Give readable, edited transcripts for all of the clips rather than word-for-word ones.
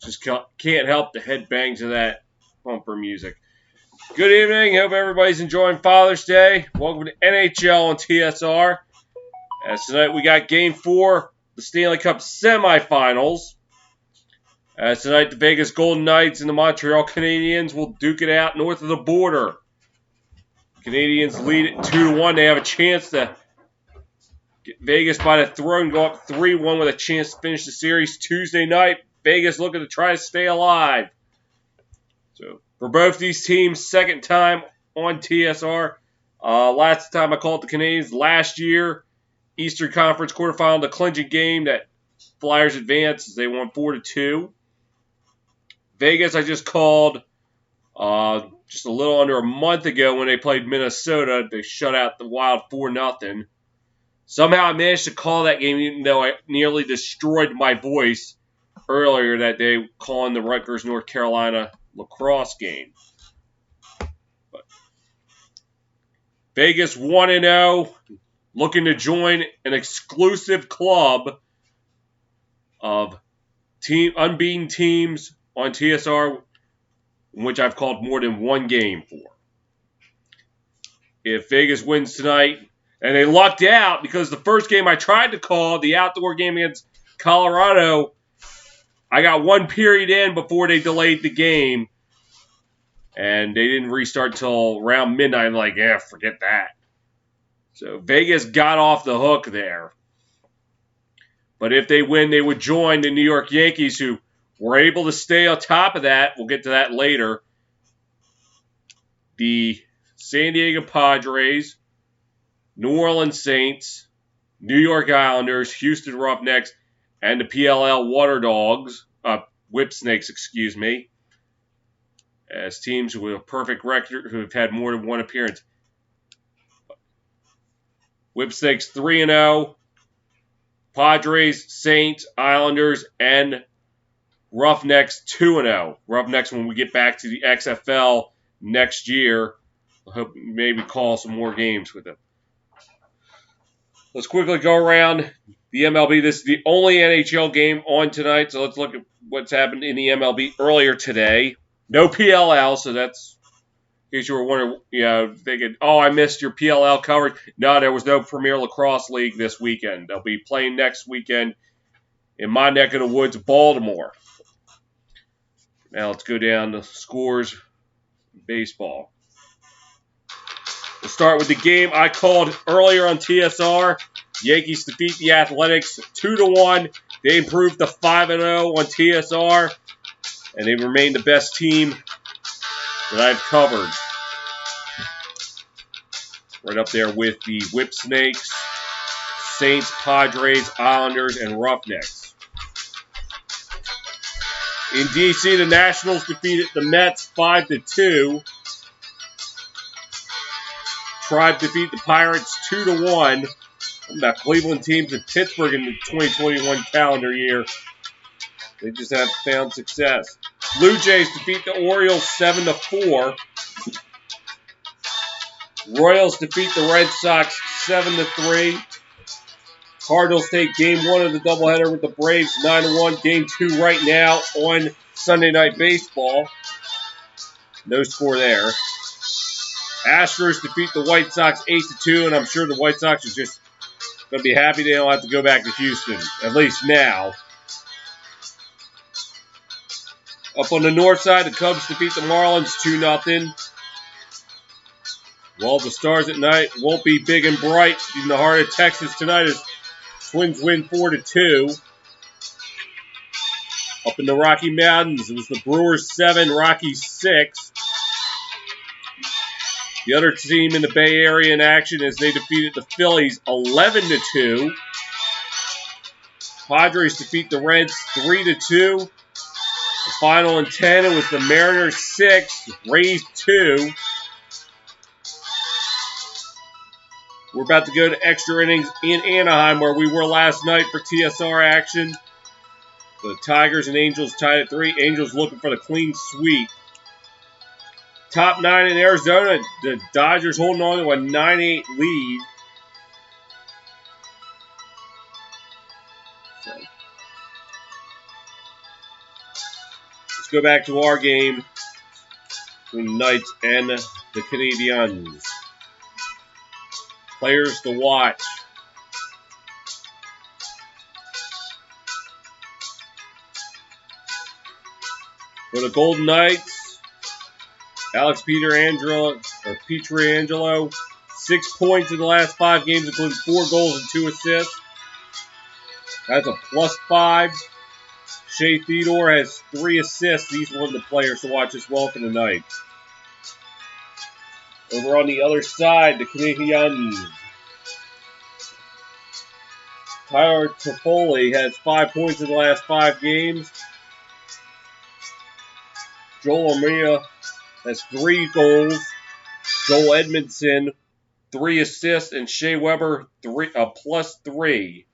Just can't help the headbang to that bumper music. Good evening. Hope everybody's enjoying Father's Day. Welcome to NHL on TSR. As tonight we got Game 4, the Stanley Cup Semifinals. As tonight the Vegas Golden Knights and the Montreal Canadiens will duke it out north of the border. Canadiens lead it 2-1. They have a chance to get Vegas by the throat and go up 3-1 with a chance to finish the series Tuesday night. Vegas looking to try to stay alive. So for both these teams, second time on TSR. Last time I called the Canadiens last year, Eastern Conference quarterfinal, the clinching game that Flyers advanced as they won 4-2. Vegas I just called just a little under a month ago when they played Minnesota. They shut out the Wild 4-0. Somehow I managed to call that game even though I nearly destroyed my voice earlier that day calling the Rutgers, North Carolina lacrosse game. But Vegas 1-0, looking to join an exclusive club of unbeaten teams on TSR, which I've called more than one game for. If Vegas wins tonight, and they lucked out because the first game I tried to call, the outdoor game against Colorado, I got one period in before they delayed the game, and they didn't restart till around midnight. I'm like, yeah, forget that. So Vegas got off the hook there. But if they win, they would join the New York Yankees, who were able to stay on top of that. We'll get to that later. The San Diego Padres, New Orleans Saints, New York Islanders, Houston Roughnecks, and the PLL Water Dogs, Whip Snakes, excuse me, as teams with a perfect record who have had more than one appearance. Whip Snakes 3-0, Padres, Saints, Islanders, and Roughnecks 2-0. Roughnecks when we get back to the XFL next year. I hope maybe call some more games with them. Let's quickly go around the MLB. This is the only NHL game on tonight, so let's look at what's happened in the MLB earlier today. No PLL, so that's, in case you were wondering, thinking, oh, I missed your PLL coverage. No, there was no Premier Lacrosse League this weekend. They'll be playing next weekend in my neck of the woods, Baltimore. Now let's go down to scores baseball. We'll start with the game I called earlier on TSR. Yankees defeat the Athletics 2-1. They improved to 5-0 on TSR, and they remain the best team that I've covered. Right up there with the Whip Snakes, Saints, Padres, Islanders, and Roughnecks. In D.C., the Nationals defeated the Mets 5-2. Tribe defeat the Pirates 2-1. The Cleveland teams in Pittsburgh in the 2021 calendar year. They just have found success. Blue Jays defeat the Orioles 7-4. Royals defeat the Red Sox 7-3. Cardinals take Game 1 of the doubleheader with the Braves 9-1. Game 2 right now on Sunday Night Baseball. No score there. Astros defeat the White Sox 8-2, and I'm sure the White Sox are just going to be happy they don't have to go back to Houston, at least now. Up on the north side, the Cubs defeat the Marlins 2-0. Well, the stars at night won't be big and bright in the heart of Texas tonight as Twins win 4-2. Up in the Rocky Mountains, it was the Brewers 7, Rockies 6. The other team in the Bay Area in action as they defeated the Phillies 11-2. Padres defeat the Reds 3-2. The final in 10, it was the Mariners 6, Rays 2. We're about to go to extra innings in Anaheim, where we were last night for TSR action. The Tigers and Angels tied at 3. Angels looking for the clean sweep. Top 9 in Arizona. The Dodgers holding on to a 9-8 lead. So, let's go back to our game between the Knights and the Canadiens. Players to watch. For the Golden Knights, Alex Pietrangelo, 6 points in the last 5 games, including 4 goals and 2 assists. That's a +5. Shea Theodore has 3 assists. He's one of the players to watch as well for the Knights. Over on the other side, the Canadiens. Tyler Toffoli has 5 points in the last 5 games. Joel Armia has 3 goals. Joel Edmondson, 3 assists. And Shea Weber, +3.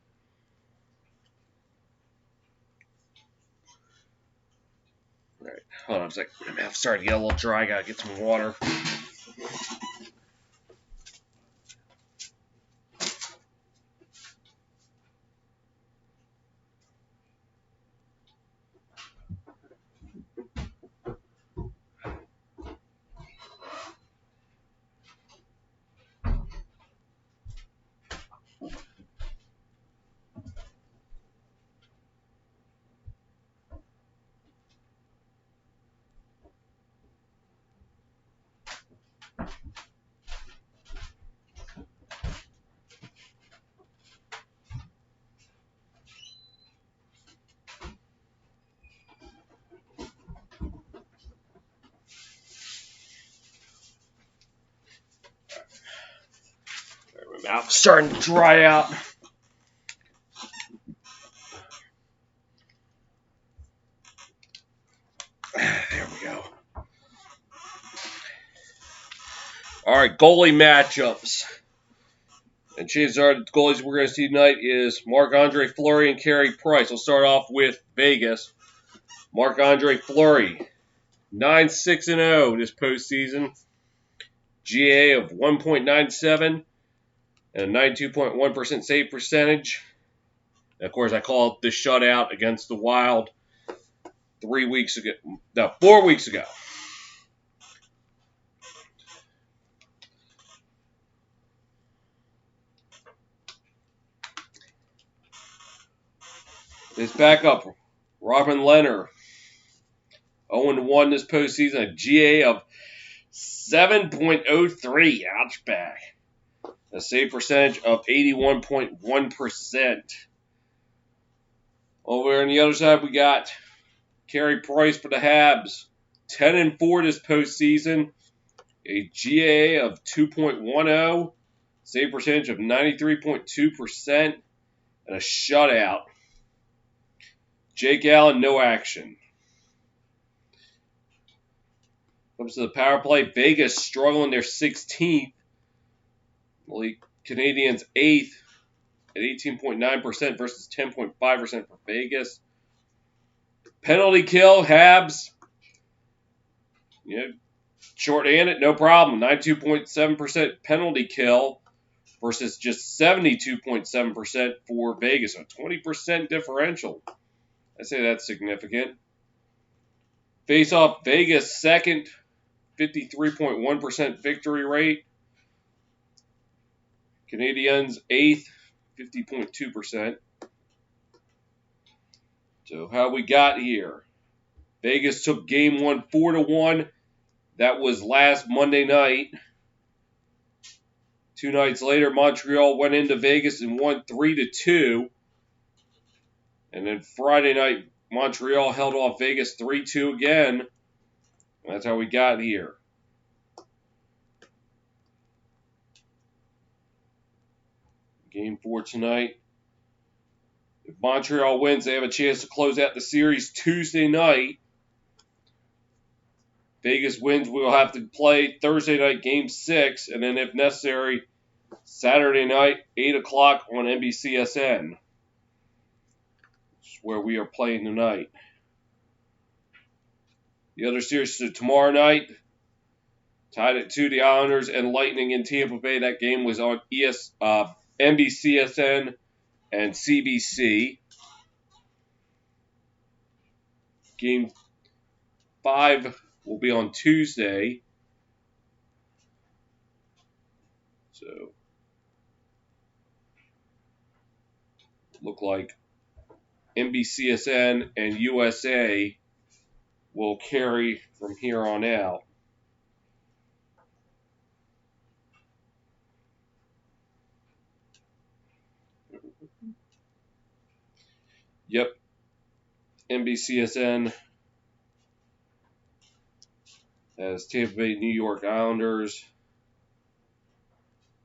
All right, hold on a second. I'm starting to get a little dry. I got to get some water. My mouth's starting to dry out. There we go. All right, goalie matchups. And chances are the goalies we're going to see tonight is Marc-Andre Fleury and Carey Price. We'll start off with Vegas. Marc-Andre Fleury, 9-6-0 this postseason. GA of 1.97 and a 92.1% save percentage. And of course, I call it the shutout against the Wild 4 weeks ago. His backup, Robin Lehner, 0-1 this postseason, a GA of 7.03. Ouch back. A save percentage of 81.1%. Over on the other side, we got Carey Price for the Habs, 10-4 this postseason, a GA of 2.10, save percentage of 93.2%, and a shutout. Jake Allen, no action. Comes to the power play, Vegas struggling, their 16th. The Canadiens 8th at 18.9% versus 10.5% for Vegas. Penalty kill, Habs. Short-handed, no problem. 92.7% penalty kill versus just 72.7% for Vegas. A 20% differential. I say that's significant. Face-off, Vegas second, 53.1% victory rate. Canadiens 8th, 50.2%. So how we got here. Vegas took game 1 4-1. That was last Monday night. 2 nights later, Montreal went into Vegas and won 3-2. And then Friday night, Montreal held off Vegas 3-2 again. That's how we got here. Game 4 tonight. If Montreal wins, they have a chance to close out the series Tuesday night Vegas wins, we will have to play Thursday night Game 6, and then if necessary, Saturday night, 8 o'clock on NBCSN, which is where we are playing tonight. The other series is tomorrow night, tied at 2, the Islanders and Lightning in Tampa Bay. That game was on NBCSN and CBC. Game 5 will be on Tuesday. So, look like NBCSN and USA will carry from here on out. Yep, NBCSN has Tampa Bay, New York Islanders.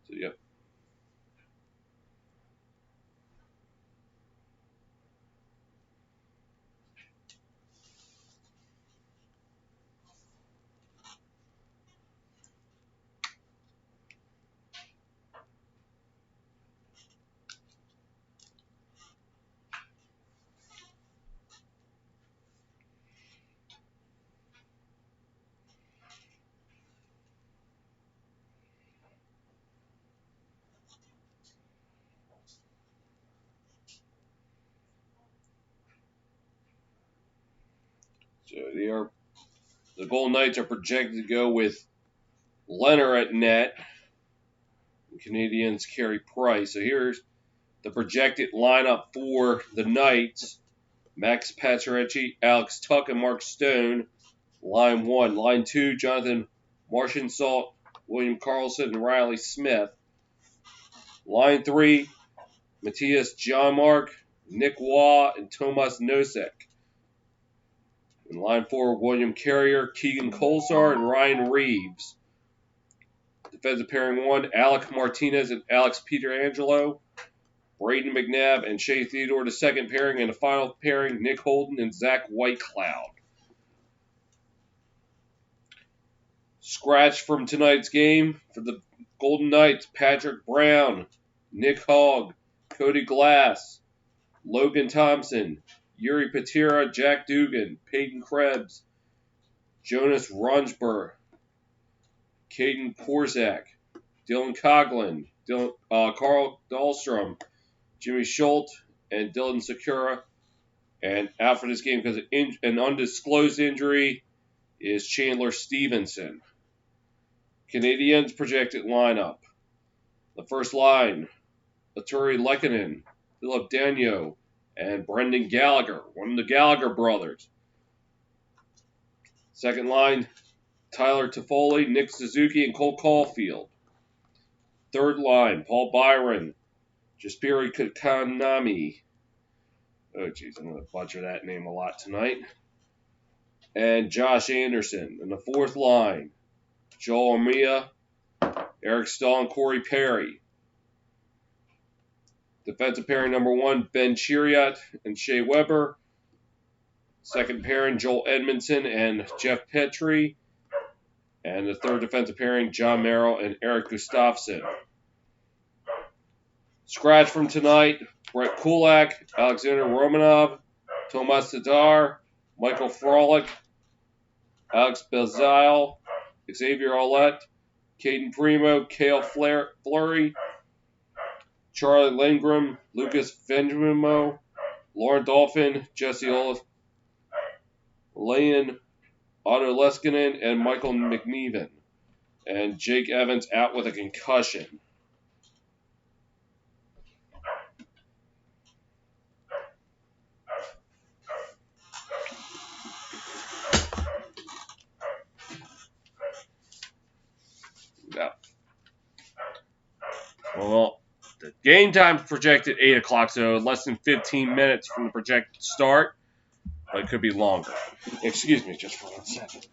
So, yep. So the Golden Knights are projected to go with Leonard at net. The Canadiens carry Price. So here's the projected lineup for the Knights. Max Pacioretty, Alex Tuch, and Mark Stone. Line 1. Line 2, Jonathan Marchessault, William Karlsson, and Riley Smith. Line 3, Matthias Janmark, Nick Waugh, and Tomas Nosek. In line 4, William Carrier, Keegan Kolesar, and Ryan Reeves. Defensive pairing 1, Alec Martinez and Alex Pietrangelo. Braden McNabb and Shea Theodore, the second pairing, and the final pairing, Nick Holden and Zach Whitecloud. Scratch from tonight's game for the Golden Knights, Patrick Brown, Nick Hogg, Cody Glass, Logan Thompson, Yuri Patera, Jack Dugan, Peyton Krebs, Jonas Ronsberg, Caden Korzak, Dylan Coughlin, Carl Dahlstrom, Jimmy Schultz, and Dylan Sakura. And out for this game because of an undisclosed injury is Chandler Stevenson. Canadiens projected lineup. The first line, Artturi Lehkonen, Philip Danault, and Brendan Gallagher, one of the Gallagher brothers. Second line, Tyler Toffoli, Nick Suzuki, and Cole Caulfield. Third line, Paul Byron, Jesperi Kotkaniemi. Oh, geez, I'm going to butcher that name a lot tonight. And Josh Anderson. And the fourth line, Joel Armia, Eric Stahl, and Corey Perry. Defensive pairing number 1, Ben Chiriot and Shea Weber. Second pairing, Joel Edmondson and Jeff Petrie. And the third defensive pairing, John Merrill and Eric Gustafsson. Scratch from tonight, Brett Kulak, Alexander Romanov, Tomas Tatar, Michael Frolick, Alex Belzile, Xavier Ouellette, Caden Primo, Cale Fleury, Charlie Lindgren, Lucas Venjamo, Lauren Dolphin, Jesse Olayan, Otto Leskinen, and Michael McNeven. And Jake Evans out with a concussion. Yeah. Well, the game time projected 8 o'clock, so less than 15 minutes from the projected start, but it could be longer. Excuse me just for 1 second.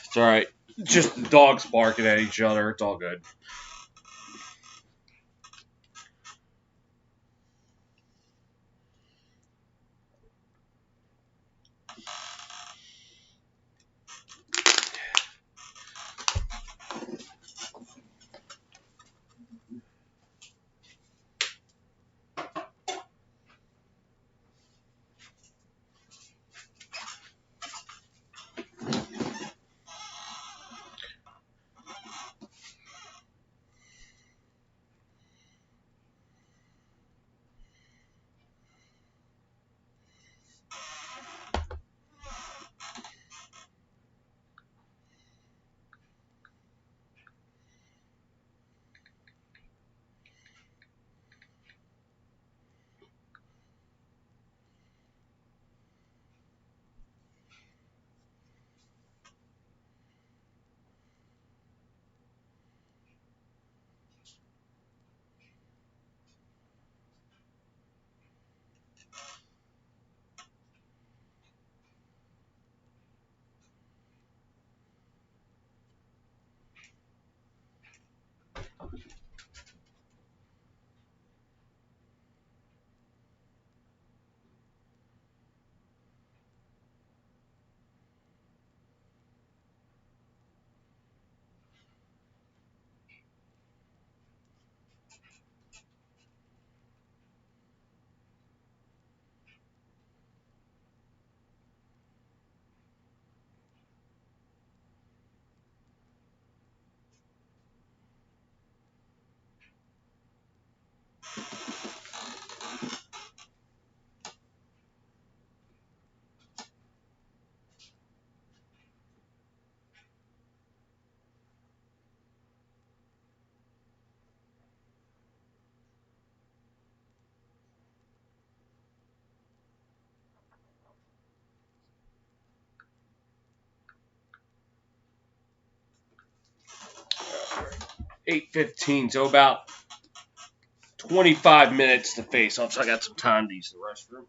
It's all right. Just the dogs barking at each other. It's all good. All right. 8:15. So about 25 minutes to face off. So I got some time to use the restroom.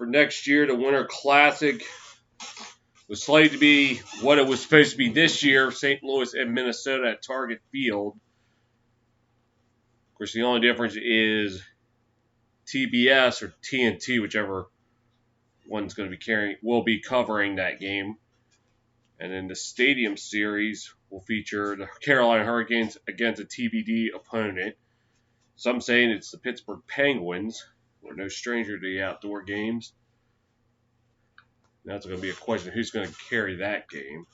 next year, the Winter Classic was slated to be what it was supposed to be this year, St. Louis and Minnesota at Target Field. Of course, the only difference is TBS or TNT, whichever one's going to will be covering that game. And then the Stadium Series will feature the Carolina Hurricanes against a TBD opponent. Some saying it's the Pittsburgh Penguins. We're no stranger to the outdoor games. That's going to be a question, who's going to carry that game?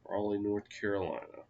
Raleigh, North Carolina.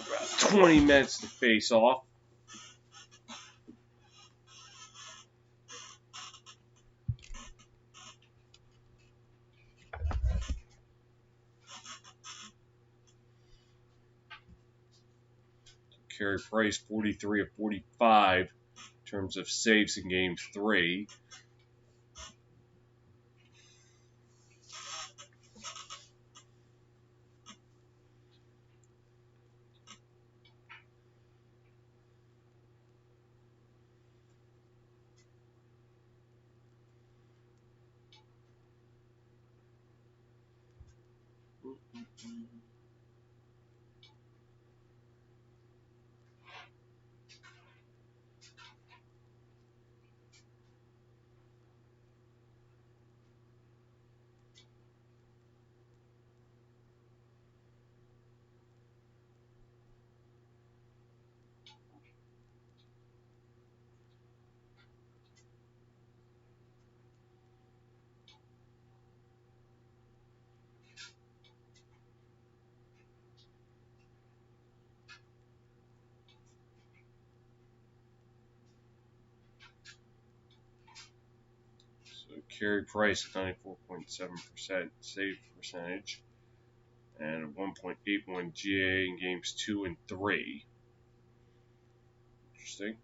About 20 minutes to face off. Carey Price, 43 of 45 in terms of saves in Game 3. Carey Price at 94.7% save percentage. And 1.81 GA in games 2 and 3. Interesting.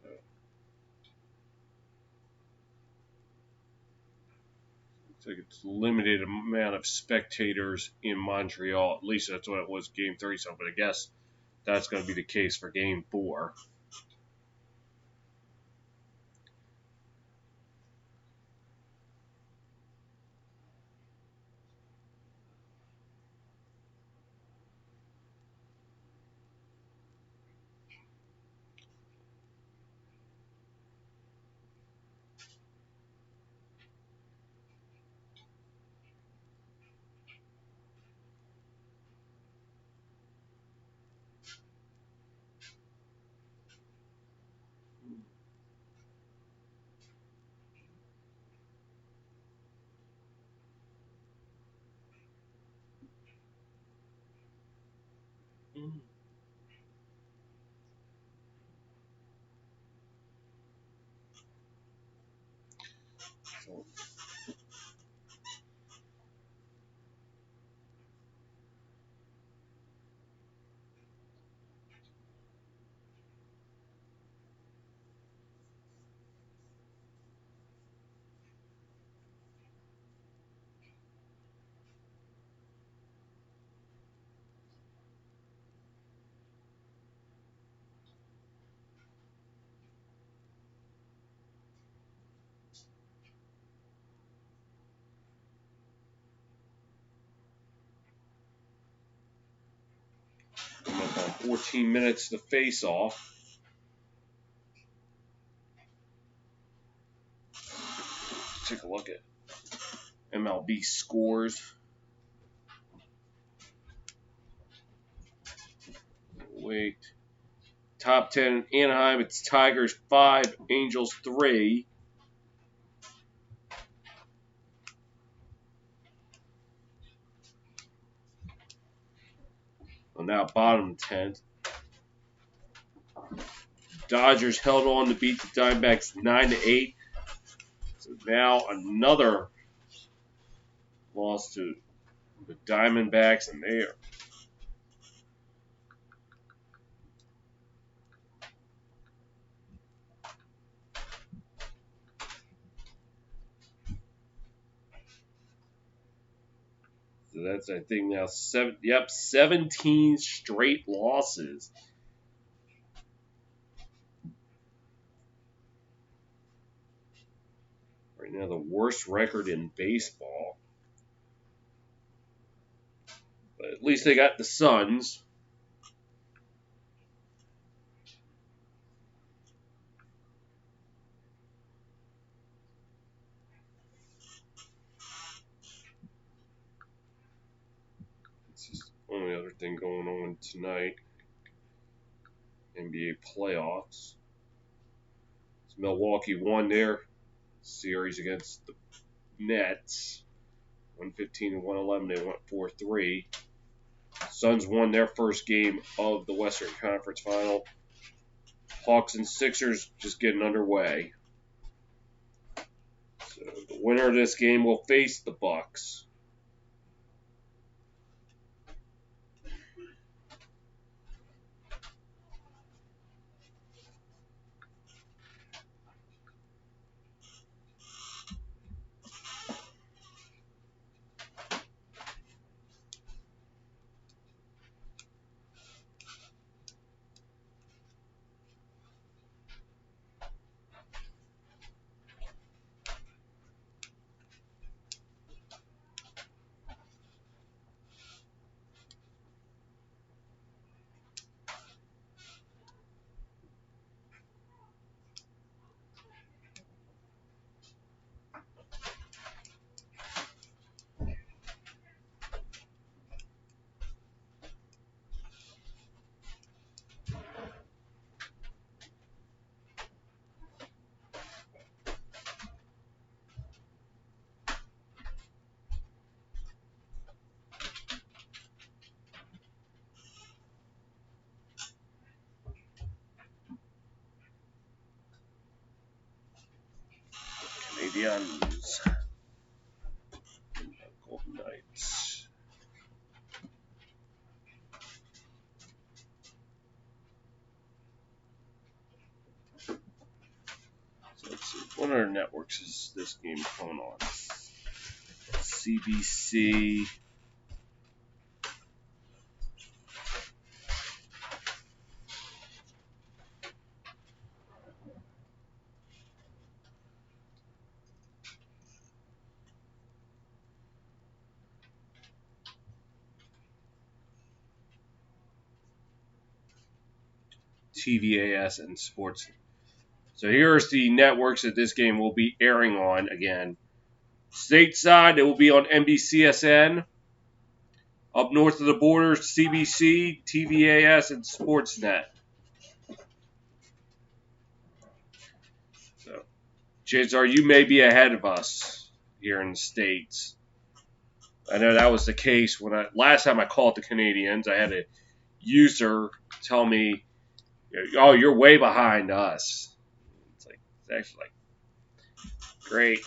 So, looks like it's limited amount of spectators in Montreal. At least that's what it was game 3. So, but I guess that's going to be the case for game 4. So, I'm up on 14 minutes to face off. Take a look at MLB scores. Wait. Top 10 Anaheim, it's Tigers 5, Angels 3. Well, now bottom 10. Dodgers held on to beat the Diamondbacks 9-8. So now another loss to the Diamondbacks, and they are so that's I think now 17 straight losses. Right now, the worst record in baseball. But at least they got the Suns. This is the only other thing going on tonight. NBA playoffs. Milwaukee won their series against the Nets. 115 and 111. They went 4-3. Suns won their first game of the Western Conference Final. Hawks and Sixers just getting underway. So the winner of this game will face the Bucks. Canadiens. Golden Knights. So let's see. What other networks is this game coming on? CBC. TVAS and Sports. So here's the networks that this game will be airing on again. Stateside, it will be on NBCSN. Up north of the border, CBC, TVAS, and Sportsnet. So, chances are you may be ahead of us here in the States. I know that was the case when last time I called the Canadiens. I had a user tell me, "Oh, you're way behind us." It's actually like great.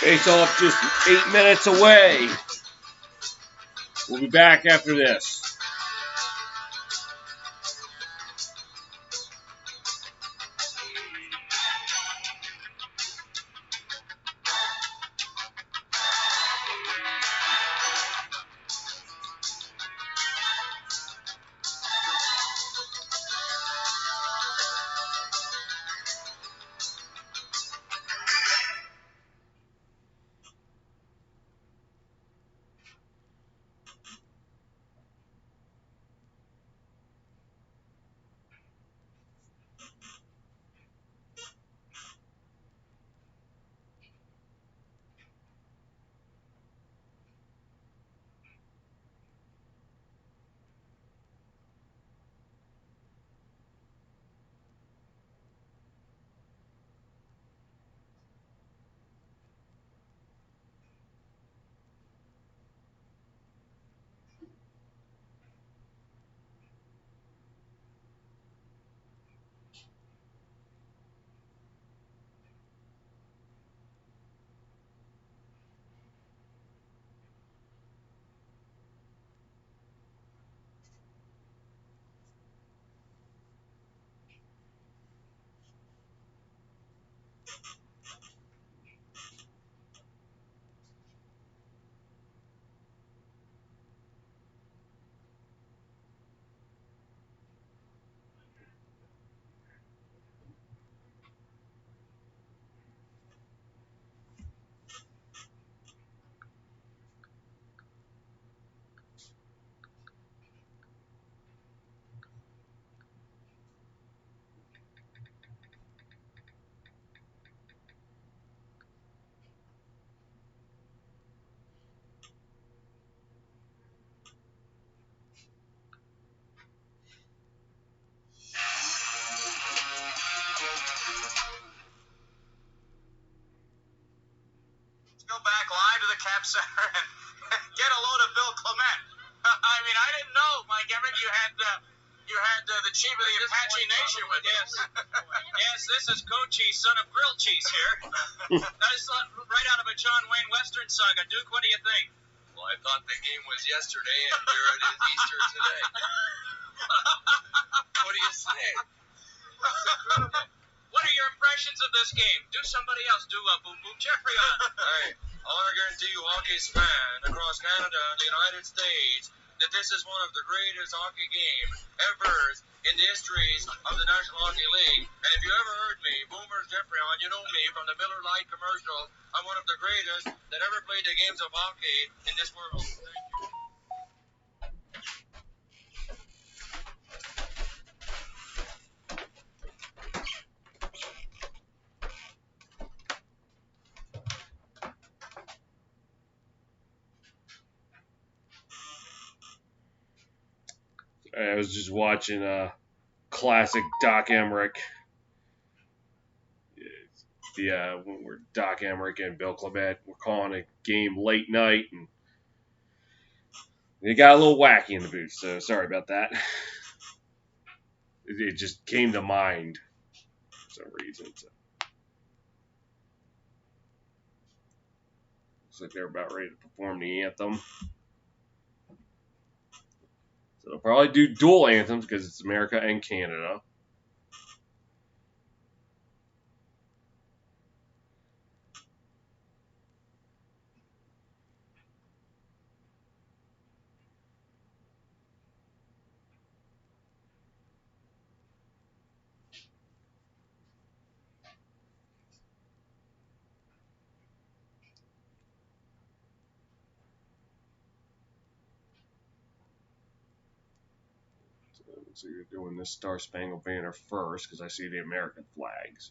Face off just 8 minutes away. We'll be back after this. Go back live to the Cap Center and get a load of Bill Clement. I mean, I didn't know, Mike Emmett, you had the chief of the Apache Nation with you. Yes, this is Coachy, son of grilled cheese here. That's right out of a John Wayne Western saga. Duke, what do you think? Well, I thought the game was yesterday, and here it is Easter today. What do you say? It's incredible. What are your impressions of this game? Do somebody else. Do Boom Boom Jeffrey on. Hey, I want to guarantee you hockey's fan across Canada and the United States that this is one of the greatest hockey games ever in the histories of the National Hockey League. And if you ever heard me, Boomer Jeffrey on, you know me from the Miller Lite commercial. I'm one of the greatest that ever played the games of hockey in this world. Thank you. I was just watching classic Doc Emmerich. When Doc Emmerich and Bill Clement were calling a game late night, and it got a little wacky in the booth. So sorry about that. It just came to mind for some reason. So. Looks like they're about ready to perform the anthem. So they'll probably do dual anthems because it's America and Canada. So you're doing this Star Spangled Banner first because I see the American flags.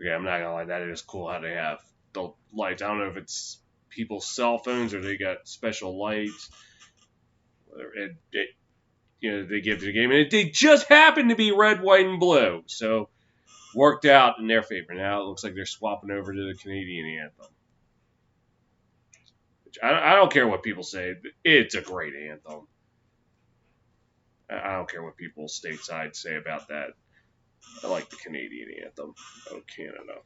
Yeah, I'm not gonna lie, that is cool how they have the lights. I don't know if it's people's cell phones or they got special lights. They give to the game, and they just happen to be red, white, and blue. So worked out in their favor. Now it looks like they're swapping over to the Canadian anthem. Which I don't care what people say. It's a great anthem. I don't care what people stateside say about that. I like the Canadian anthem of Canada.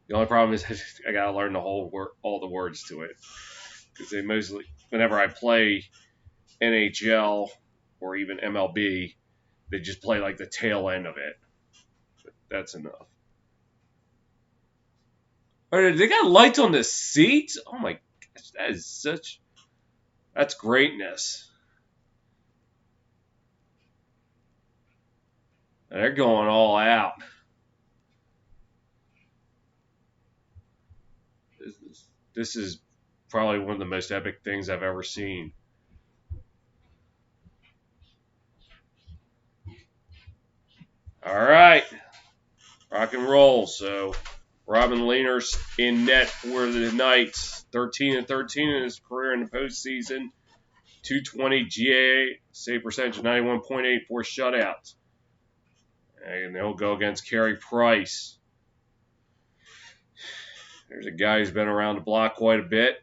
The only problem is I gotta learn all the words to it, because they mostly, whenever I play NHL or even MLB, they just play like the tail end of it. But that's enough. Oh, they got lights on the seats? Oh my gosh, that's greatness. They're going all out. This is probably one of the most epic things I've ever seen. All right, rock and roll. So Robin Lehner's in net for the Knights, 13-13 in his career in the postseason, 220 GAA save percentage, 91.84 shutouts, and they'll go against Carey Price. There's a guy who's been around the block quite a bit.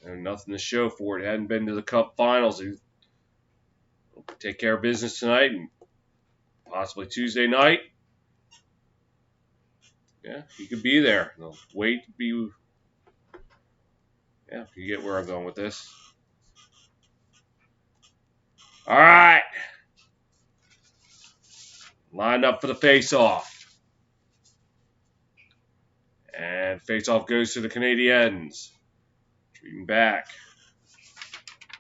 And nothing to show for it. Hadn't been to the Cup Finals. He'll take care of business tonight and possibly Tuesday night. Yeah, he could be there. They'll wait to be. Yeah, you get where I'm going with this. All right. Lined up for the face-off. And face-off goes to the Canadiens. Treating back.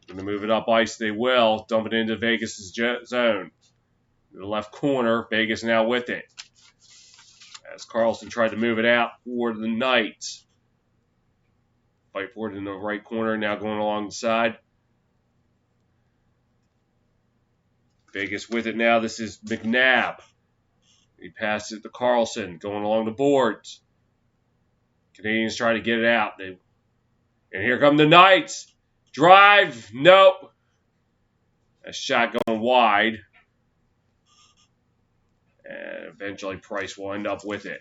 Going to move it up ice. They will. Dump it into Vegas' zone. To the left corner. Vegas now with it. As Carlson tried to move it out for the Knights. Fight for it in the right corner. Now going along the side. Vegas with it now. This is McNabb. He passes it to Carlson. Going along the boards. Canadiens try to get it out. And here come the Knights. Drive. Nope. A shot going wide. And eventually Price will end up with it.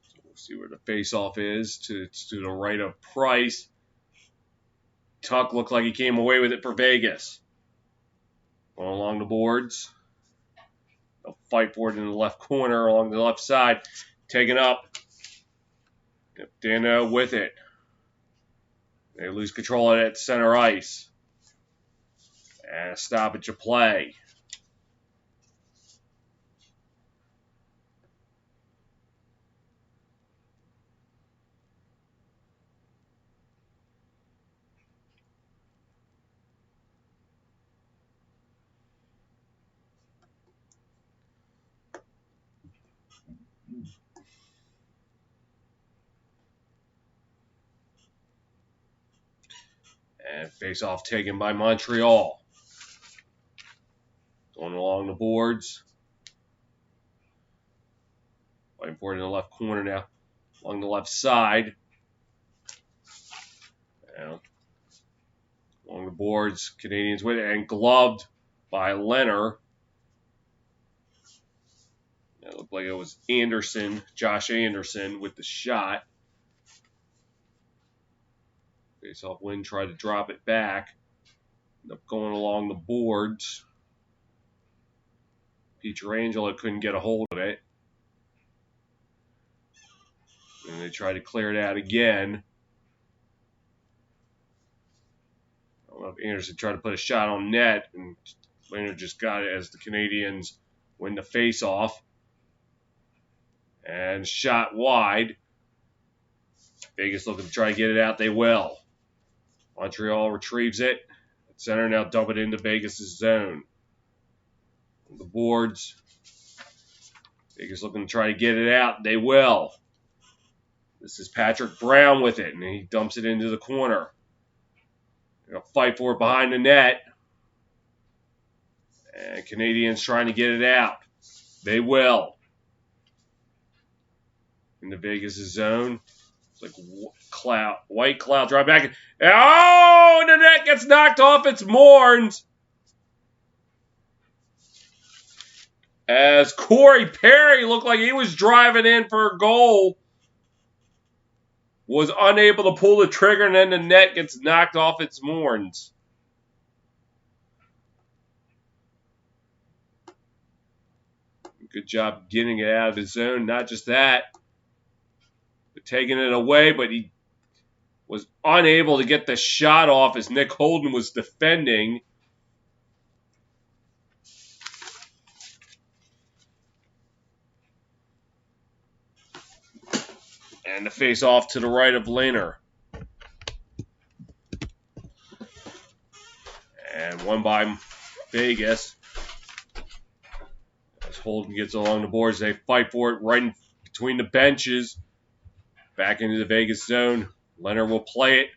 So we'll see where the face-off is. To the right of Price. Tuck looked like he came away with it for Vegas. Going along the boards. They'll fight for it in the left corner along the left side. Taken up. Dano with it. They lose control of it at center ice. And a stoppage of play. And face-off taken by Montreal. Going along the boards. Fighting for it in the left corner now. Along the left side. Now, along the boards. Canadiens with it. And gloved by Leonard. It looked like it was Anderson, Josh Anderson, with the shot. Face-off win, tried to drop it back. Ended up going along the boards. Pietrangelo couldn't get a hold of it. And they tried to clear it out again. I don't know if Anderson tried to put a shot on net, and Leonard just got it as the Canadiens win the face-off. And shot wide. Vegas looking to try to get it out. They will. Montreal retrieves it. At center, now dump it into Vegas' zone. The boards. Vegas looking to try to get it out. They will. This is Patrick Brown with it, and he dumps it into the corner. They're going to fight for it behind the net. And Canadiens trying to get it out. They will. Into Vegas' zone. It's like white cloud, drive back. Oh, and the net gets knocked off. It's Mourns. As Corey Perry looked like he was driving in for a goal. Was unable to pull the trigger, and then the net gets knocked off its Mourns. Good job getting it out of his zone. Not just that, but taking it away, but he was unable to get the shot off as Nick Holden was defending. And the face off to the right of Lehner. And won by Vegas. As Holden gets along the boards, they fight for it right in between the benches. Back into the Vegas zone. Lehner will play it.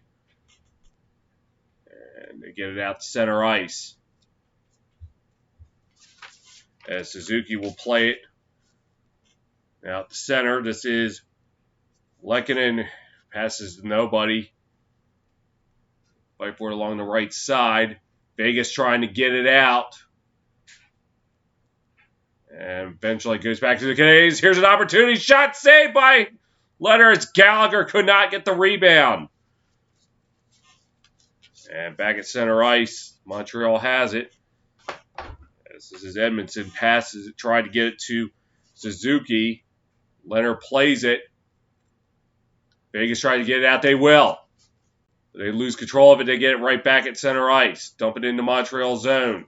And they get it out to center ice. As Suzuki will play it. Now at the center, this is Lehkonen, passes to nobody. Fight for it along the right side. Vegas trying to get it out. And eventually goes back to the Canadiens. Here's an opportunity. Shot saved by Lehner as Gallagher could not get the rebound. And back at center ice, Montreal has it. This is Edmondson passes it, tried to get it to Suzuki. Lehner plays it. Vegas trying to get it out. They will. They lose control of it. They get it right back at center ice. Dump it into Montreal zone.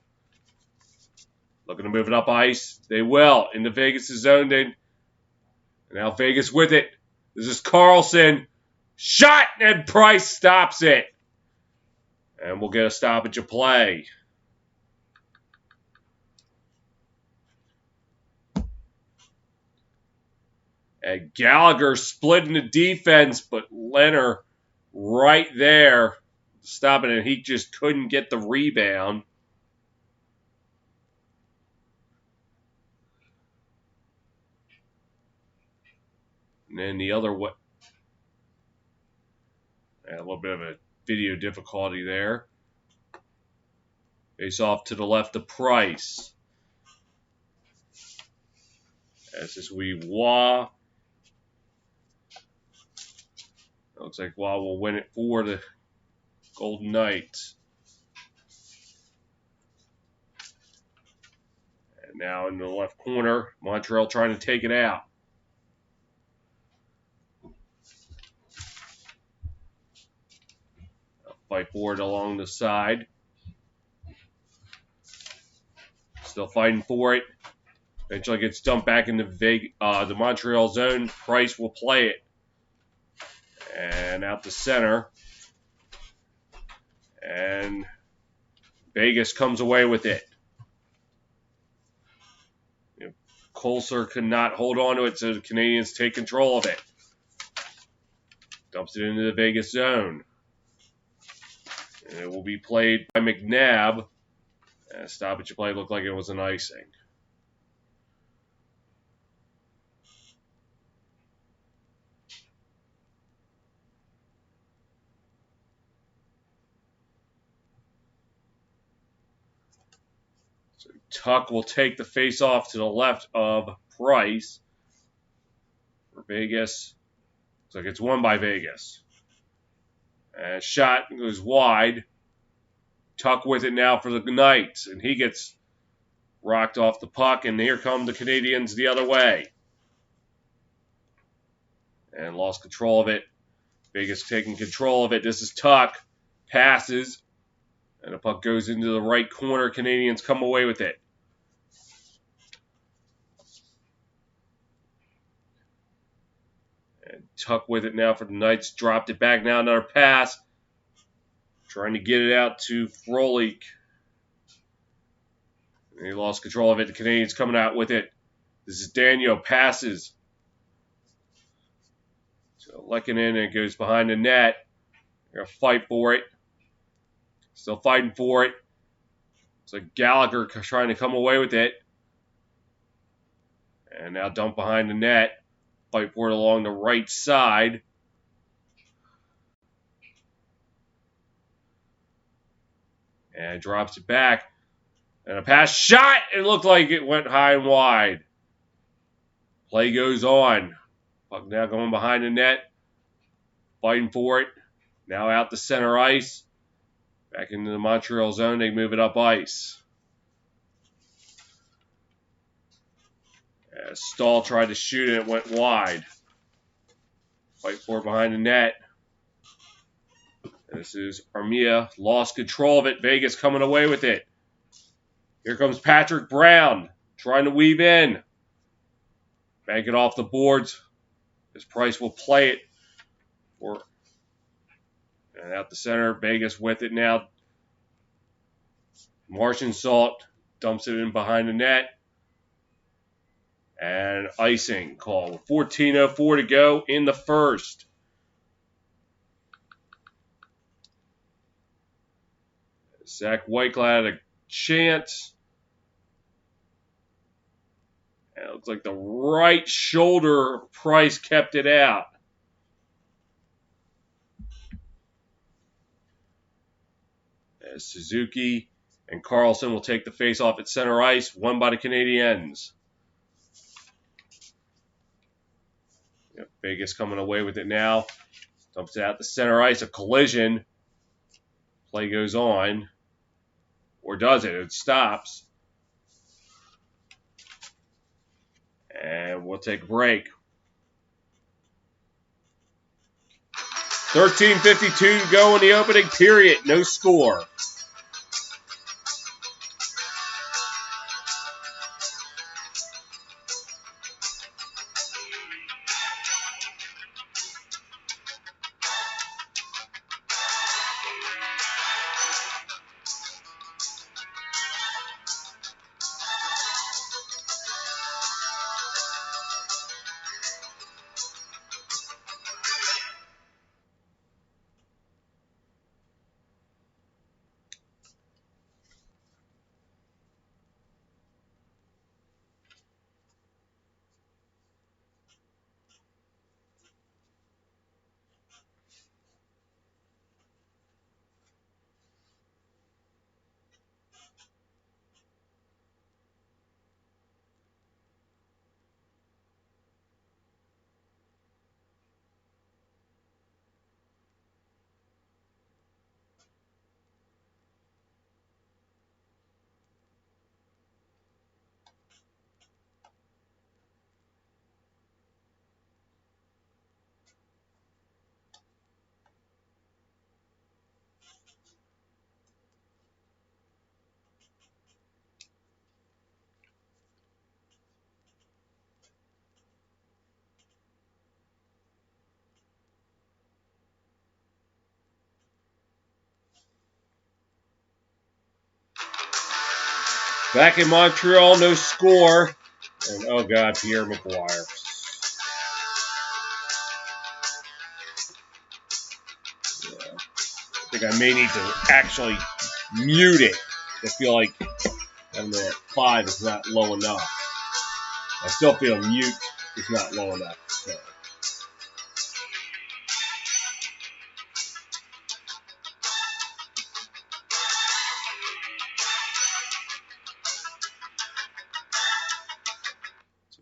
Looking to move it up ice. They will. Into Vegas' zone. And now Vegas with it. This is Carlson. Shot, and Price stops it. And we'll get a stoppage of play. And Gallagher split in the defense, but Lehner right there stopping it. He just couldn't get the rebound. And then the other way, a little bit of a video difficulty there. Face off to the left of Price. As this Wah. Looks like Wah will win it for the Golden Knights. And now in the left corner, Montreal trying to take it out. Fight for it along the side. Still fighting for it. Eventually gets dumped back into the Montreal zone. Price will play it. And out the center. And Vegas comes away with it. Kolser could not hold on to it, so the Canadiens take control of it. Dumps it into the Vegas zone. And it will be played by McNabb. Stoppage of play looked like it was an icing. So Tuck will take the face-off to the left of Price for Vegas. Looks like it's won by Vegas. Shot goes wide. Tuck with it now for the Knights, and he gets rocked off the puck, and here come the Canadiens the other way. And lost control of it. Vegas taking control of it. This is Tuck. Passes. And the puck goes into the right corner. Canadiens come away with it. And Tuck with it now for the Knights. Dropped it back now. Another pass. Trying to get it out to Frolik. And he lost control of it. The Canadiens coming out with it. This is Daniel. Passes. So Lekanen, and it goes behind the net. They're going to fight for it. Still fighting for it. It's like Gallagher trying to come away with it. And now dump behind the net. Fight for it along the right side. And drops it back. And a pass shot. It looked like it went high and wide. Play goes on. Puck now going behind the net. Fighting for it. Now out to center ice. Back into the Montreal zone. They move it up ice. As Stahl tried to shoot it. It went wide. Fight for it behind the net. This is Armia. Lost control of it. Vegas coming away with it. Here comes Patrick Brown. Trying to weave in. Bank it off the boards. As Price will play it. And out the center. Vegas with it now. Martian Salt dumps it in behind the net. And icing call. 14:04 to go in the first. Zach Whitecloud had a chance. And it looks like the right shoulder of Price kept it out. As Suzuki and Carlson will take the face-off at center ice, won by the Canadiens. Yep, Vegas coming away with it now. Dumps it out the center ice, a collision. Play goes on. Or does it? It stops. And we'll take a break. 13:52 to go in the opening period. No score. Back in Montreal, no score. And oh God, Pierre McGuire. Yeah. I think I may need to actually mute it. I feel like I'm at 5 is not low enough. I still feel mute is not low enough. So.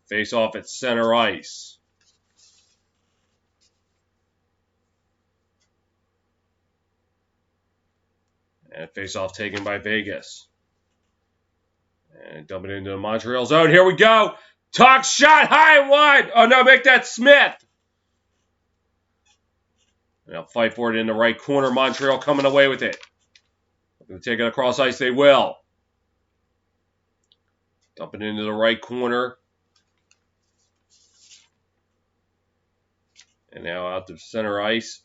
Face off at center ice. And face-off taken by Vegas. And dump it into the Montreal zone. Here we go. Tuck shot high and wide. Oh, no, make that Smith. And they'll fight for it in the right corner. Montreal coming away with it. Going to take it across ice. They will. Dump it into the right corner. And now out to center ice.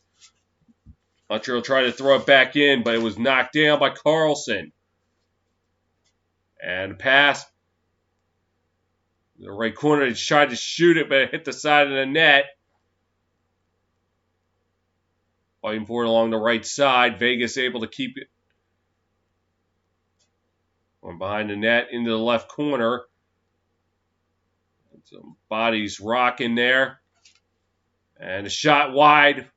Montreal tried to throw it back in, but it was knocked down by Carlson. And a pass. The right corner, they tried to shoot it, but it hit the side of the net. Fighting for it along the right side. Vegas able to keep it. Going behind the net into the left corner. Some bodies rocking there. And a shot wide.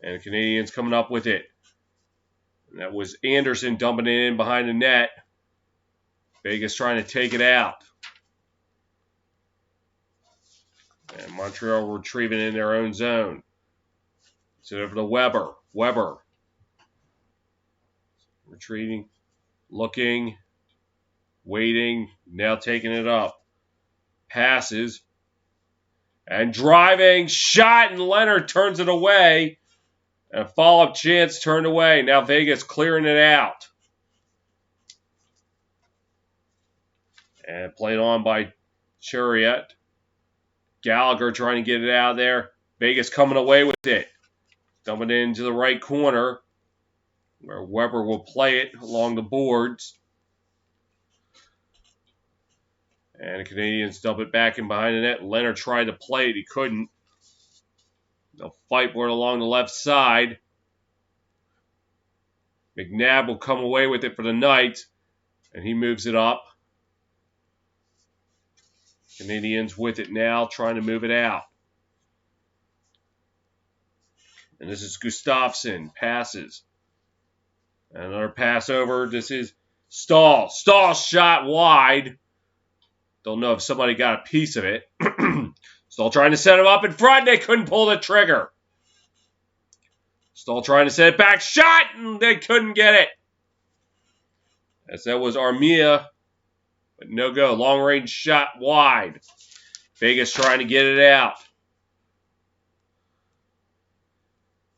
And the Canadiens coming up with it. And that was Anderson dumping it in behind the net. Vegas trying to take it out. And Montreal retrieving in their own zone. It's over to Weber. Weber. Retreating. Looking. Waiting. Now taking it up. Passes. And driving. Shot. And Leonard turns it away. And a follow-up chance turned away. Now Vegas clearing it out. And played on by Chariot. Gallagher trying to get it out of there. Vegas coming away with it. Dumping it into the right corner. Where Weber will play it along the boards. And the Canadiens dump it back in behind the net. Leonard tried to play it. He couldn't. They'll fight for it along the left side. McNabb will come away with it for the Knights. And he moves it up. Canadiens with it now, trying to move it out. And this is Gustafsson. Passes. Another pass over. This is Stahl. Stahl shot wide. Don't know if somebody got a piece of it. Stahl trying to set him up in front. They couldn't pull the trigger. Stahl trying to set it back. Shot! And they couldn't get it. As that was Armia. But no go. Long range shot wide. Vegas trying to get it out.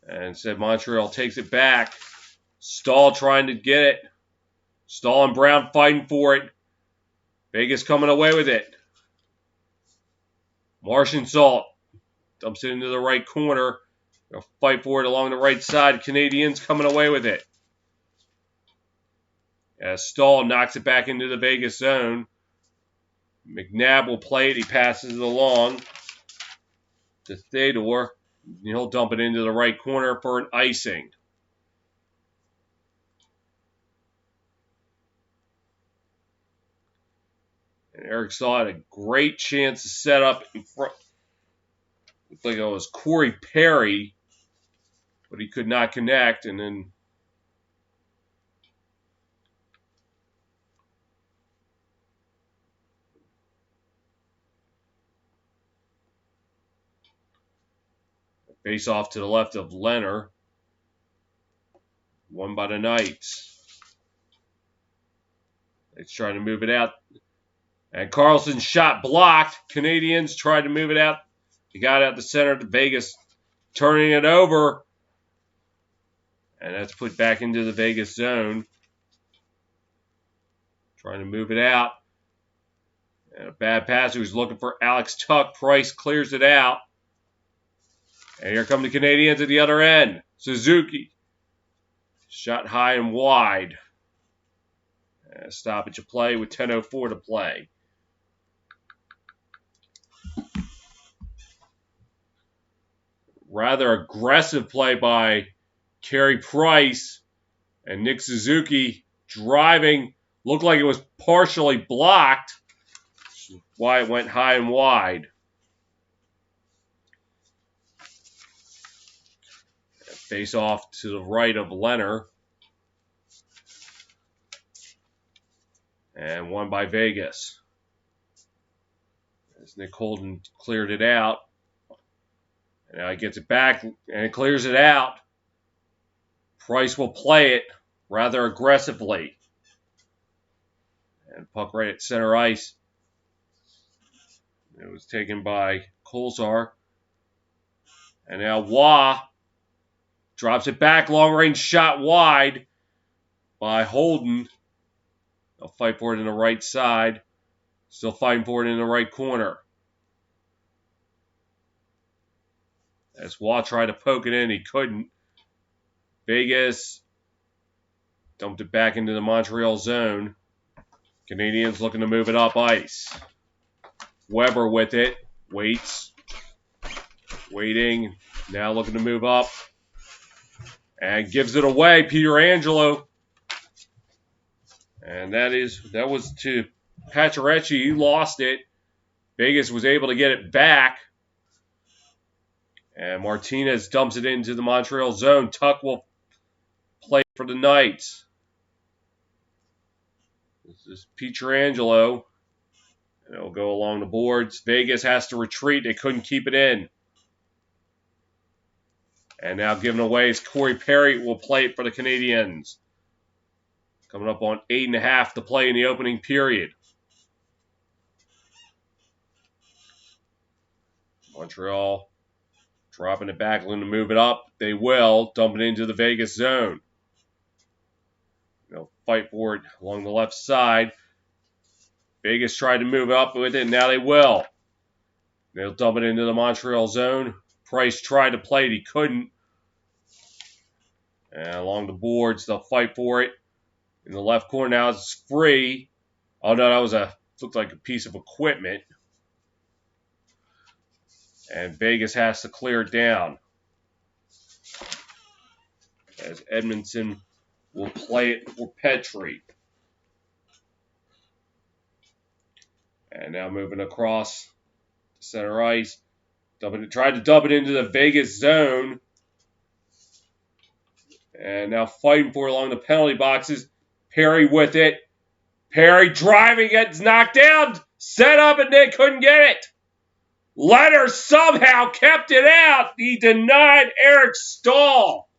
And said Montreal takes it back. Stahl trying to get it. Stahl and Brown fighting for it. Vegas coming away with it. Martian Salt dumps it into the right corner. They'll fight for it along the right side. Canadiens coming away with it. As Stahl knocks it back into the Vegas zone. McNabb will play it. He passes it along to Theodore. He'll dump it into the right corner for an icing. And Eric Stahl had a great chance to set up in front. Looked like it was Corey Perry, but he could not connect. And then face off to the left of Leonard. Won by the Knights. It's trying to move it out. And Carlson's shot blocked. Canadiens tried to move it out. He got out the center to Vegas, turning it over. And that's put back into the Vegas zone. Trying to move it out. And a bad passer who's looking for Alex Tuck. Price clears it out. And here come the Canadiens at the other end. Suzuki. Shot high and wide. And stoppage of play with 10:04 to play. Rather aggressive play by Carey Price and Nick Suzuki driving. Looked like it was partially blocked. Which is why it went high and wide. Face off to the right of Leonard. And won by Vegas. As Nick Holden cleared it out. And now he gets it back and clears it out. Price will play it rather aggressively. And puck right at center ice. It was taken by Kolzar. And now Wah drops it back. Long range shot wide by Holden. They'll fight for it in the right side. Still fighting for it in the right corner. As Wah tried to poke it in, he couldn't. Vegas dumped it back into the Montreal zone. Canadiens looking to move it up ice. Weber with it. Waits. Waiting. Now looking to move up. And gives it away. Pietrangelo. And that was to Pacioretty. He lost it. Vegas was able to get it back. And Martinez dumps it into the Montreal zone. Tuck will play for the Knights. This is Pietrangelo. And it'll go along the boards. Vegas has to retreat. They couldn't keep it in. And now given away is Corey Perry will play it for the Canadiens. Coming up on 8.5 to play in the opening period. Montreal dropping it back, looking to move it up. They will. Dump it into the Vegas zone. They'll fight for it along the left side. Vegas tried to move up with it, and now they will. They'll dump it into the Montreal zone. Price tried to play it. He couldn't. And along the boards, they'll fight for it. In the left corner now, it's free. Oh, no, that looked like a piece of equipment. And Vegas has to clear it down. As Edmondson will play it for Petrie. And now moving across the center ice. Tried to dump it into the Vegas zone. And now fighting for it along the penalty boxes. Perry with it. Perry driving, gets knocked down. Set up and they couldn't get it. Leonard somehow kept it out. He denied Eric Stahl.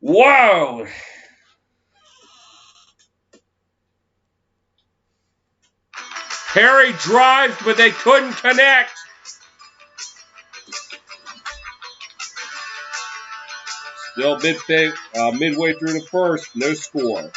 Whoa. Perry drives, but they couldn't connect. Still midway through the first, no score.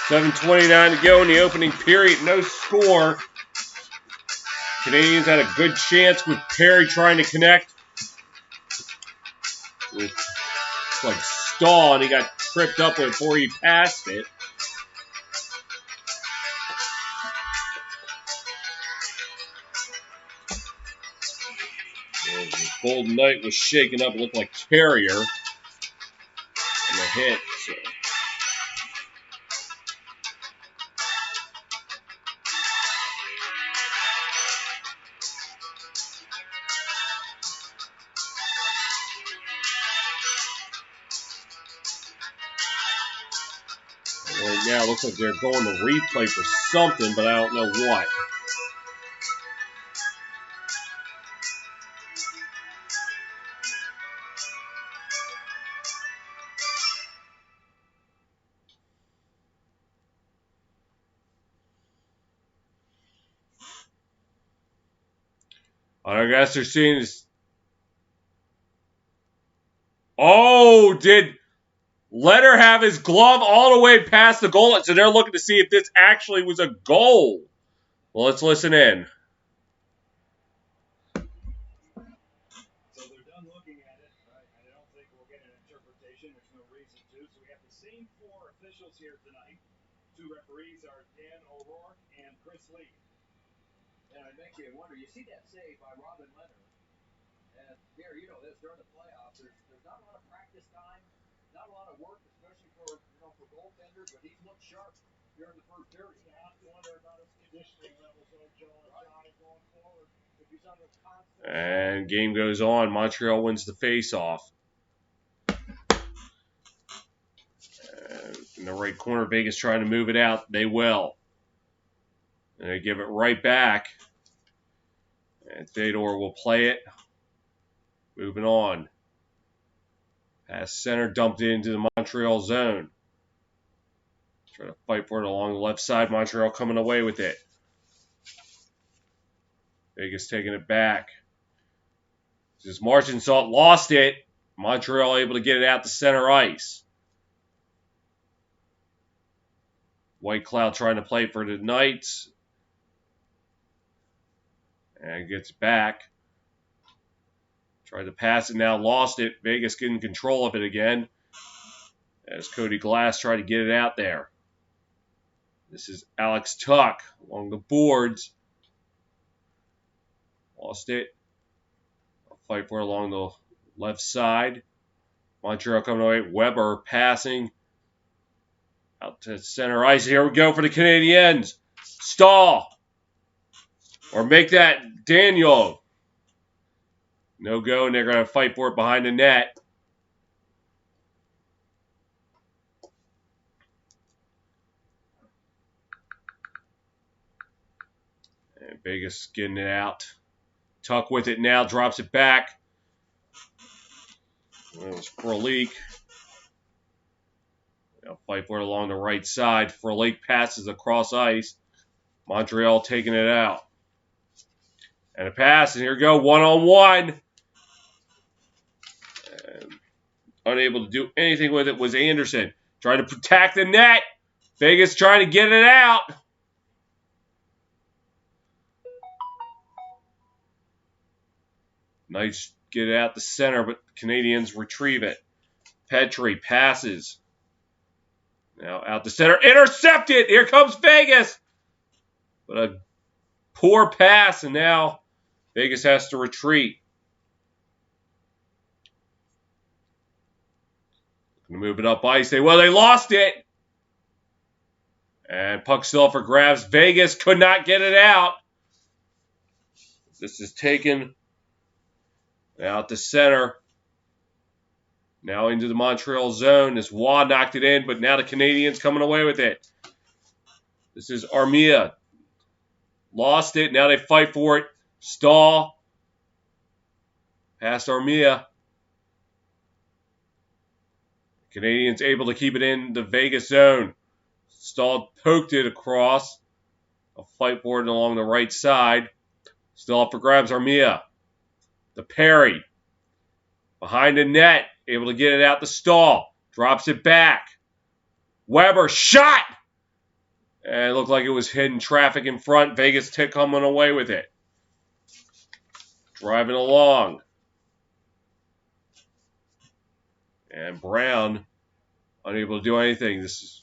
$7:29 to go in the opening period. No score. Canadiens had a good chance with Perry trying to connect with like Stahl, and he got tripped up before he passed it. Golden Knight was shaken up. It looked like Carrier in the hit. So. Right now, it looks like they're going to replay for something, but I don't know what. I guess they're seeing this. Oh, did Letter have his glove all the way past the goal? So they're looking to see if this actually was a goal. Well, let's listen in. So they're done looking at it. I don't think we'll get an interpretation. There's no reason to. So we have the same four officials here tonight. Two referees are Dan O'Rourke and Chris Lee. And I make you wonder, you see that save by Robin Leonard. And here, you know this, during the playoffs, there's not a lot of practice time, not a lot of work, especially for goaltenders, but he's looked sharp here in the first period. You have to wonder about his conditioning levels, though, Johnny, going forward. If he's under constant... And game goes on. Montreal wins the faceoff. In the right corner, Vegas trying to move it out. They will. And they give it right back. And Theodore will play it. Moving on. Pass center, dumped it into the Montreal zone. Trying to fight for it along the left side. Montreal coming away with it. Vegas taking it back. As Marchessault lost it. Montreal able to get it out to center ice. White Cloud trying to play for the Knights. And gets back. Tried to pass it, now lost it. Vegas getting control of it again. As Cody Glass tried to get it out there. This is Alex Tuck along the boards. Lost it. I'll fight for it along the left side. Montreal coming away. Weber passing. Out to center ice. Here we go for the Canadiens. Stall. Or make that Daniel. No go, and they're going to fight for it behind the net. And Vegas getting it out. Tuck with it now, drops it back. That was Frolik. They'll fight for it along the right side. Frolik passes across ice. Montreal taking it out. And a pass, and here we go, one-on-one. Unable to do anything with it was Anderson. Trying to protect the net. Vegas trying to get it out. Knights get it out the center, but Canadiens retrieve it. Petrie passes. Now out the center. Intercepted! Here comes Vegas! But a poor pass, and now Vegas has to retreat. Gonna move it up ice. They lost it. And puck still for grabs. Vegas could not get it out. This is taken out the center. Now into the Montreal zone. This Waugh knocked it in, but now the Canadiens coming away with it. This is Armia. Lost it. Now they fight for it. Stahl. Past Armia. Canadiens able to keep it in the Vegas zone. Stahl poked it across. A fight for it along the right side. Still up for grabs, Armia. The parry. Behind the net. Able to get it out the Stahl. Drops it back. Weber shot! And it looked like it was hidden traffic in front. Vegas coming away with it. Driving along. And Brown unable to do anything. This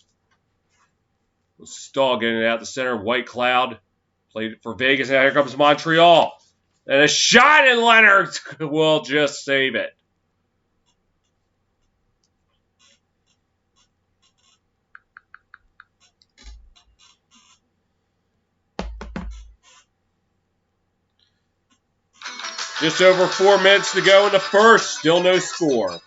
was Stahl getting it out the center. White Cloud played it for Vegas. Now here comes Montreal. And a shot, and Leonard will just save it. Just over 4 minutes to go in the first. Still no score.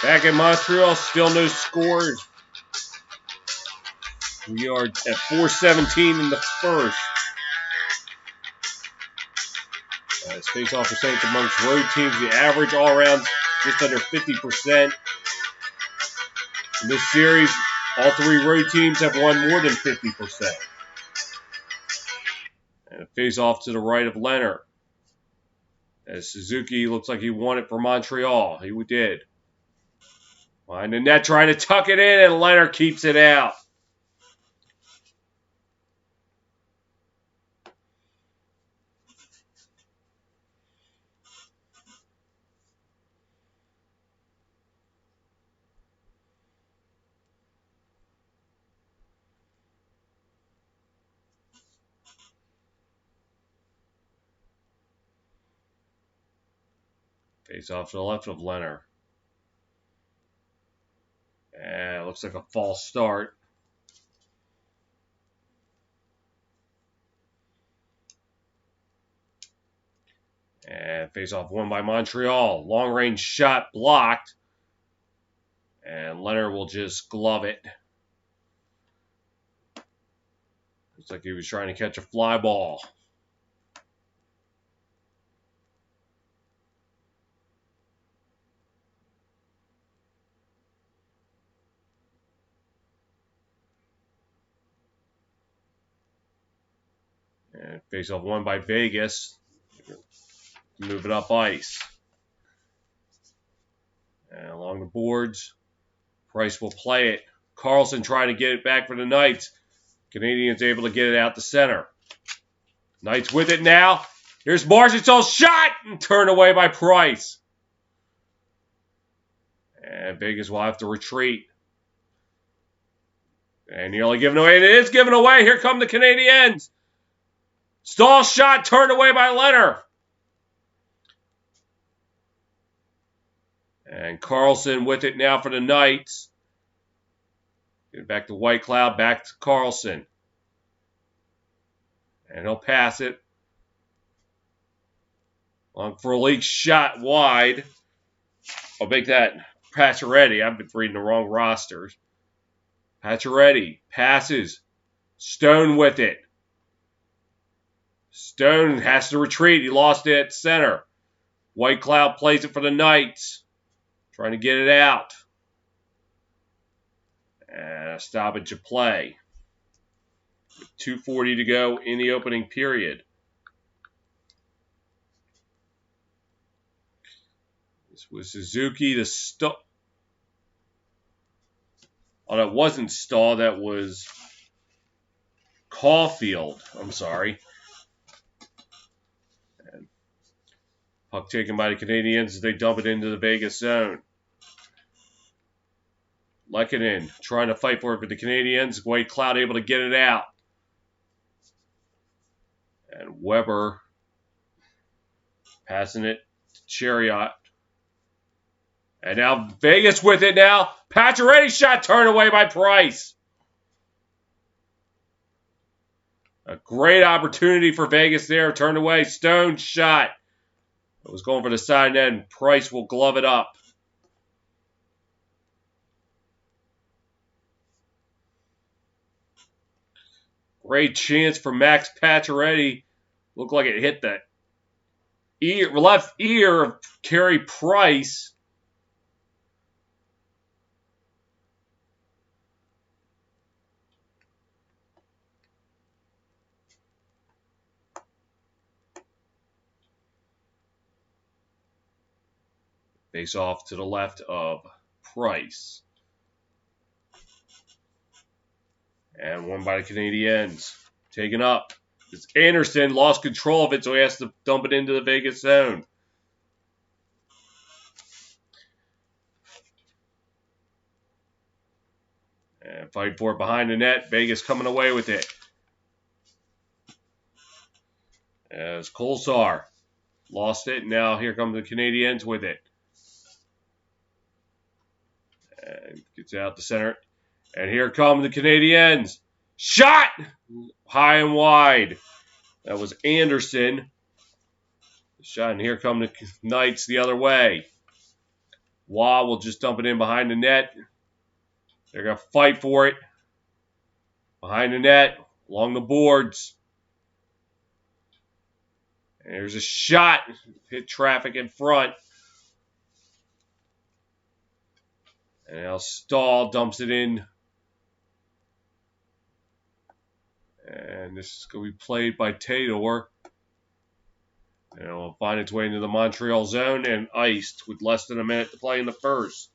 Back in Montreal, still no scores. We are at 4:17 in the first. Face-off percentage amongst road teams, the average all around just under 50%. In this series, all 3 road teams have won more than 50%. And a face-off to the right of Leonard. As Suzuki looks like he won it for Montreal. He did. Behind the net, trying to tuck it in, and Leonard keeps it out. Face off to the left of Leonard. And it looks like a false start. And face off won by Montreal. Long range shot blocked. And Leonard will just glove it. Looks like he was trying to catch a fly ball. And face off won by Vegas. Move it up ice. And along the boards, Price will play it. Carlson trying to get it back for the Knights. Canadiens able to get it out to center. Knights with it now. Here's Marchessault's shot and turned away by Price. And Vegas will have to retreat. And nearly given away. It is given away. Here come the Canadiens. Stahl shot turned away by Leonard. And Carlson with it now for the Knights. Get it back to Whitecloud, back to Carlson. And he'll pass it. Long for a leak shot wide. I'll make that Pacioretty. I've been reading the wrong rosters. Pacioretty passes. Stone with it. Stone has to retreat. He lost it at center. Whitecloud plays it for the Knights. Trying to get it out. And a stoppage of play. 2:40 to go in the opening period. This was Suzuki to Stahl. Oh, that wasn't Stahl. That was Caulfield. I'm sorry. And puck taken by the Canadiens as they dump it into the Vegas zone. Lehkonen trying to fight for it for the Canadiens. White Cloud able to get it out. And Weber passing it to Chariot. And now Vegas with it now. Pacioretty shot turned away by Price. A great opportunity for Vegas there. Turned away. Stone shot. It was going for the side net, and Price will glove it up. Great chance for Max Pacioretty. Looked like it hit the left ear of Carey Price. Face off to the left of Price. And won by the Canadiens. Taken up. It's Anderson. Lost control of it, so he has to dump it into the Vegas zone. And fight for it behind the net. Vegas coming away with it. As Kolsar lost it. Now here come the Canadiens with it. And gets out the center. And here come the Canadiens. Shot! High and wide. That was Anderson. Shot, and here come the Knights the other way. Waugh will just dump it in behind the net. They're going to fight for it. Behind the net, along the boards. And there's a shot. Hit traffic in front. And now Stahl dumps it in. And this is going to be played by Tador. And it'll find its way into the Montreal zone and iced with less than a minute to play in the first.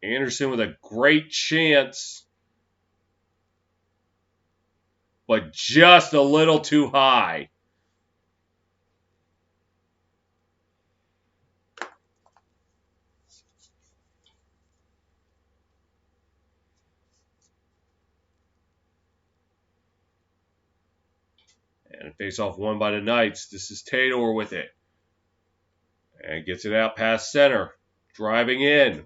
Anderson with a great chance, but just a little too high. And a face-off won by the Knights. This is Tador with it. And gets it out past center. Driving in.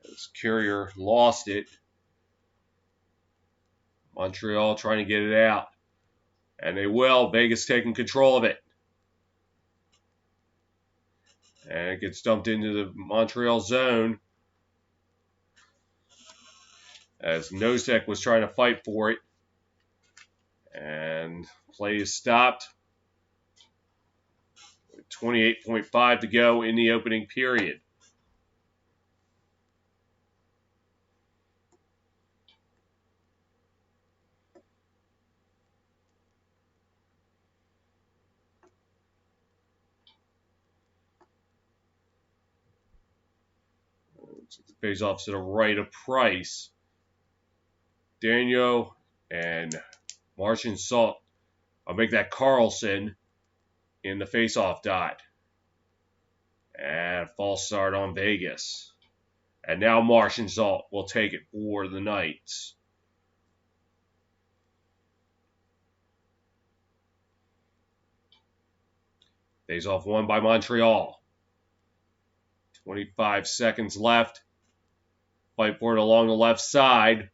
As Carrier lost it. Montreal trying to get it out. And they will. Vegas taking control of it. And it gets dumped into the Montreal zone. As Nosek was trying to fight for it. And play is stopped. 28.5 to go in the opening period. Face off to the right of Price. Daniel and Martian Salt. I'll make that Carlson in the face-off dot. And false start on Vegas. And now Martian Salt will take it for the Knights. Face-off won by Montreal. 25 seconds left. Fight for it along the left side.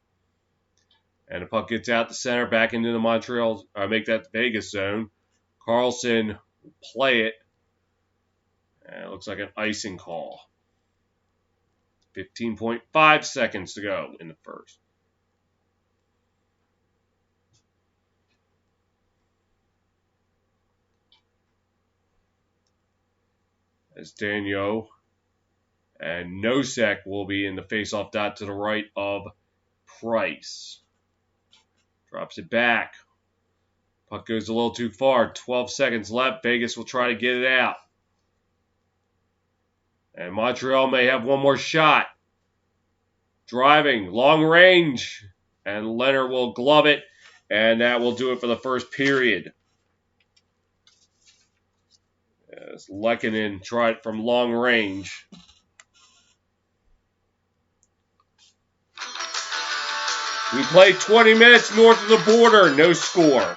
And the puck gets out the center, back into the Montreal, make that Vegas zone. Carlson will play it. And it looks like an icing call. 15.5 seconds to go in the first. As Daniel and Nosek will be in the face-off dot to the right of Price. Drops it back. Puck goes a little too far. 12 seconds left. Vegas will try to get it out. And Montreal may have one more shot. Driving, long range. And Leonard will glove it. And that will do it for the first period. As Lehkonen tried from long range. We played 20 minutes north of the border. No score.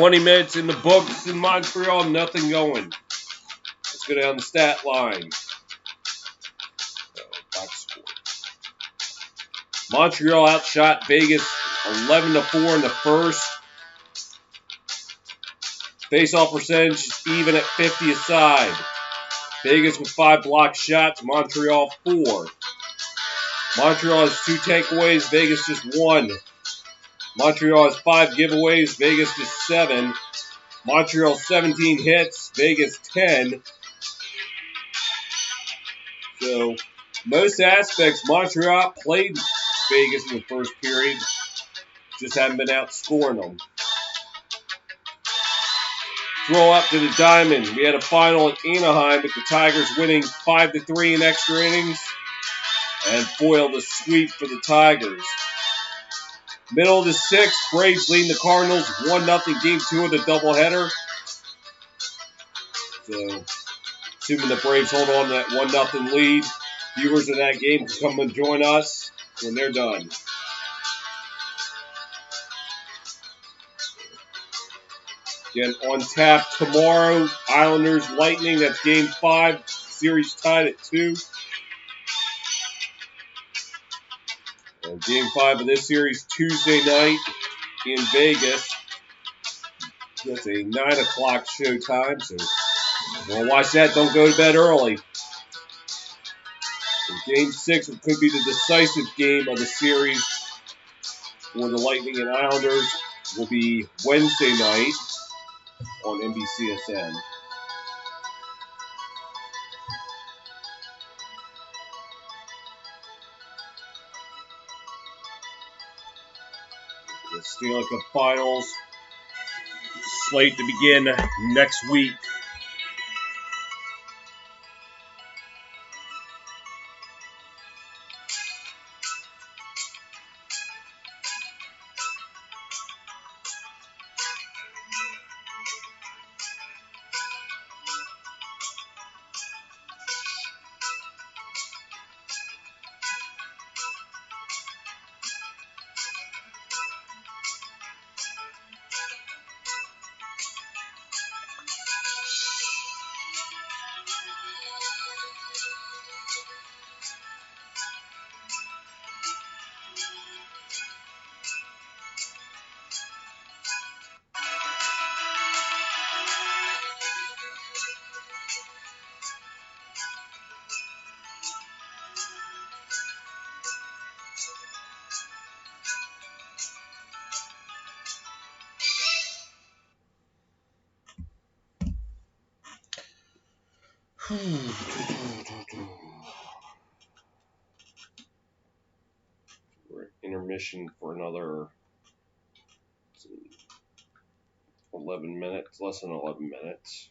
$20 minutes in the books in Montreal, nothing going. Let's go down the stat line. Box score. Montreal outshot Vegas 11-4 in the first. Face-off percentage even at 50 aside. Vegas with 5 blocked shots, Montreal 4. Montreal has 2 takeaways, Vegas just 1. Montreal has 5 giveaways, Vegas just 7. Montreal 17 hits, Vegas 10. So, most aspects, Montreal played Vegas in the first period. Just haven't been outscoring them. Throw up to the Diamond. We had a final at Anaheim with the Tigers winning 5-3 in extra innings and foiled a sweep for the Tigers. Middle of the sixth, Braves leading the Cardinals 1-0 game 2 of the doubleheader. So, assuming the Braves hold on to that 1-0 lead, viewers of that game can come and join us when they're done. Again, on tap tomorrow, Islanders Lightning. That's game 5. Series tied at 2. And game 5 of this series Tuesday night in Vegas. That's a 9 o'clock show time, so if you want to watch that, don't go to bed early. So game 6 could be the decisive game of the series for the Lightning and Islanders. Will be Wednesday night on NBCSN. The Stanley Cup Finals slate to begin next week. We're at intermission for another 11 minutes, less than 11 minutes.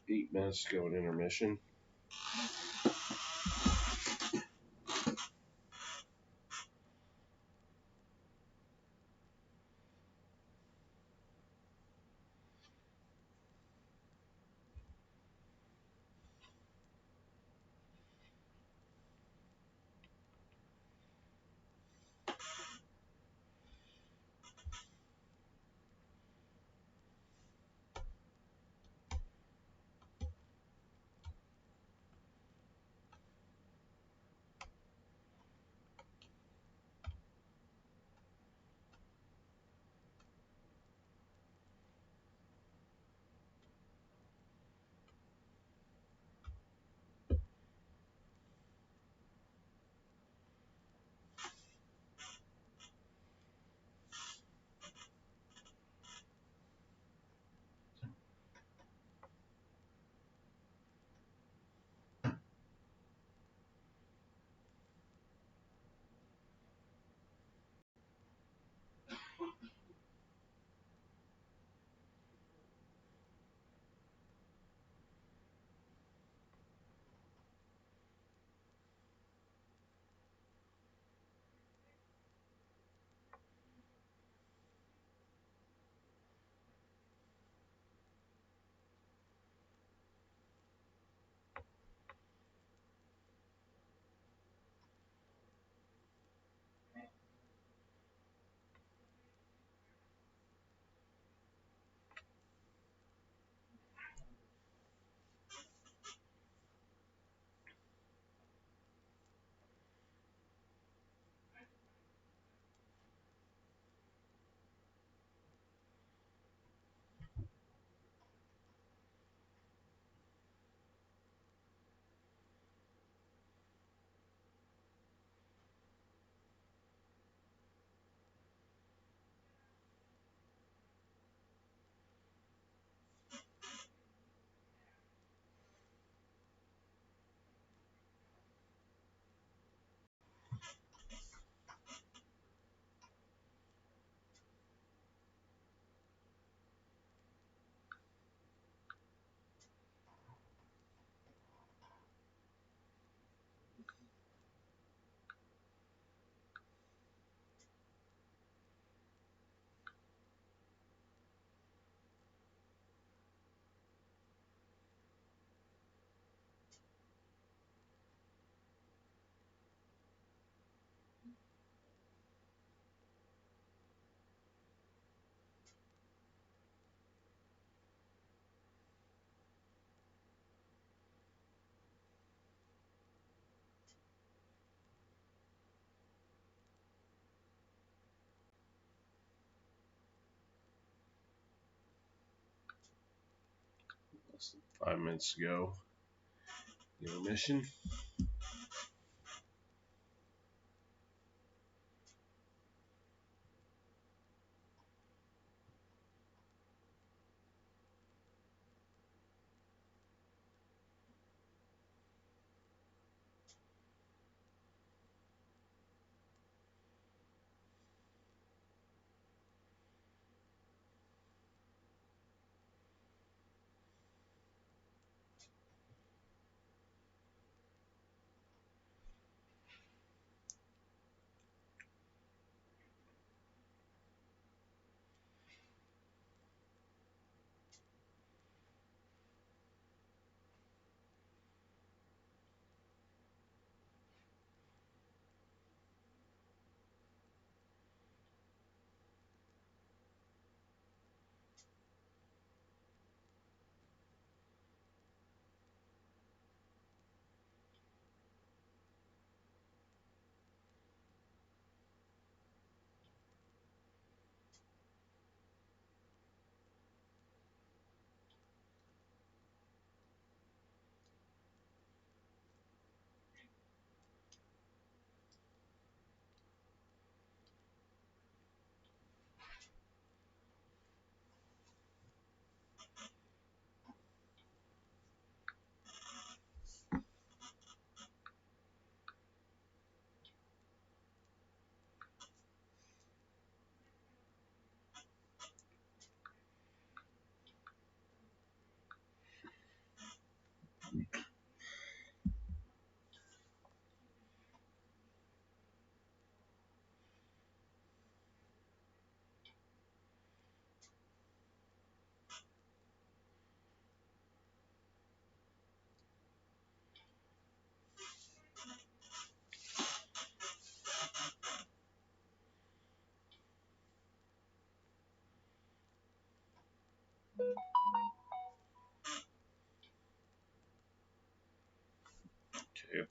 8 minutes to go in intermission. Less than 5 minutes to go. Intermission.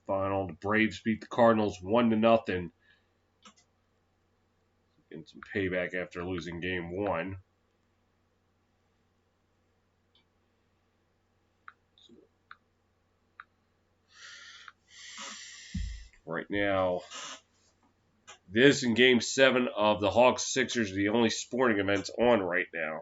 Final, the Braves beat the Cardinals 1-0. Getting some payback after losing game 1. Right now, this and game 7 of the Hawks-Sixers are the only sporting events on right now.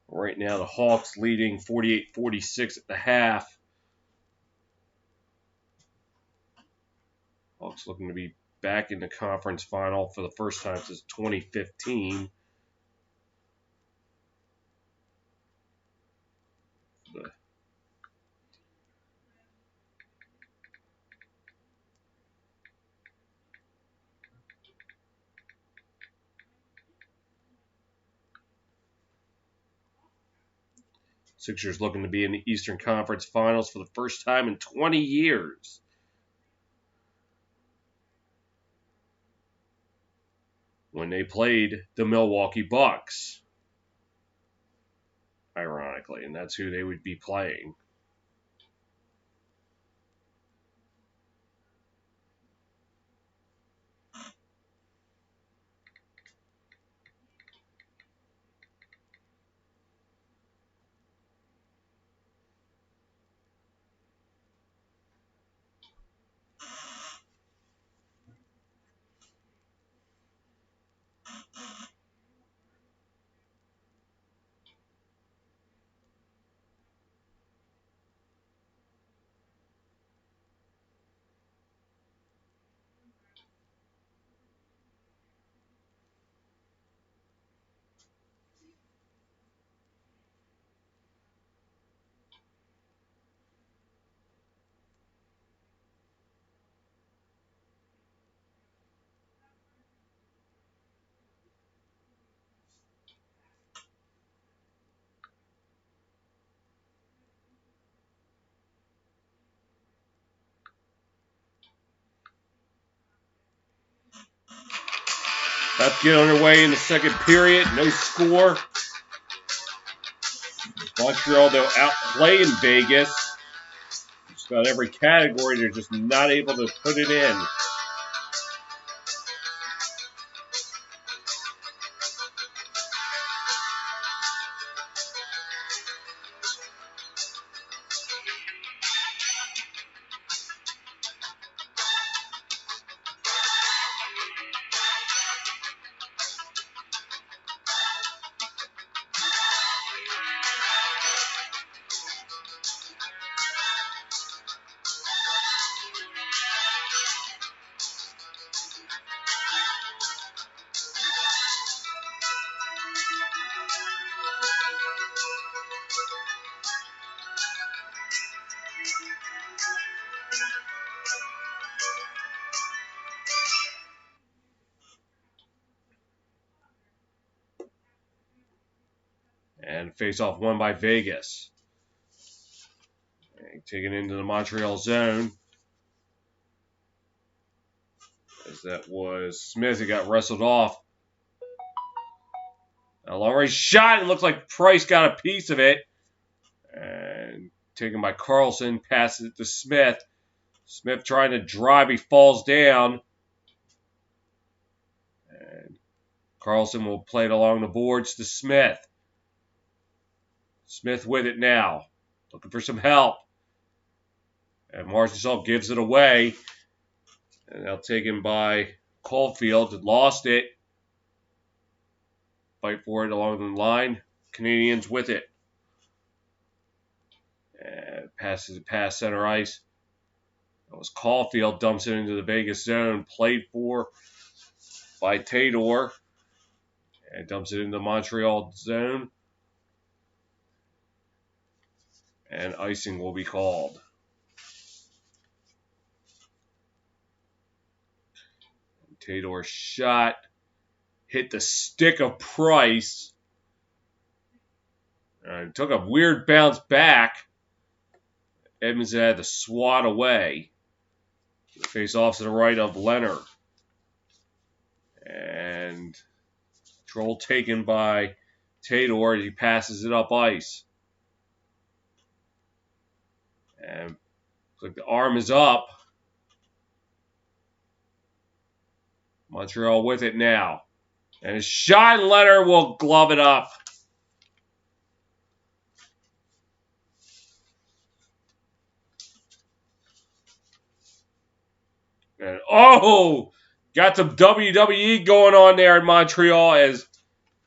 Right now, the Hawks leading 48-46 at the half. Hawks looking to be back in the conference final for the first time since 2015. The Sixers looking to be in the Eastern Conference Finals for the first time in 20 years. When they played the Milwaukee Bucks, ironically, and that's who they would be playing. About to get underway in the second period. No score. Montreal, though, outplaying Vegas. Just about every category, they're just not able to put it in. And face-off won by Vegas. And taken into the Montreal zone. As that was Smith who got wrestled off. A long-range shot. It looks like Price got a piece of it. And taken by Carlson. Passes it to Smith. Smith trying to drive. He falls down. And Carlson will play it along the boards to Smith. Smith with it now. Looking for some help. And Marchessault gives it away. And now taken by Caulfield. Lost it. Fight for it along the line. Canadiens with it. And passes it past center ice. That was Caulfield. Dumps it into the Vegas zone. Played for by Tador. And dumps it into the Montreal zone. And icing will be called. Tador shot. Hit the stick of Price. And took a weird bounce back. Edmondson had to swat away. Face off to the right of Leonard. And control taken by Tador as he passes it up ice. And looks like the arm is up. Montreal with it now. And a shot, and Leonard will glove it up. And got some WWE going on there in Montreal as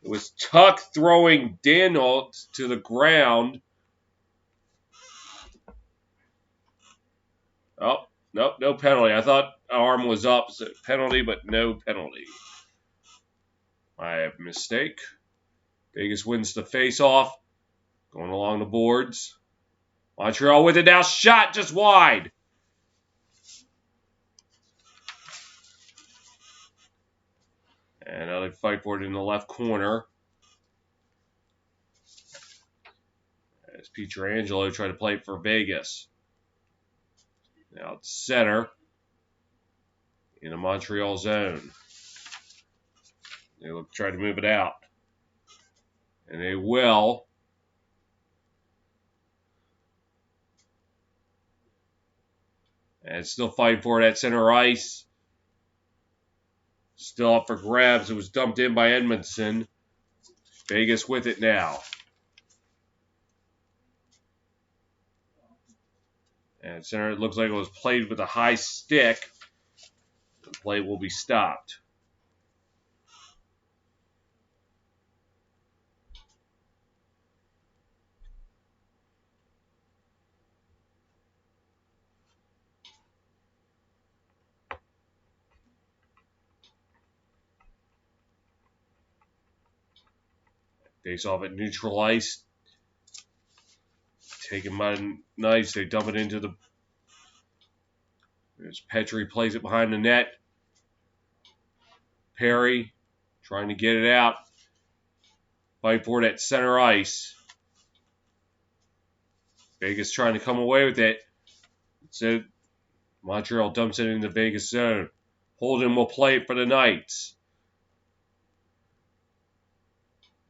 it was Tuck throwing Daniel to the ground. Oh, nope, no penalty. I thought arm was up. So penalty, but no penalty. My mistake. Vegas wins the face-off. Going along the boards. Montreal with it now. Shot just wide. And now they fight for it in the left corner. As Pietrangelo tried to play it for Vegas. Now it's center. In the Montreal zone. They look try to move it out. And they will. And still fighting for it at center ice. Still up for grabs. It was dumped in by Edmondson. Vegas with it now. And center, it looks like it was played with a high stick. The play will be stopped. Face off at neutral ice. Taken by the Knights. They dump it into the... As Petrie plays it behind the net. Perry trying to get it out. Fight for it at center ice. Vegas trying to come away with it. So Montreal dumps it into the Vegas zone. Holden will play it for the Knights.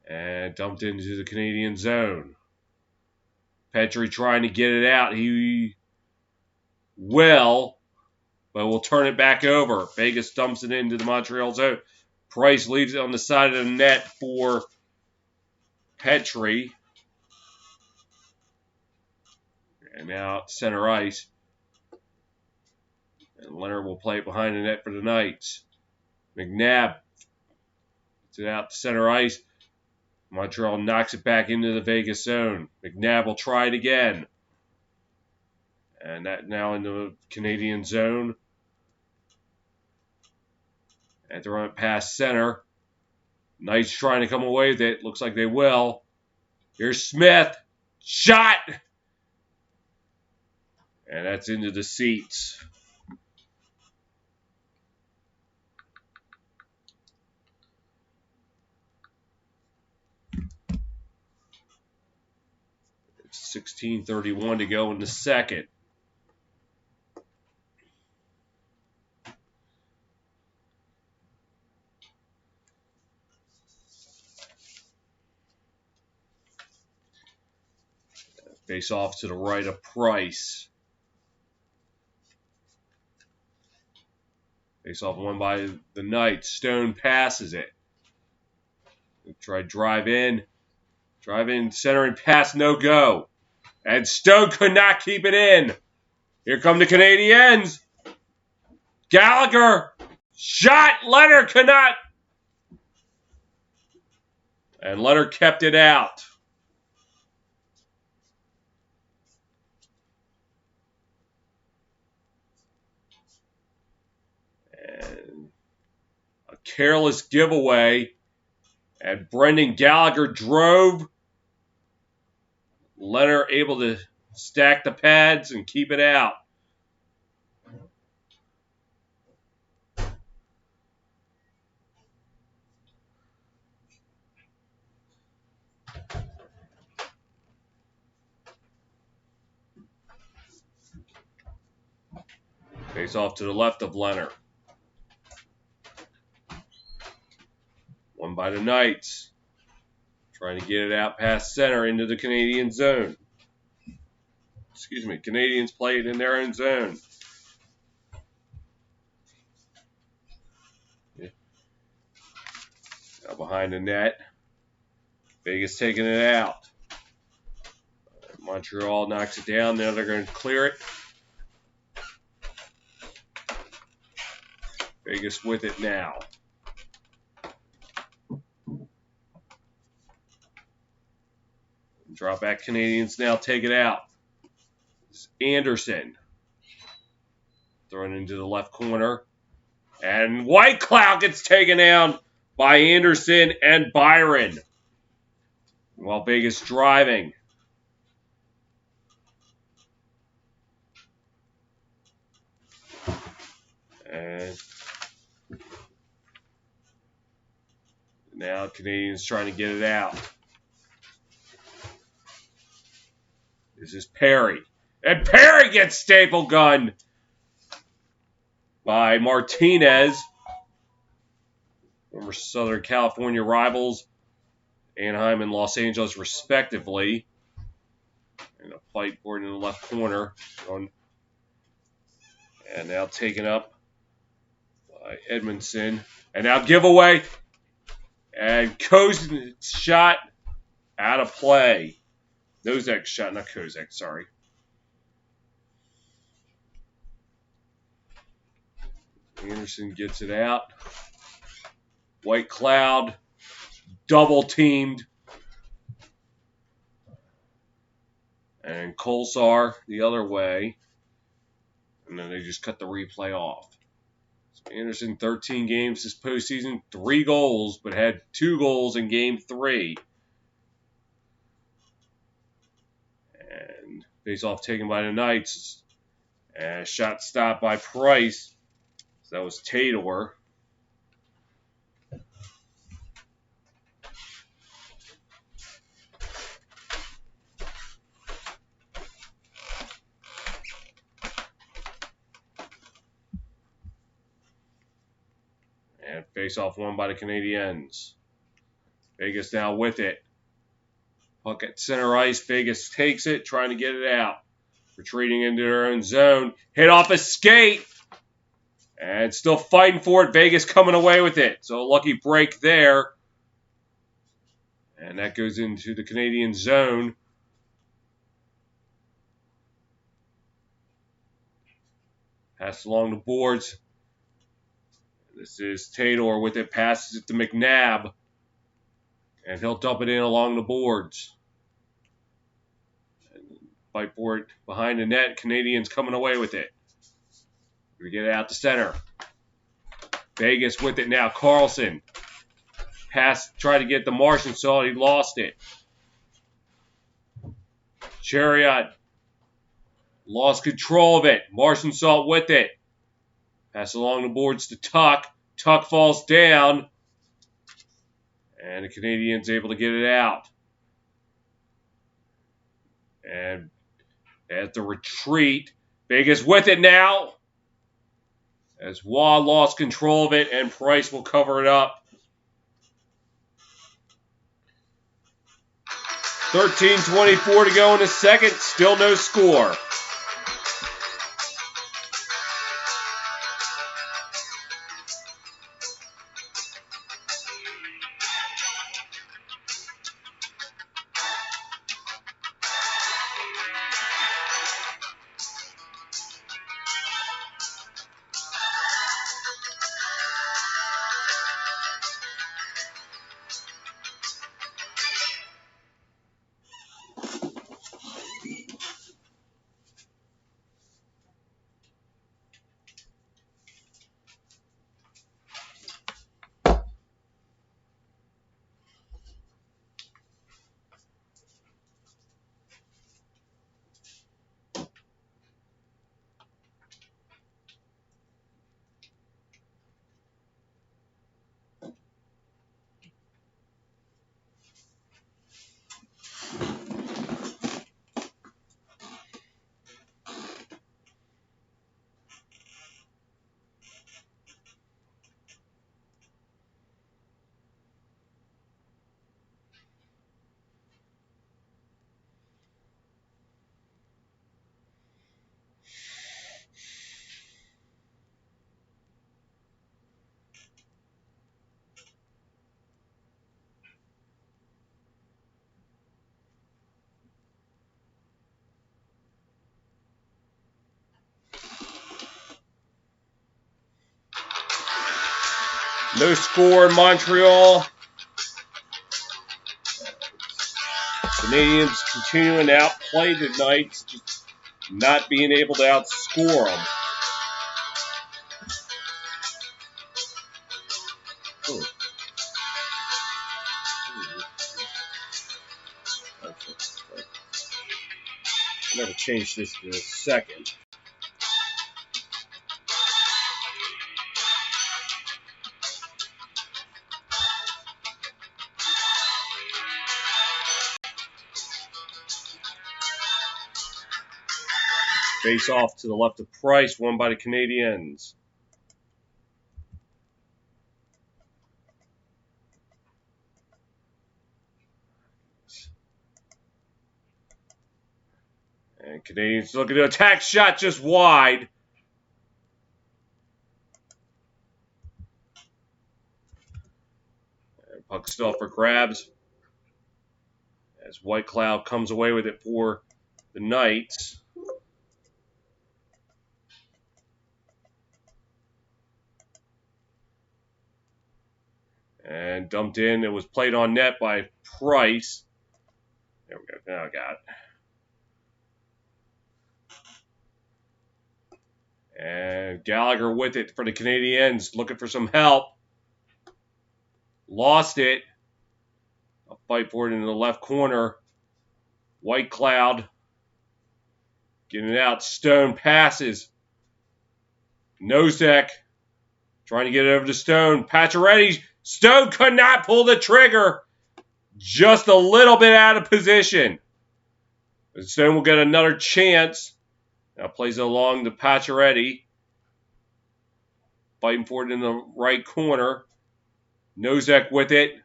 And dumped into the Canadian zone. Petrie trying to get it out. He will, but will turn it back over. Vegas dumps it into the Montreal zone. Price leaves it on the side of the net for Petrie. And now center ice. And Leonard will play it behind the net for the Knights. McNabb gets it out to center ice. Montreal knocks it back into the Vegas zone. McNabb will try it again. And that now into the Canadian zone. And throwing it past center. Knights trying to come away with it. Looks like they will. Here's Smith. Shot! And that's into the seats. It's 16:31 to go in the second. Face off to the right of Price. Face off won by the Knights. Stone passes it. Try drive in. Drive in, centering pass, no go. And Stone could not keep it in. Here come the Canadiens. Gallagher. Shot. Leonard could not. And Leonard kept it out. And a careless giveaway. And Brendan Gallagher drove. Leonard able to stack the pads and keep it out. Face off to the left of Leonard. Won by the Knights. Trying to get it out past center into the Canadian zone. Excuse me, Canadians play it in their own zone. Yeah. Now behind the net. Vegas taking it out. Montreal knocks it down. Now they're going to clear it. Vegas with it now. Drop back Canadians now take it out. It's Anderson. Thrown into the left corner. And White Cloud gets taken down by Anderson and Byron. While Vegas driving. And now Canadians trying to get it out. This is Perry. And Perry gets staple gunned by Martinez. Former Southern California rivals, Anaheim and Los Angeles respectively. And a fight for it in the left corner. And now taken up by Edmondson. And now giveaway. And Kozak's shot out of play. Kozak's shot, not Kozak, sorry. Anderson gets it out. White Cloud double teamed. And Kolsar the other way. And then they just cut the replay off. So Anderson, 13 games this postseason, 3 goals, but had 2 goals in game 3. And face-off taken by the Knights. And shot stopped by Price. So that was Taylor. And face-off won by the Canadiens. Vegas now with it. Puck at center ice. Vegas takes it, trying to get it out. Retreating into their own zone. Hit off a skate. And still fighting for it. Vegas coming away with it. So a lucky break there. And that goes into the Canadian zone. Pass along the boards. This is Taylor with it. Passes it to McNabb. And he'll dump it in along the boards. And fight for it behind the net. Canadians coming away with it. We get it out to center. Vegas with it now. Carlson. Pass, tried to get the Martian saw. He lost it. Chariot lost control of it. Martian saw with it. Pass along the boards to Tuck. Tuck falls down. And the Canadians able to get it out. And at the retreat, Vegas with it now. As Waugh lost control of it, and Price will cover it up. 13:24 to go in the second. Still no score. No score in Montreal. Canadiens continuing to outplay the Knights, just not being able to outscore them. I'm going to change this in a second. Face off to the left of Price, won by the Canadiens. And Canadiens looking to attack, shot just wide. And puck still for grabs. As White Cloud comes away with it for the Knights. And dumped in. It was played on net by Price. There we go. Now I got it. And Gallagher with it for the Canadiens. Looking for some help. Lost it. A fight for it in the left corner. White Cloud. Getting it out. Stone passes. Nosek. Trying to get it over to Stone. Pacioretty. Stone could not pull the trigger. Just a little bit out of position. Stone will get another chance. Now plays it along to Pacioretty. Fighting for it in the right corner. Nosek with it.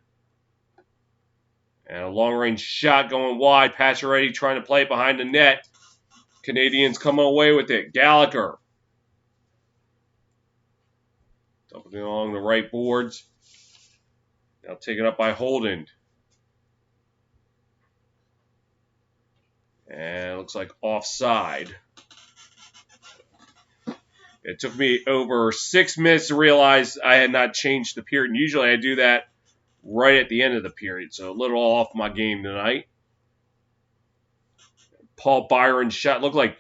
And a long-range shot going wide. Pacioretty trying to play it behind the net. Canadiens coming away with it. Gallagher. Dumping it along the right boards. Now taken up by Holden. And it looks like offside. It took me over 6 minutes to realize I had not changed the period. And usually I do that right at the end of the period. So a little off my game tonight. Paul Byron's shot looked like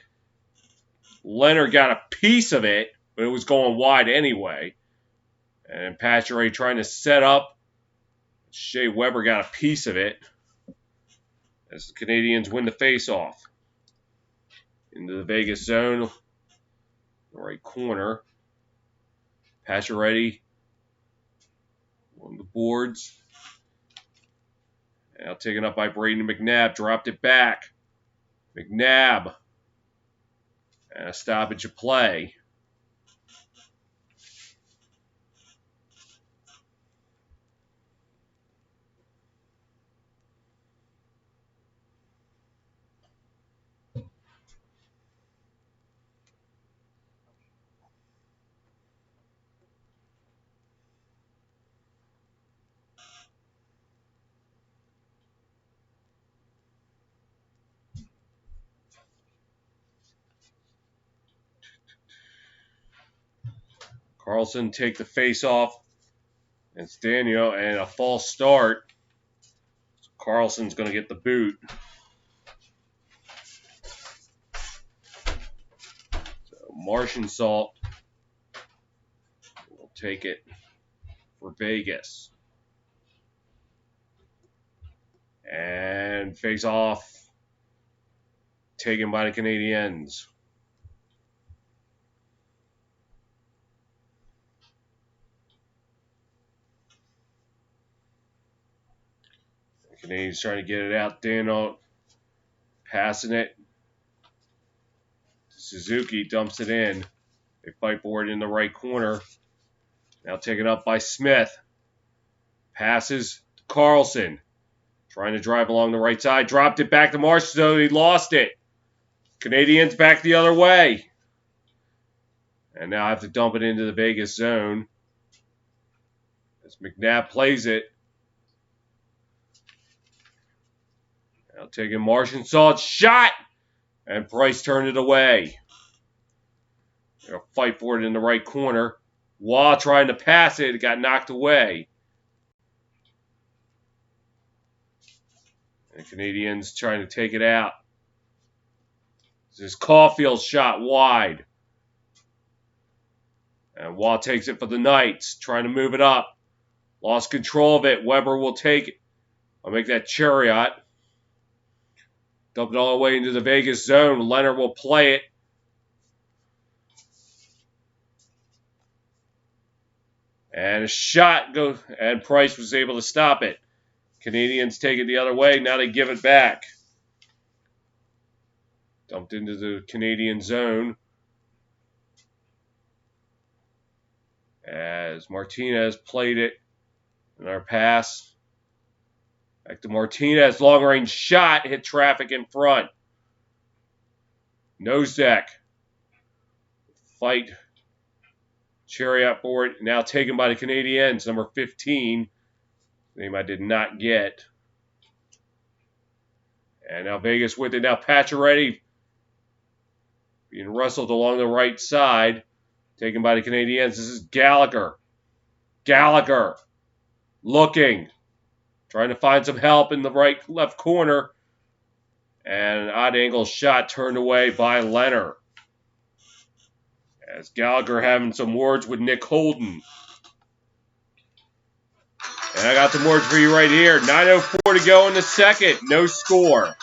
Leonard got a piece of it, but it was going wide anyway. And Pacioretty trying to set up. Shea Weber got a piece of it. As the Canadiens win the faceoff. Into the Vegas zone. The right corner. Pacioretty on the boards. Now taken up by Braden McNabb. Dropped it back. McNabb. And a stoppage of play. Carlson take the face off. It's Daniel and a false start. Carlson's going to get the boot. So Martian Salt will take it for Vegas. And face off taken by the Canadiens. Canadiens trying to get it out. Daniel passing it. Suzuki dumps it in. They fight for it in the right corner. Now taken up by Smith. Passes to Carlson. Trying to drive along the right side. Dropped it back to Marsh, so he lost it. Canadiens back the other way. And now I have to dump it into the Vegas zone. As McNabb plays it. Now taking Martian Salt. Shot! And Price turned it away. They'll fight for it in the right corner. While trying to pass it, it got knocked away. The Canadiens trying to take it out. This is Caulfield's shot wide. And Waugh takes it for the Knights, trying to move it up. Lost control of it. Weber will take it. I'll make that Chariot. Dump it all the way into the Vegas zone. Leonard will play it. And a shot goes, and Price was able to stop it. Canadiens take it the other way. Now they give it back. Dumped into the Canadian zone. As Martinez played it. Another pass. Back to Martinez. Long range shot. Hit traffic in front. Nosek. Fight. Chariot for it. Now taken by the Canadiens. Number 15. Name I did not get. And now Vegas with it. Now Pacioretty being wrestled along the right side. Taken by the Canadiens. This is Gallagher. Gallagher looking. Trying to find some help in the left corner. And an odd angle shot turned away by Leonard. As Gallagher having some words with Nick Holden. And I got some words for you right here. 9:04 to go in the second. No score.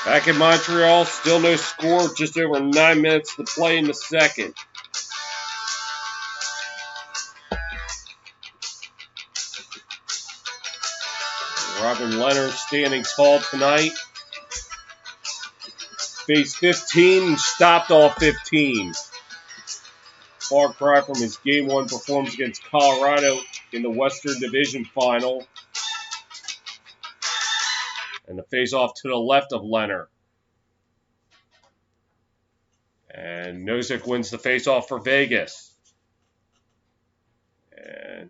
Back in Montreal, still no score, just over 9 minutes to play in the second. Robin Leonard standing tall tonight. Faced 15 and stopped all 15. Far cry from his Game 1 performance against Colorado in the Western Division Final. And the face-off to the left of Leonard. And Nosek wins the face-off for Vegas. And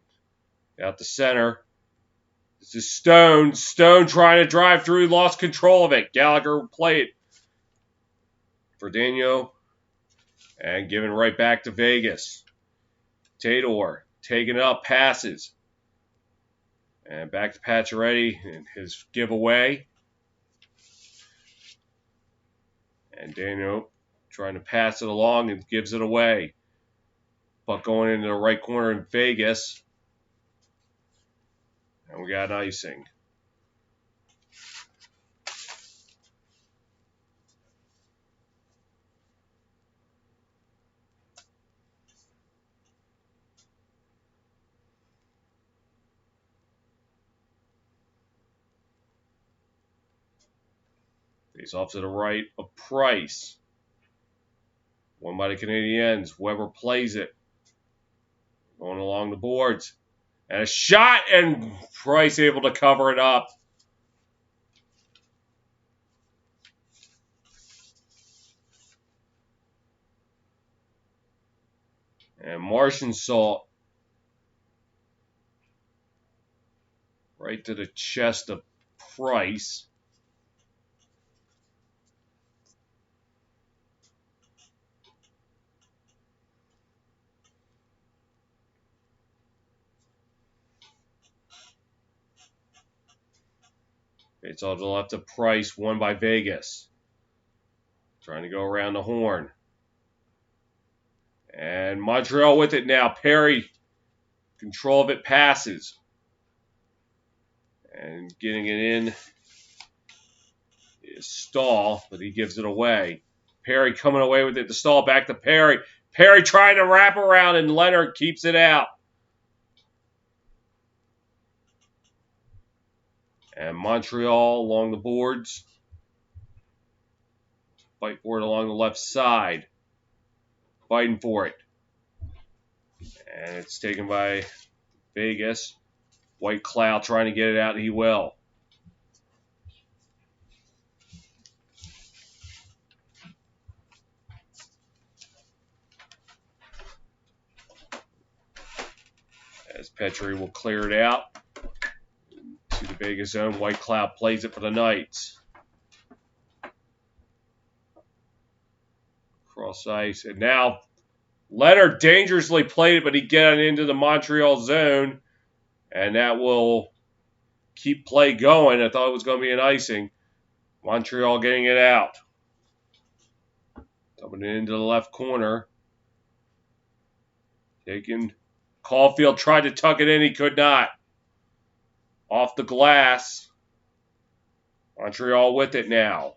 out the center. This is Stone. Stone trying to drive through, lost control of it. Gallagher played it for Daniel. And giving right back to Vegas. Tador taking it up, passes. And back to Pacioretty and his giveaway. And Daniel trying to pass it along and gives it away. Puck going into the right corner in Vegas. And we got an icing. Face off to the right of Price. Won by the Canadiens. Weber plays it. Going along the boards. And a shot, and Price able to cover it up. And Martian Salt right to the chest of Price. It's all to the left of Price, won by Vegas. Trying to go around the horn. And Montreal with it now. Perry, control of it, passes. And getting it in is Stahl, but he gives it away. Perry coming away with it. The Stahl back to Perry. Perry trying to wrap around, and Leonard keeps it out. And Montreal along the boards. Fight for it along the left side. Fighting for it. And it's taken by Vegas. White Cloud trying to get it out. He will. As Petrie will clear it out to the Vegas zone. White Cloud plays it for the Knights. Cross ice. And now Leonard dangerously played it, but he got into the Montreal zone. And that will keep play going. I thought it was going to be an icing. Montreal getting it out. Coming into the left corner. Taking. Caulfield tried to tuck it in. He could not. Off the glass. Montreal with it now.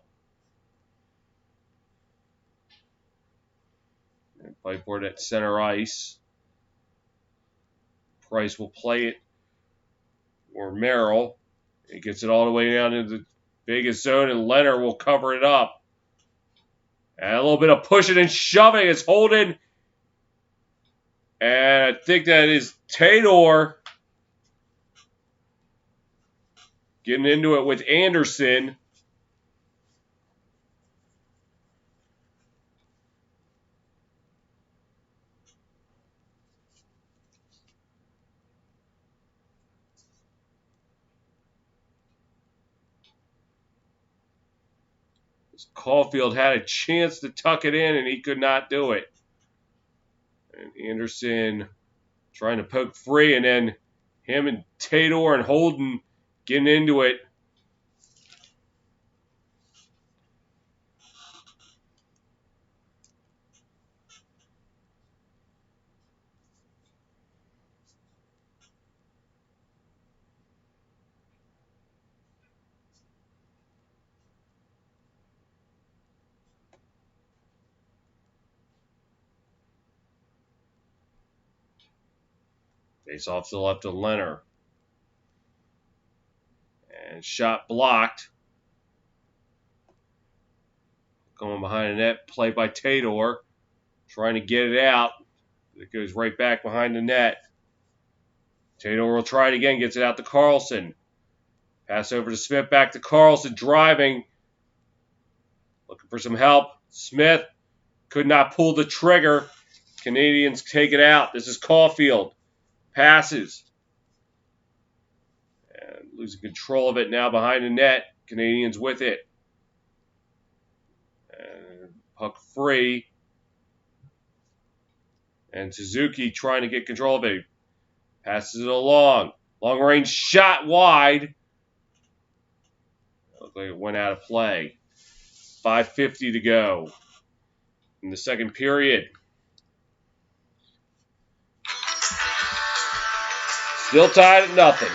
And play for it at center ice. Price will play it. Or Merrill. He gets it all the way down into the Vegas zone, and Leonard will cover it up. And a little bit of pushing and shoving. It's Holden. And I think that is Tador getting into it with Anderson. Caulfield had a chance to tuck it in, and he could not do it. And Anderson trying to poke free, and then him and Tador and Holden getting into it. Face off to the left of Leonard. And shot blocked. Going behind the net. Play by Tador. Trying to get it out. It goes right back behind the net. Tador will try it again. Gets it out to Carlson. Pass over to Smith. Back to Carlson. Driving. Looking for some help. Smith could not pull the trigger. Canadiens take it out. This is Caulfield. Passes. And losing control of it now behind the net. Canadiens with it. And puck free. And Suzuki trying to get control of it. Passes it along. Long range shot wide. Looked like it went out of play. 5:50 to go in the second period. Still tied at nothing.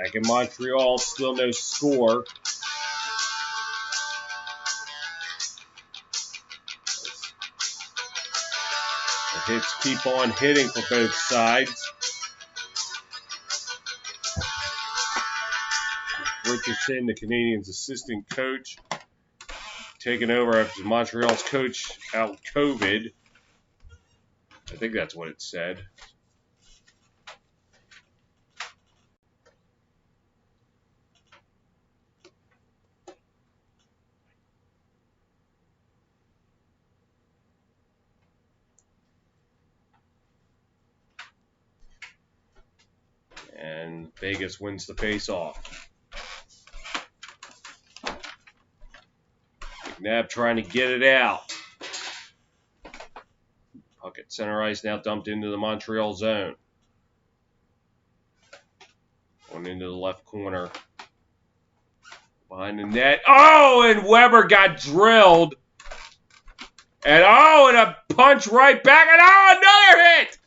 Back in Montreal, still no score. The hits keep on hitting for both sides. Richardson, the Canadiens' assistant coach, taking over after Montreal's coach out with COVID. I think that's what it said. And Vegas wins the face-off. McNabb trying to get it out. Puck at center ice now dumped into the Montreal zone. Going into the left corner. Behind the net. Oh, and Weber got drilled. And a punch right back. And another hit.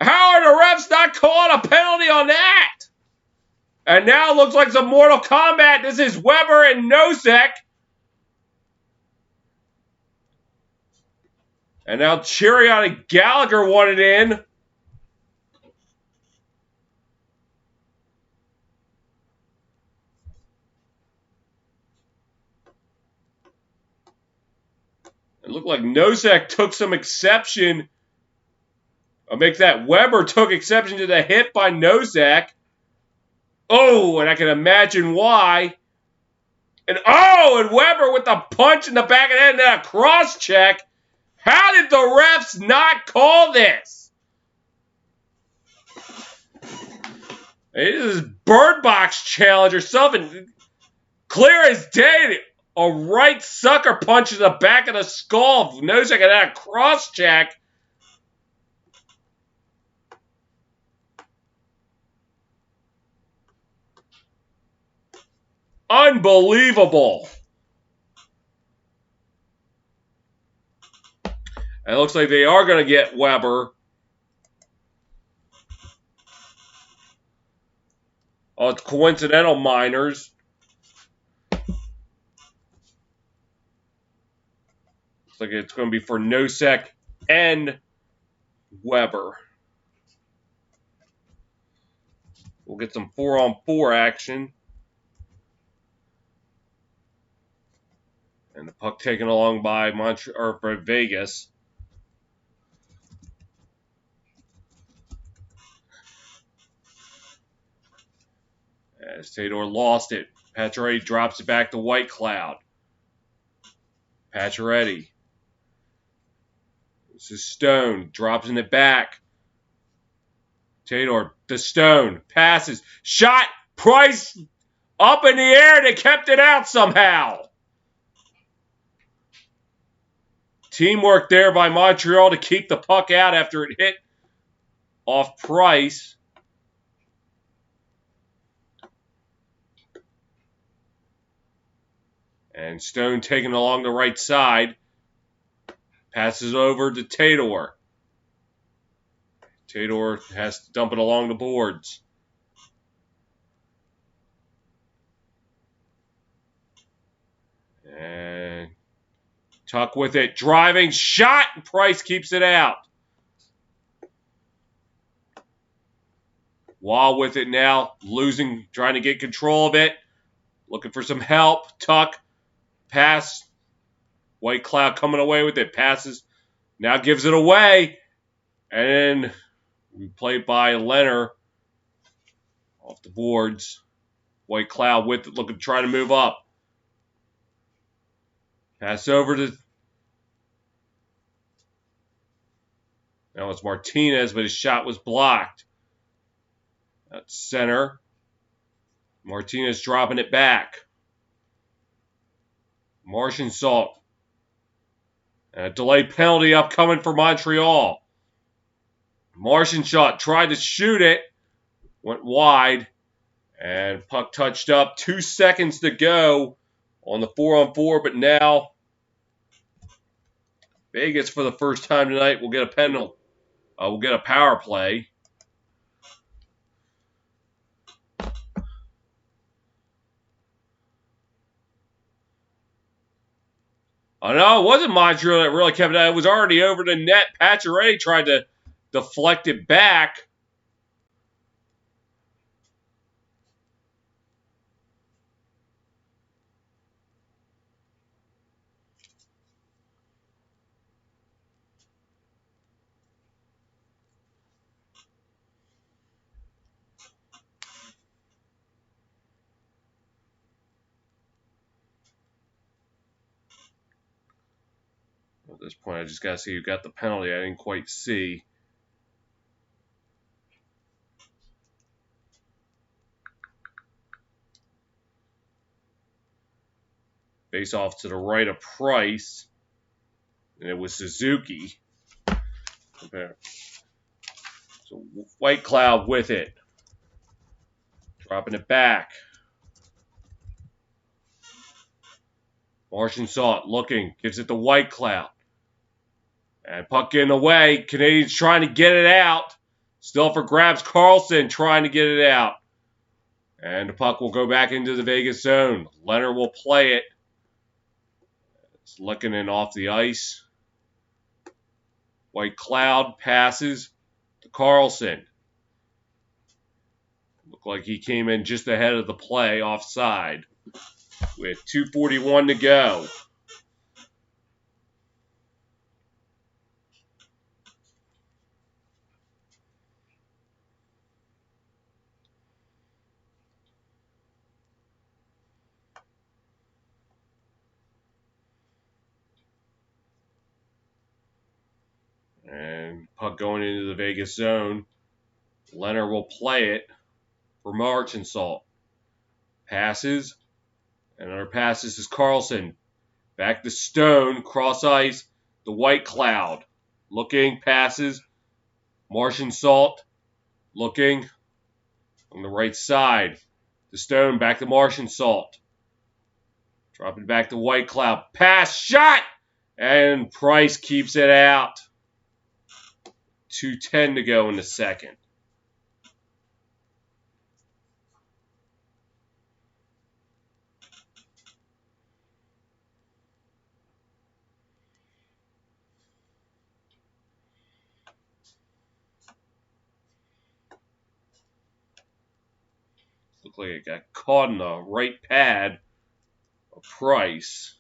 How are the refs not calling a penalty on that? And now it looks like some Mortal Kombat. This is Weber and Nosek. And now Chariot and Gallagher won it in. It looked like Nosek took some exception. I'll make that Weber took exception to the hit by Nosek. Oh, and I can imagine why. And Weber with the punch in the back of the head and then a cross check. How did the refs not call this? It is Bird Box challenge or something. Clear as day. A right sucker punch in the back of the skull of Nosek and then a cross check. Unbelievable. And it looks like they are going to get Weber. Oh, it's coincidental minors. Looks like it's going to be for Nosek and Weber. We'll get some 4-on-4 action. And the puck taken along by Montreal or Vegas. As Tador lost it, Pacioretty drops it back to White Cloud. Pacioretty. This is Stone, drops it back. Tador, the Stone, passes, shot, Price up in the air, they kept it out somehow. Teamwork there by Montreal to keep the puck out after it hit off Price. And Stone taking along the right side. Passes over to Tador. Tador has to dump it along the boards. And Tuck with it. Driving shot. Price keeps it out. Wall with it now. Losing. Trying to get control of it. Looking for some help. Tuck. Pass. White Cloud coming away with it. Passes. Now gives it away. And then played by Leonard. Off the boards. White Cloud with it. Looking. Trying to move up. Pass over to... Now it's Martinez, but his shot was blocked. That's center. Martinez dropping it back. Martian Salt. And a delayed penalty upcoming for Montreal. Martian shot tried to shoot it. Went wide. And puck touched up. 2 seconds to go on the 4-on-4. But now Vegas, for the first time tonight, will get a penalty. We'll get a power play. Oh, no, it wasn't Montreal that really kept it out. It was already over the net. Pacioretty tried to deflect it back. At this point, I just got to see who got the penalty. I didn't quite see. Face off to the right of Price. And it was Suzuki. So White Cloud with it. Dropping it back. Martian Salt looking. Gives it to White Cloud. And puck getting away. Canadiens trying to get it out. Still for grabs. Carlson trying to get it out. And the puck will go back into the Vegas zone. Leonard will play it. It's looking in off the ice. White Cloud passes to Carlson. Looked like he came in just ahead of the play offside with 2:41 to go. And puck going into the Vegas zone. Leonard will play it for Martian Salt. Passes. And another passes is Carlson. Back to Stone. Cross ice. The White Cloud. Looking. Passes. Martian Salt. Looking. On the right side. To Stone. Back to Martian Salt. Dropping back to White Cloud. Pass. Shot. And Price keeps it out. 2:10 to go in the second. Looked like it got caught in the right pad of Price.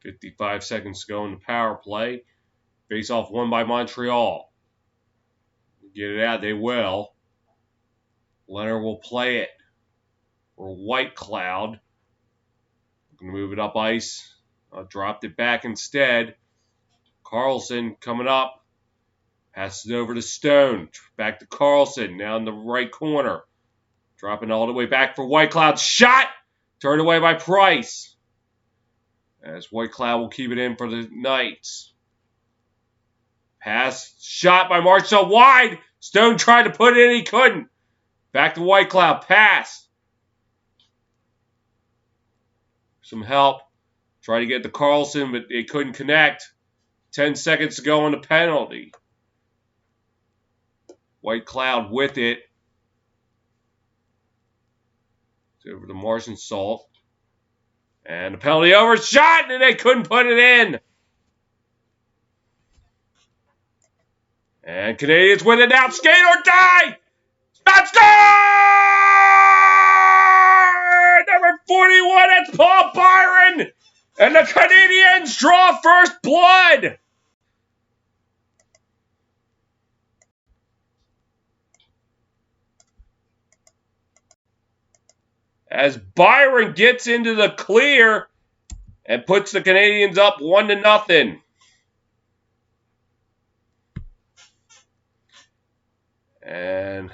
.55 seconds to go in the power play. Face off won by Montreal. Get it out, they will. Leonard will play it for White Cloud. Going to move it up ice. Dropped it back instead. Carlson coming up. Passes it over to Stone. Back to Carlson. Now in the right corner. Dropping all the way back for White Cloud. Shot! Turned away by Price. As White Cloud will keep it in for the Knights. Pass. Shot by Marshall. Wide. Stone tried to put it in. He couldn't. Back to White Cloud. Pass. Some help. Try to get to Carlson, but they couldn't connect. 10 seconds to go on the penalty. White Cloud with it. It's over to Martian Salt. And the penalty over. Shot! And they couldn't put it in. And Canadiens win it now. Skate or die! Shot score! Number 41, that's Paul Byron! And the Canadiens draw first blood! As Byron gets into the clear, and puts the Canadiens up 1-0. And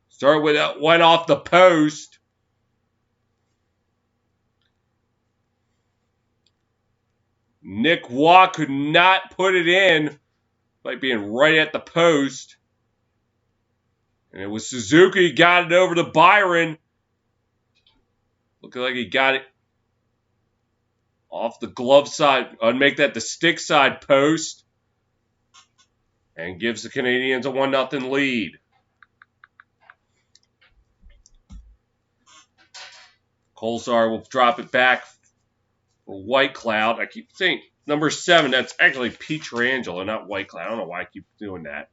start with that one off the post. Nick Waugh could not put it in by being right at the post. And it was Suzuki got it over to Byron. Looking like he got it off the glove side. I'd make that the stick side post. And gives the Canadiens a 1-0 lead. Kolesar will drop it back for White Cloud. I keep saying number 7. That's actually Pietrangelo, not White Cloud. I don't know why I keep doing that.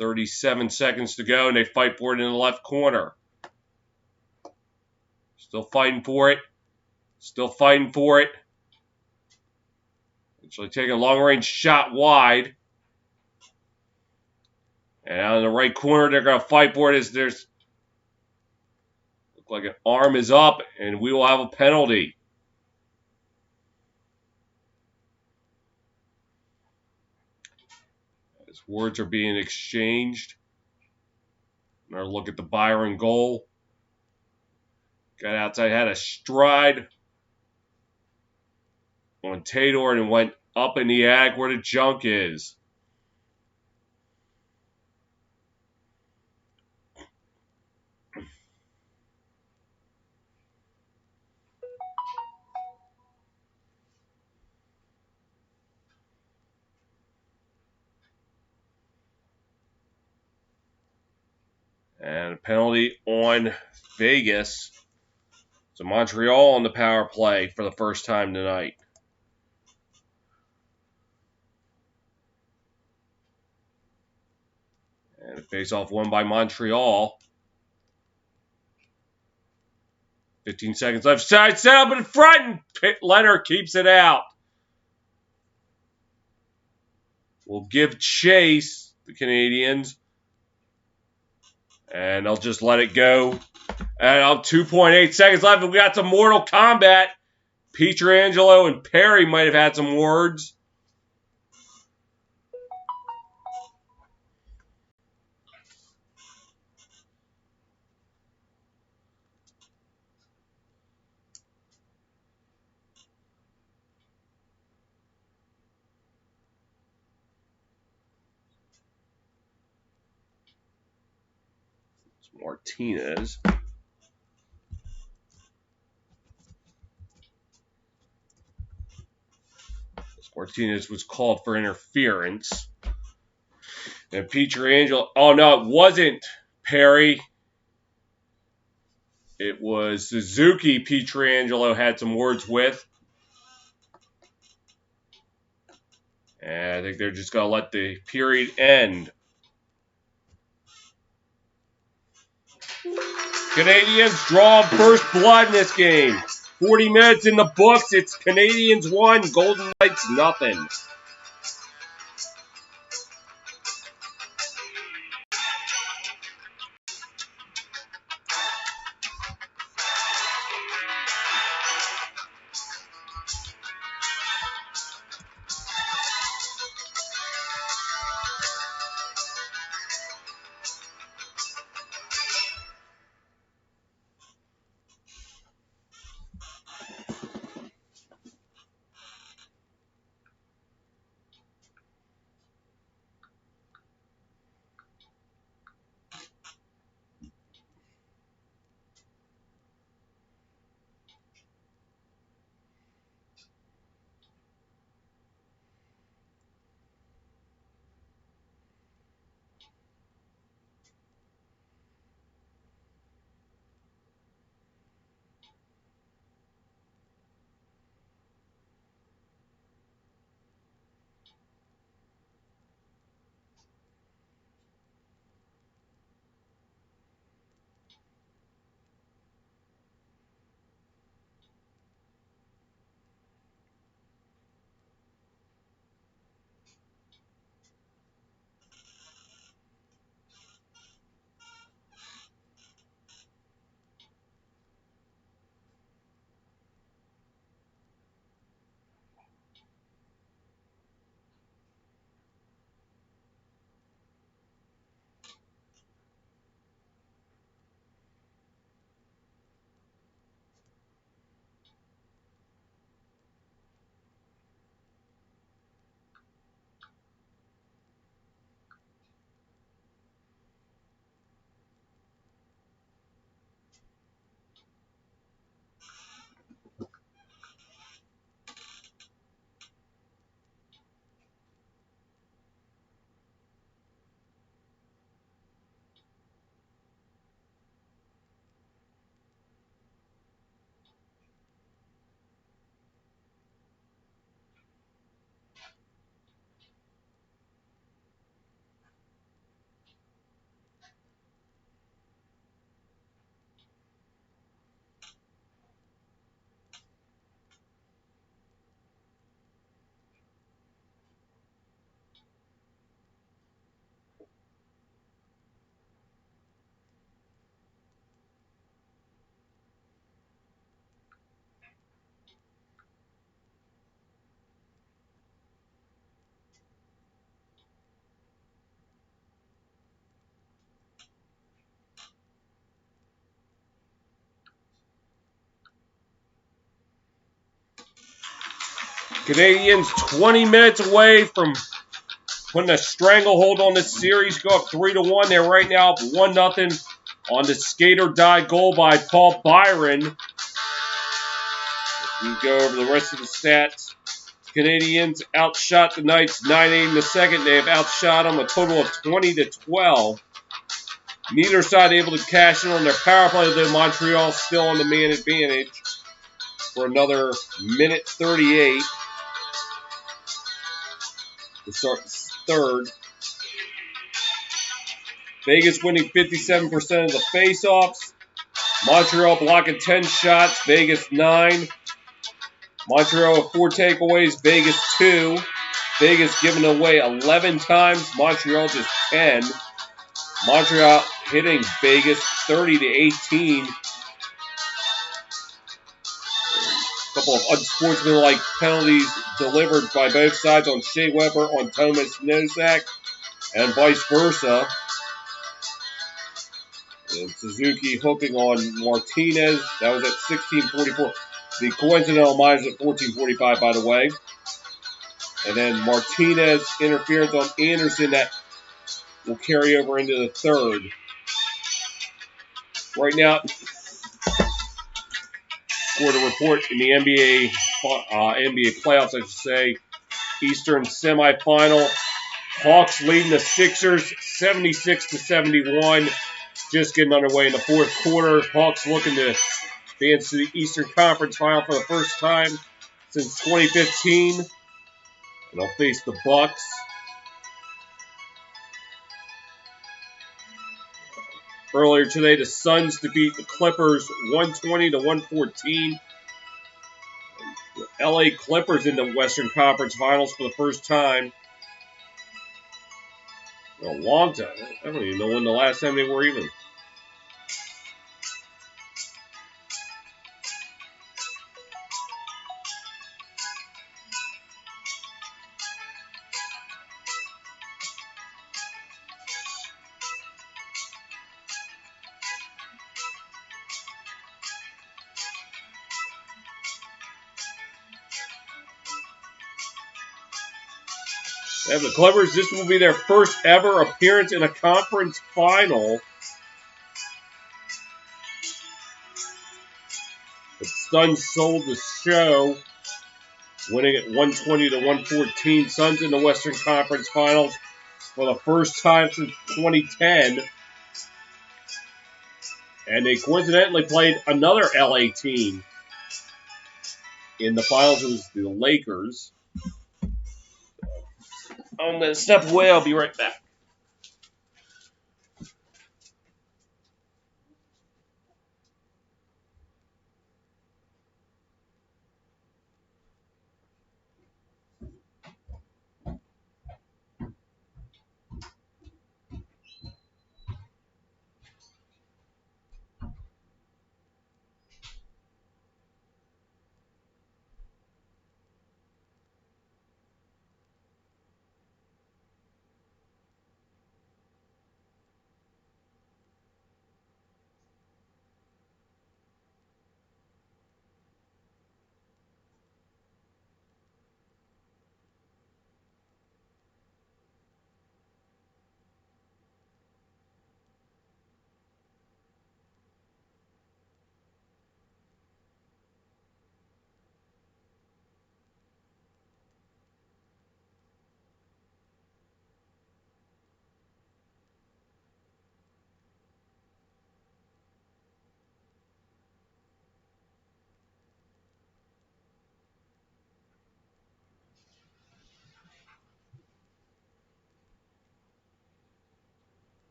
.37 seconds to go, and they fight for it in the left corner. Still fighting for it. Still fighting for it. Actually taking a long-range shot wide. And out in the right corner, they're going to fight for it. There's look like an arm is up, and we will have a penalty. As words are being exchanged. Another look at the Byron goal. Got outside, had a stride on Tador and went up in the attic where the junk is. And a penalty on Vegas. So Montreal on the power play for the first time tonight. And a face-off won by Montreal. 15 seconds left. Side set up in front, and Leonard keeps it out. We'll give chase, the Canadiens. And they'll just let it go. And 2.8 seconds left, and we got some Mortal Kombat. Pietrangelo and Perry might have had some words. It's Martinez. Martinez was called for interference. And Pietrangelo, oh no, it wasn't Perry. It was Suzuki Pietrangelo had some words with. And I think they're just going to let the period end. Canadiens draw first blood in this game. 40 minutes in the books. It's Canadiens 1, Golden Knights nothing. Canadiens 20 minutes away from putting a stranglehold on this series. Go up 3-1. They're right now up 1-0 on the skate or die goal by Paul Byron. We go over the rest of the stats. Canadiens outshot the Knights 9-8 in the second. They have outshot them a total of 20-12. Neither side able to cash in on their power play, though Montreal still on the man advantage for another minute 38 to start the third. Vegas winning 57% of the faceoffs. Montreal blocking 10 shots. Vegas 9. Montreal 4 takeaways. Vegas 2. Vegas giving away 11 times. Montreal just 10. Montreal hitting Vegas 30-18. A couple of unsportsmanlike penalties delivered by both sides on Shea Weber, on Thomas Nosek, and vice versa. And Suzuki hooking on Martinez. That was at 16:44. The coincidental minus at 14:45, by the way. And then Martinez interference on Anderson that will carry over into the third. Right now, scored a report in the NBA playoffs, I should say. Eastern semifinal. Hawks leading the Sixers 76-71. Just getting underway in the fourth quarter. Hawks looking to advance to the Eastern Conference Final for the first time since 2015. And they'll face the Bucks. Earlier today, the Suns defeat the Clippers 120-114. The LA Clippers in the Western Conference Finals for the first time in a long time. I don't even know when the last time they were even. They have the Clippers. This will be their first ever appearance in a conference final. The Suns sold the show, winning at 120-114. Suns in the Western Conference Finals for the first time since 2010. And they coincidentally played another LA team in the finals. It was the Lakers. I'm going to step away. I'll be right back.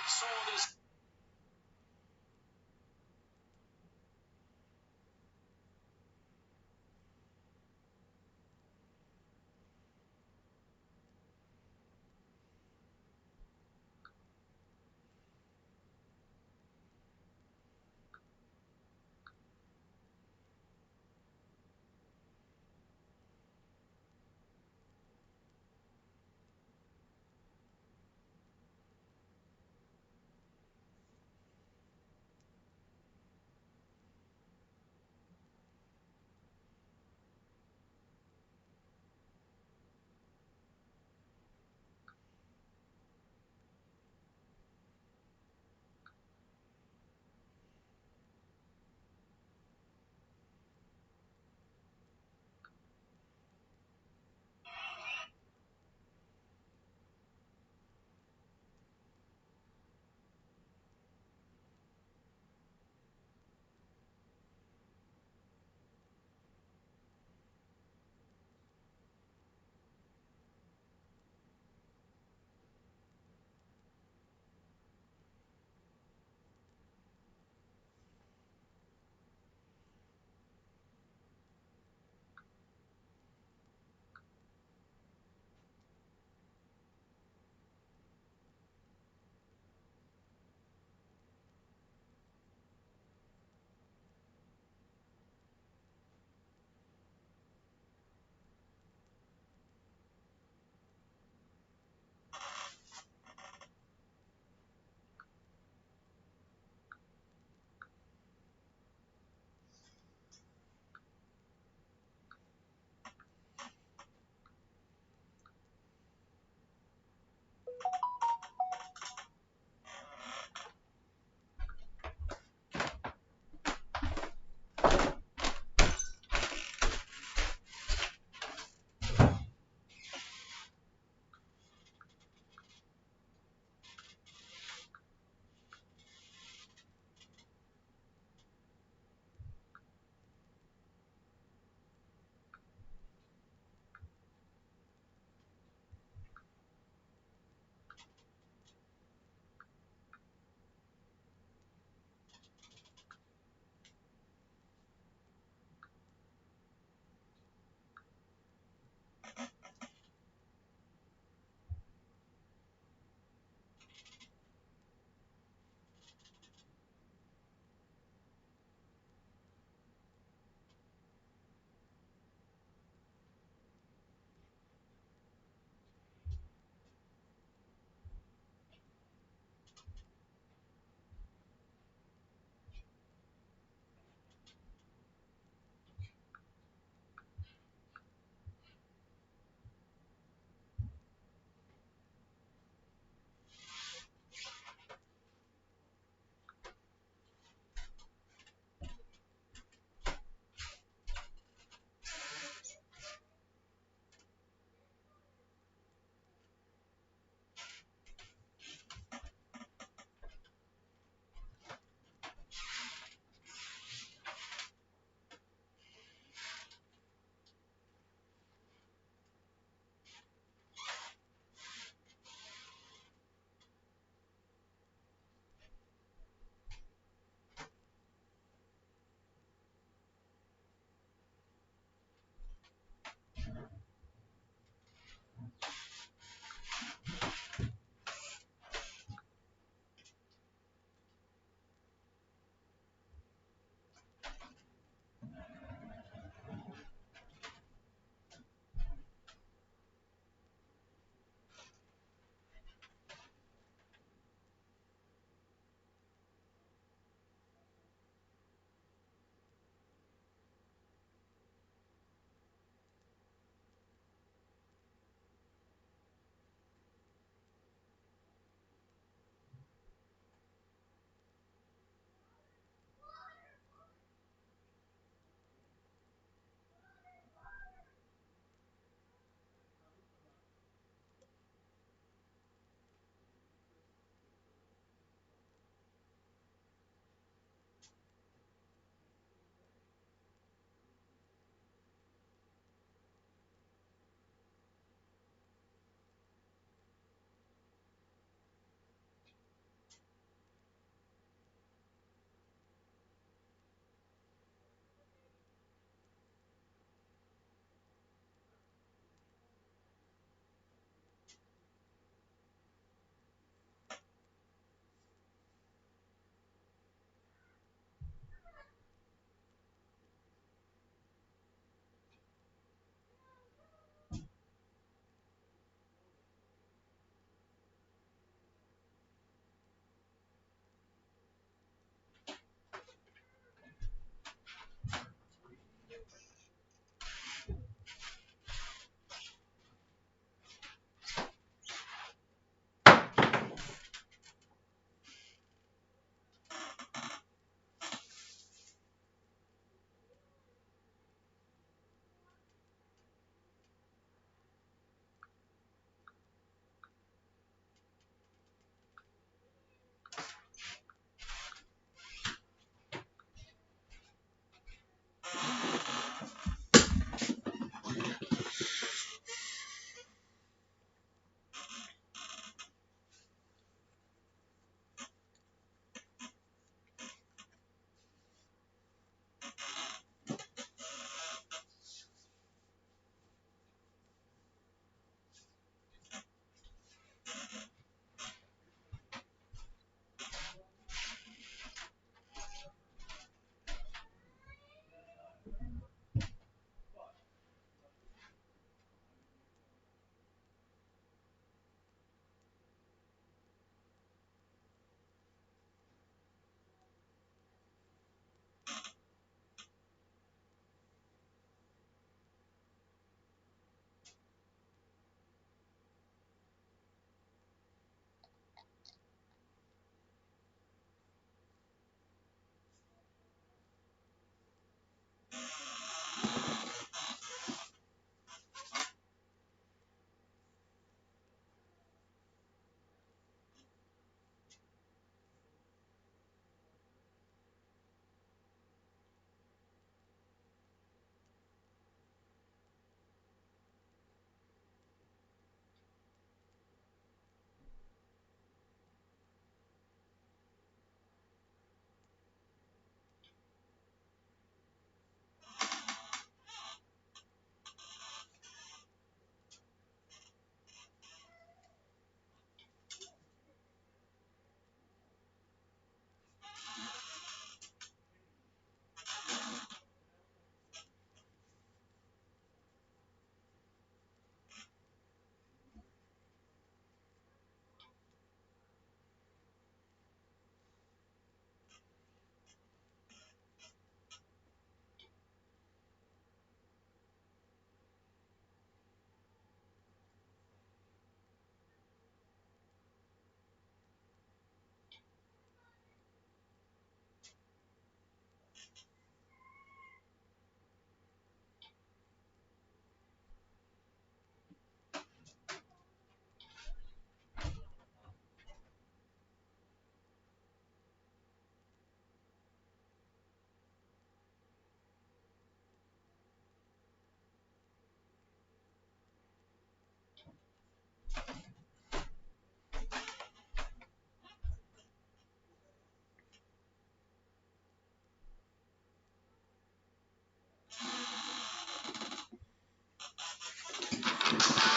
So this.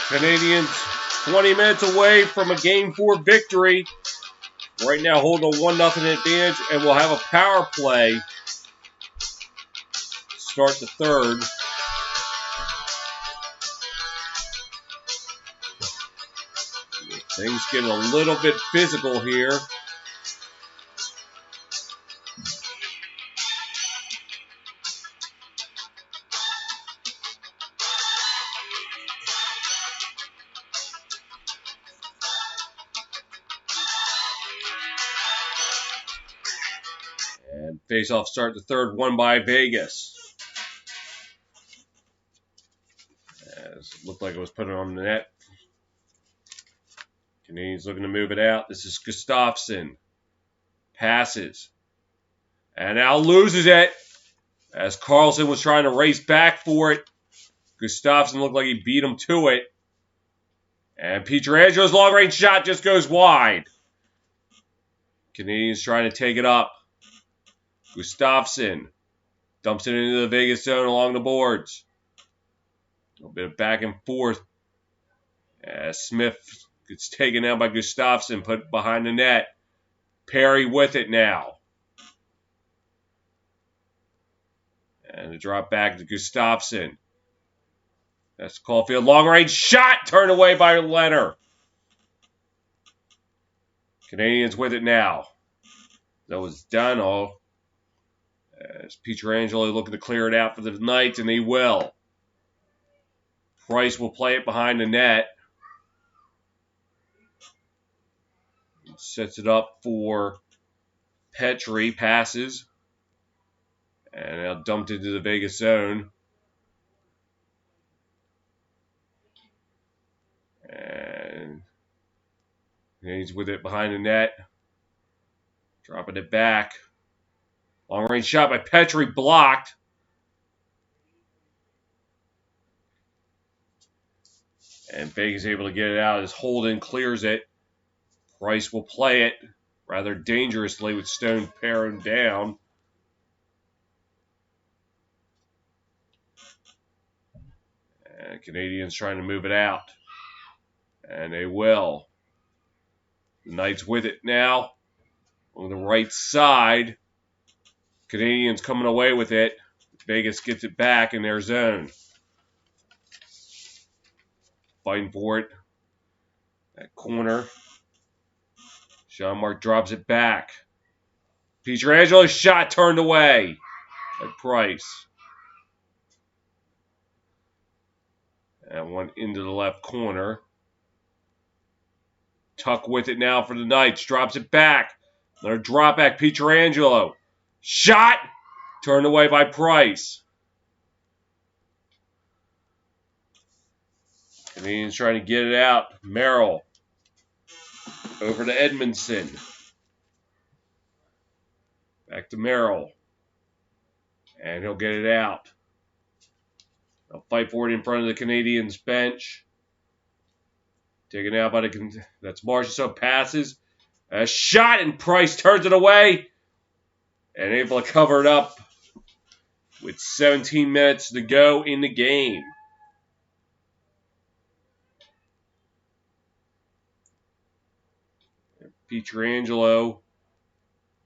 Canadiens 20 minutes away from a Game 4 victory. Right now holding a 1-0 advantage, and we'll have a power play to start the third. Things getting a little bit physical here. And face-off start the third, won by Vegas. As it looked like it was put on the net. Canadiens looking to move it out. This is Gustafsson. Passes. And now loses it. As Carlson was trying to race back for it. Gustafsson looked like he beat him to it. And Pietrangelo's long-range shot just goes wide. Canadiens trying to take it up. Gustafsson dumps it into the Vegas zone along the boards. A little bit of back and forth. As Smith gets taken out by Gustafsson, put behind the net. Perry with it now. And a drop back to Gustafsson. That's Caulfield. Long-range shot turned away by Leonard. Canadiens with it now. That was done. As Pietrangelo looking to clear it out for the Knights, and he will. Price will play it behind the net. Sets it up for Petrie. Passes. And now dumped into the Vegas zone. And he's with it behind the net. Dropping it back. Long range shot by Petrie, blocked. And Vegas able to get it out as Holden clears it. Price will play it rather dangerously with Stone paring down. And Canadiens trying to move it out. And they will. The Knights with it now. On the right side. Canadiens coming away with it. Vegas gets it back in their zone. Fighting for it. That corner. Sean Mark drops it back. Pietrangelo's shot turned away by Price. And one into the left corner. Tuck with it now for the Knights. Drops it back. Another drop back. Pietrangelo. Shot! Turned away by Price. Canadiens trying to get it out. Merrill. Over to Edmondson. Back to Merrill. And he'll get it out. They'll fight for it in front of the Canadiens bench. Taken out by that's Marshall. So passes. A shot, and Price turns it away. And able to cover it up with 17 minutes to go in the game. Pietrangelo.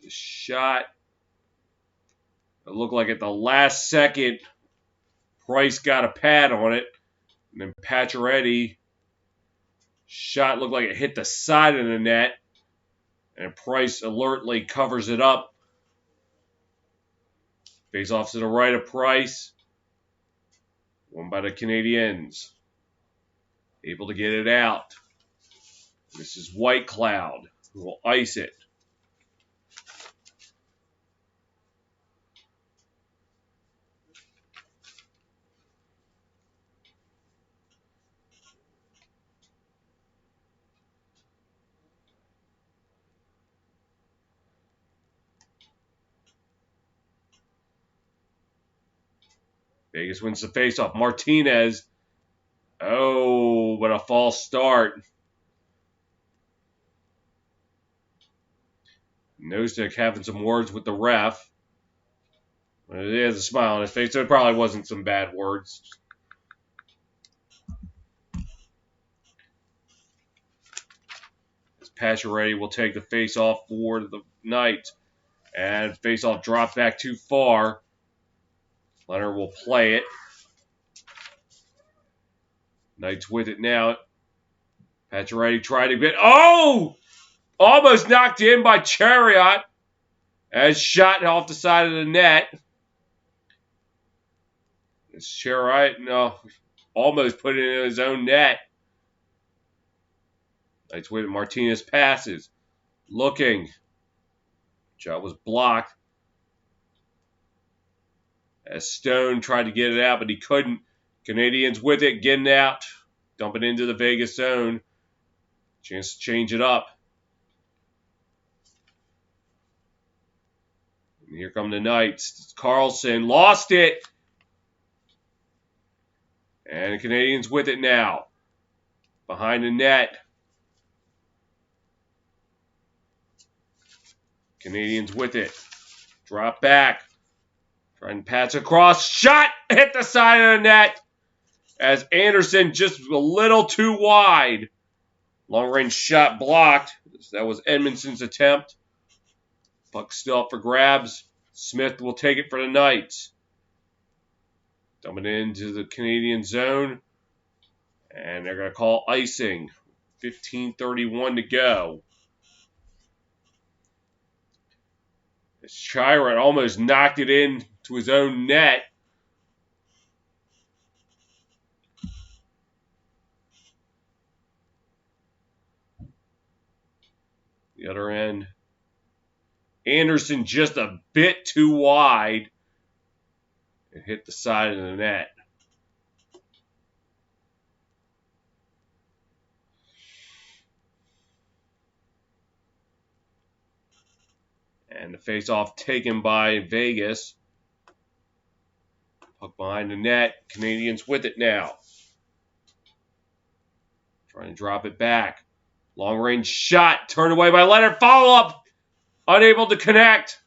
The shot. It looked like at the last second, Price got a pad on it. And then Pacioretty. Shot looked like it hit the side of the net. And Price alertly covers it up. Face off to the right of Price. Won by the Canadiens. Able to get it out. This is White Cloud, who will ice it. Vegas wins the faceoff. Martinez. Oh, what a false start. Nosdick having some words with the ref. He has a smile on his face, so it probably wasn't some bad words. Pacioretty will take the face-off for the Knights. And face-off dropped back too far. Leonard will play it. Knights with it now. Pacioretty tried to get... Oh! Almost knocked in by Chariot. As shot off the side of the net. It's Chariot, no. Almost put it in his own net. Knights with it. Martinez passes. Looking. Shot was blocked. As Stone tried to get it out, but he couldn't. Canadiens with it, getting out. Dumping into the Vegas zone. Chance to change it up. And here come the Knights. Carlson lost it. And the Canadiens with it now. Behind the net. Canadiens with it. Drop back. Trying to pass across. Shot! Hit the side of the net. As Anderson just a little too wide. Long range shot blocked. That was Edmondson's attempt. Puck still up for grabs. Smith will take it for the Knights. Dumping into the Canadian zone. And they're going to call icing. 15:31 to go. Chirot almost knocked it in to his own net. The other end. Anderson just a bit too wide. And hit the side of the net. And the face-off taken by Vegas. Puck behind the net. Canadiens with it now. Trying to drop it back. Long-range shot. Turned away by Leonard. Follow-up. Unable to connect.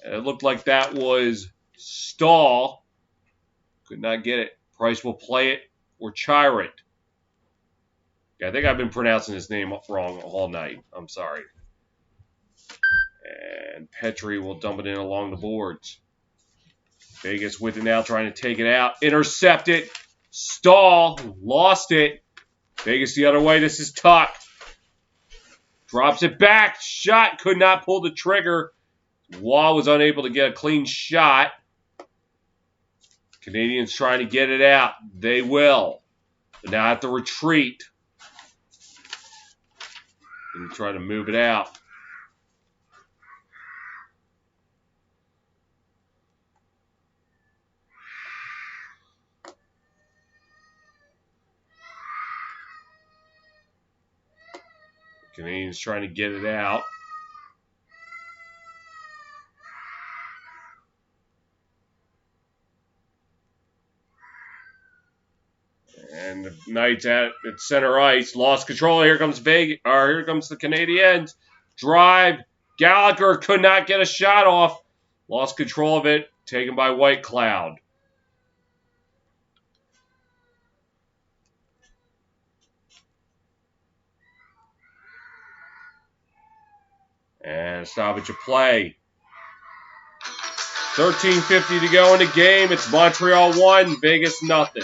And it looked like that was Stahl. Could not get it. Price will play it or Chirot. Yeah, I think I've been pronouncing his name wrong all night. I'm sorry. And Petrie will dump it in along the boards. Vegas with it now, trying to take it out. Intercept it. Stahl lost it. Vegas the other way. This is Tuck. Drops it back. Shot. Could not pull the trigger. Waugh was unable to get a clean shot. Canadiens trying to get it out. They will. But now have to retreat. And try to move it out. Canadiens trying to get it out. And the Knights at center ice lost control. Here comes here comes the Canadiens. Drive. Gallagher could not get a shot off. Lost control of it. Taken by White Cloud. And stoppage of play. 13:50 to go in the game. It's Montreal 1, Vegas nothing.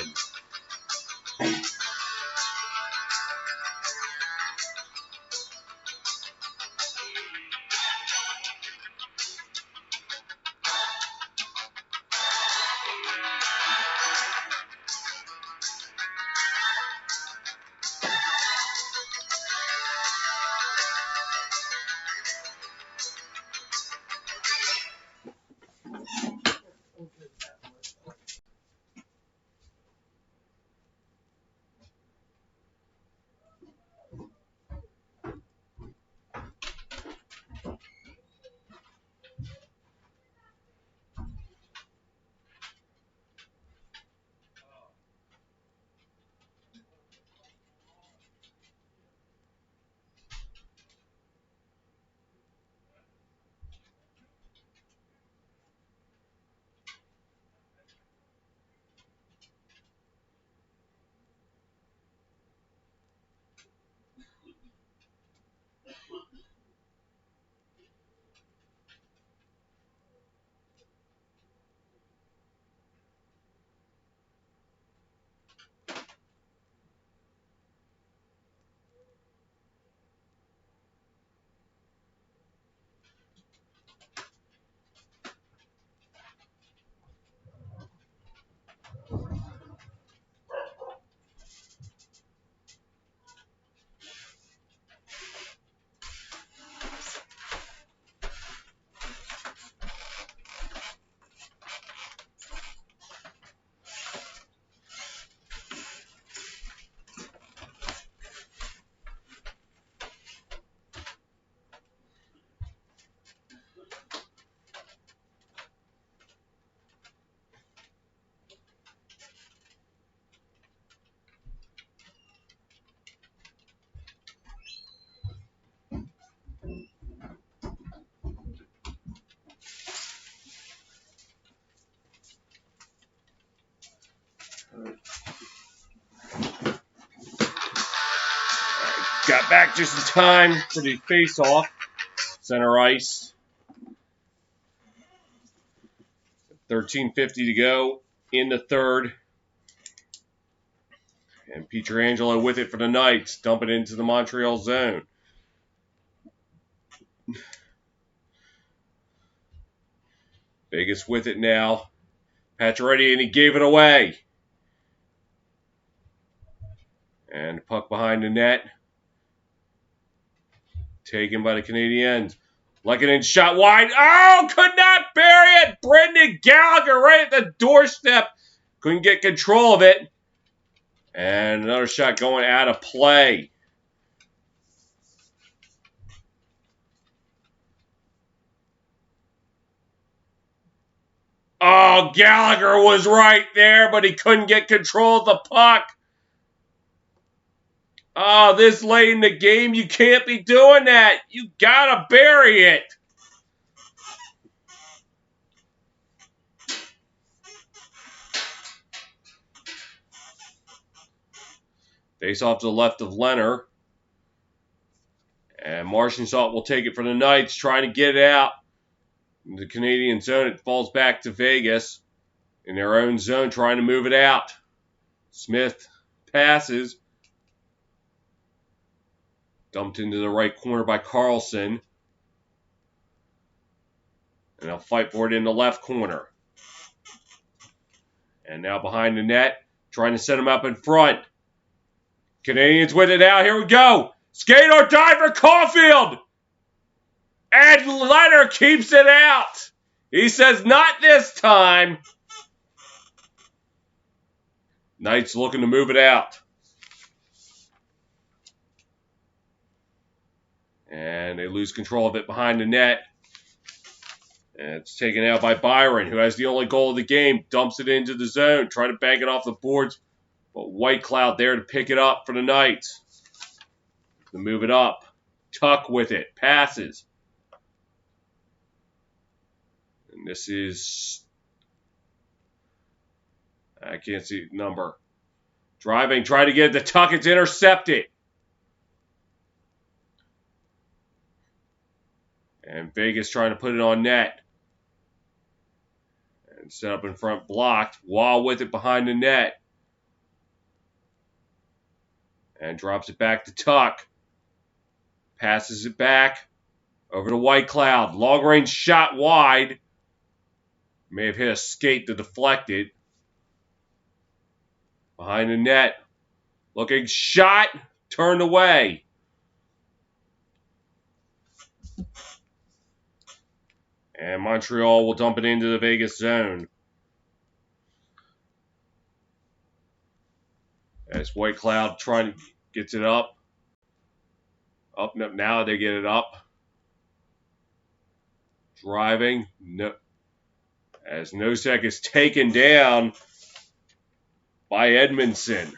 Got back just in time for the face-off. Center ice. 13:50 to go in the third. And Pietrangelo with it for the Knights. Dump it into the Montreal zone. Vegas with it now. Pacioretty, and he gave it away. And puck behind the net. Taken by the Canadiens. Lekanen shot wide. Oh, could not bury it. Brendan Gallagher right at the doorstep. Couldn't get control of it. And another shot going out of play. Oh, Gallagher was right there, but he couldn't get control of the puck. Oh, this late in the game, you can't be doing that. You gotta bury it. Face off to the left of Leonard. And Marchessault will take it for the Knights, trying to get it out. In the Canadian zone, it falls back to Vegas. In their own zone, trying to move it out. Smith passes. Dumped into the right corner by Carlson. And they'll fight for it in the left corner. And now behind the net, trying to set him up in front. Canadiens with it now. Here we go. Skate or die for Caulfield. And Leonard keeps it out. He says, not this time. Knights looking to move it out. And they lose control of it behind the net. And it's taken out by Byron, who has the only goal of the game. Dumps it into the zone. Try to bank it off the boards. But White Cloud there to pick it up for the Knights. To move it up. Tuck with it. Passes. And this is... I can't see the number. Driving. Try to get it to Tuck. It's intercepted. And Vegas trying to put it on net. And set up in front, blocked. Wall with it behind the net. And drops it back to Tuck. Passes it back. Over to White Cloud. Long range shot wide. May have hit a skate to deflect it. Behind the net. Looking shot. Turned away. And Montreal will dump it into the Vegas zone. As White Cloud gets it up. Up and up. Now they get it up. Driving. No. As Nosek is taken down by Edmondson.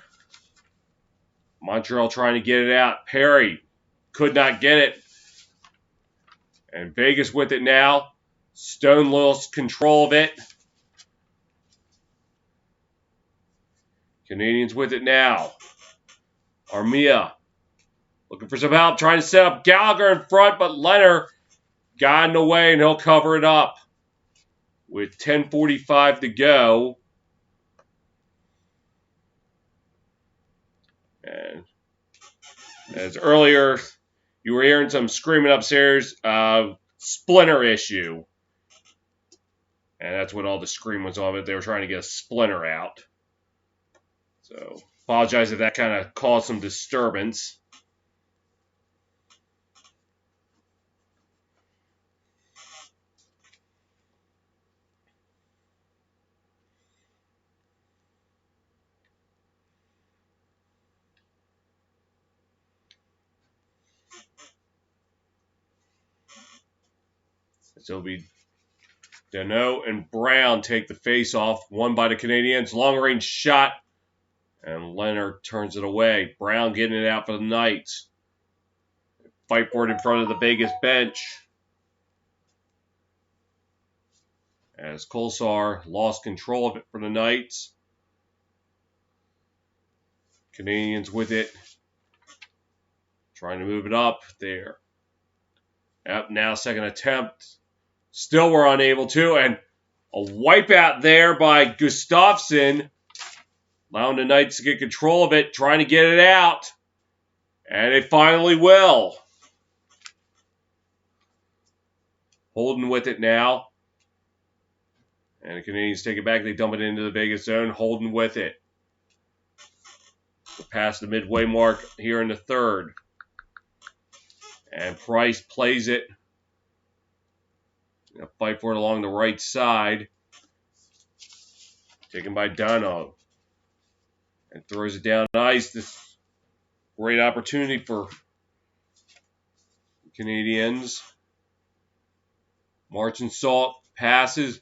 Montreal trying to get it out. Perry could not get it. And Vegas with it now. Stone lost control of it. Canadiens with it now. Armia looking for some help. Trying to set up Gallagher in front, but Leonard got in the way and he'll cover it up. With 10:45 to go. And as earlier, you were hearing some screaming upstairs. Splinter issue. And that's what all the scream was of it. They were trying to get a splinter out. So, apologize if that kind of caused some disturbance. So it'll be Deneau and Brown take the face-off. Won by the Canadiens. Long-range shot. And Leonard turns it away. Brown getting it out for the Knights. Fight for it in front of the Vegas bench. As Kolesar lost control of it for the Knights. Canadiens with it. Trying to move it up there. Yep, now second attempt. Still we're unable to. And a wipeout there by Gustafsson. Allowing the Knights to get control of it. Trying to get it out. And it finally will. Holden with it now. And the Canadiens take it back. They dump it into the Vegas zone. Holden with it. Past the midway mark here in the third. And Price plays it. Gonna fight for it along the right side. Taken by Dono. And throws it down ice. This great opportunity for the Canadiens. Marchand Salt passes.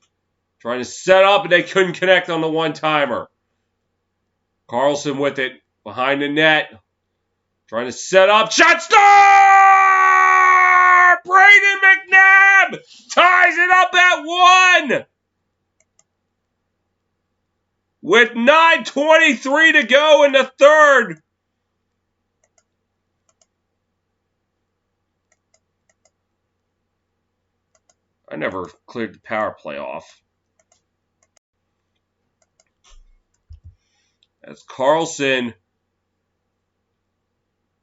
Trying to set up, and they couldn't connect on the one-timer. Carlson with it. Behind the net. Trying to set up. Shot star! Brayden McNabb ties it up at 1. With 9:23 to go in the third. I never cleared the power play off. As Carlson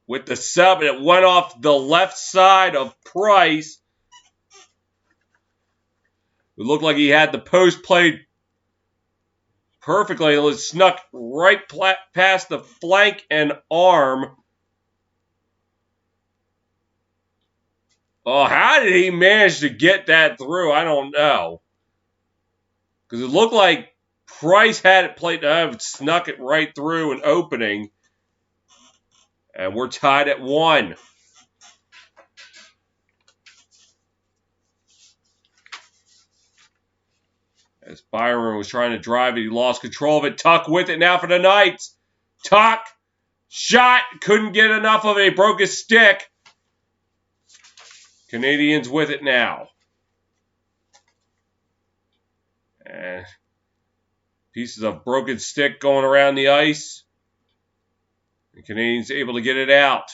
with the sub, and it went off the left side of Price. It looked like he had the post played perfectly. It was snuck right past the flank and arm. Oh, how did he manage to get that through? I don't know. Because it looked like Price had it played, snuck it right through an opening. And we're tied at 1. As Byron was trying to drive it, he lost control of it. Tuck with it now for the Knights. Tuck, shot, couldn't get enough of it. He broke his stick. Canadiens with it now. And pieces of broken stick going around the ice. The Canadiens able to get it out.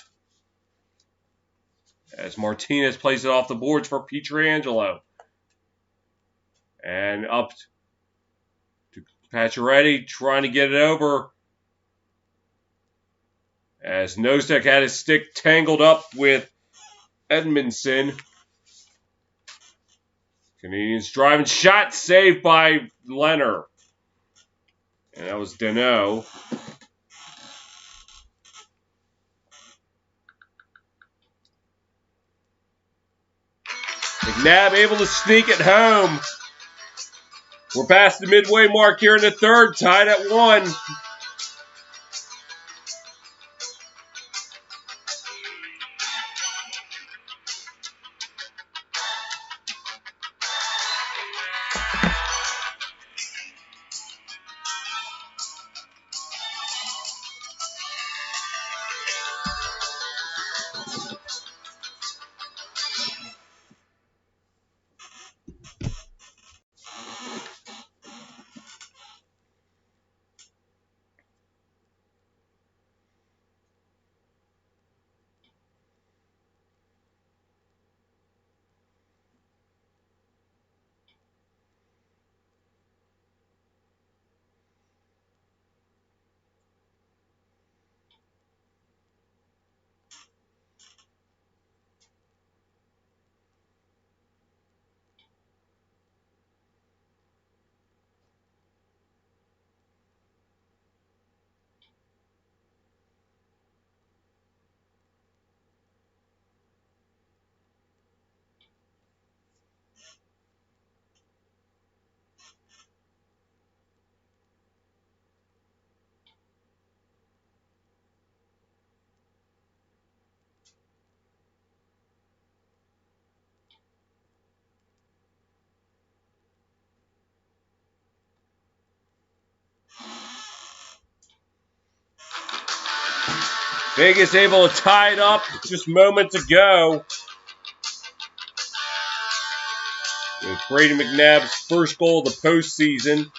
As Martinez plays it off the boards for Pietrangelo. And up to Pacioretty, trying to get it over. As Nosek had his stick tangled up with Edmondson. Canadiens driving, shot saved by Leonard. And that was Deneau. McNabb able to sneak it home. We're past the midway mark here in the third, tied at 1. Vegas able to tie it up just moments ago. With Brayden McNabb's first goal of the postseason.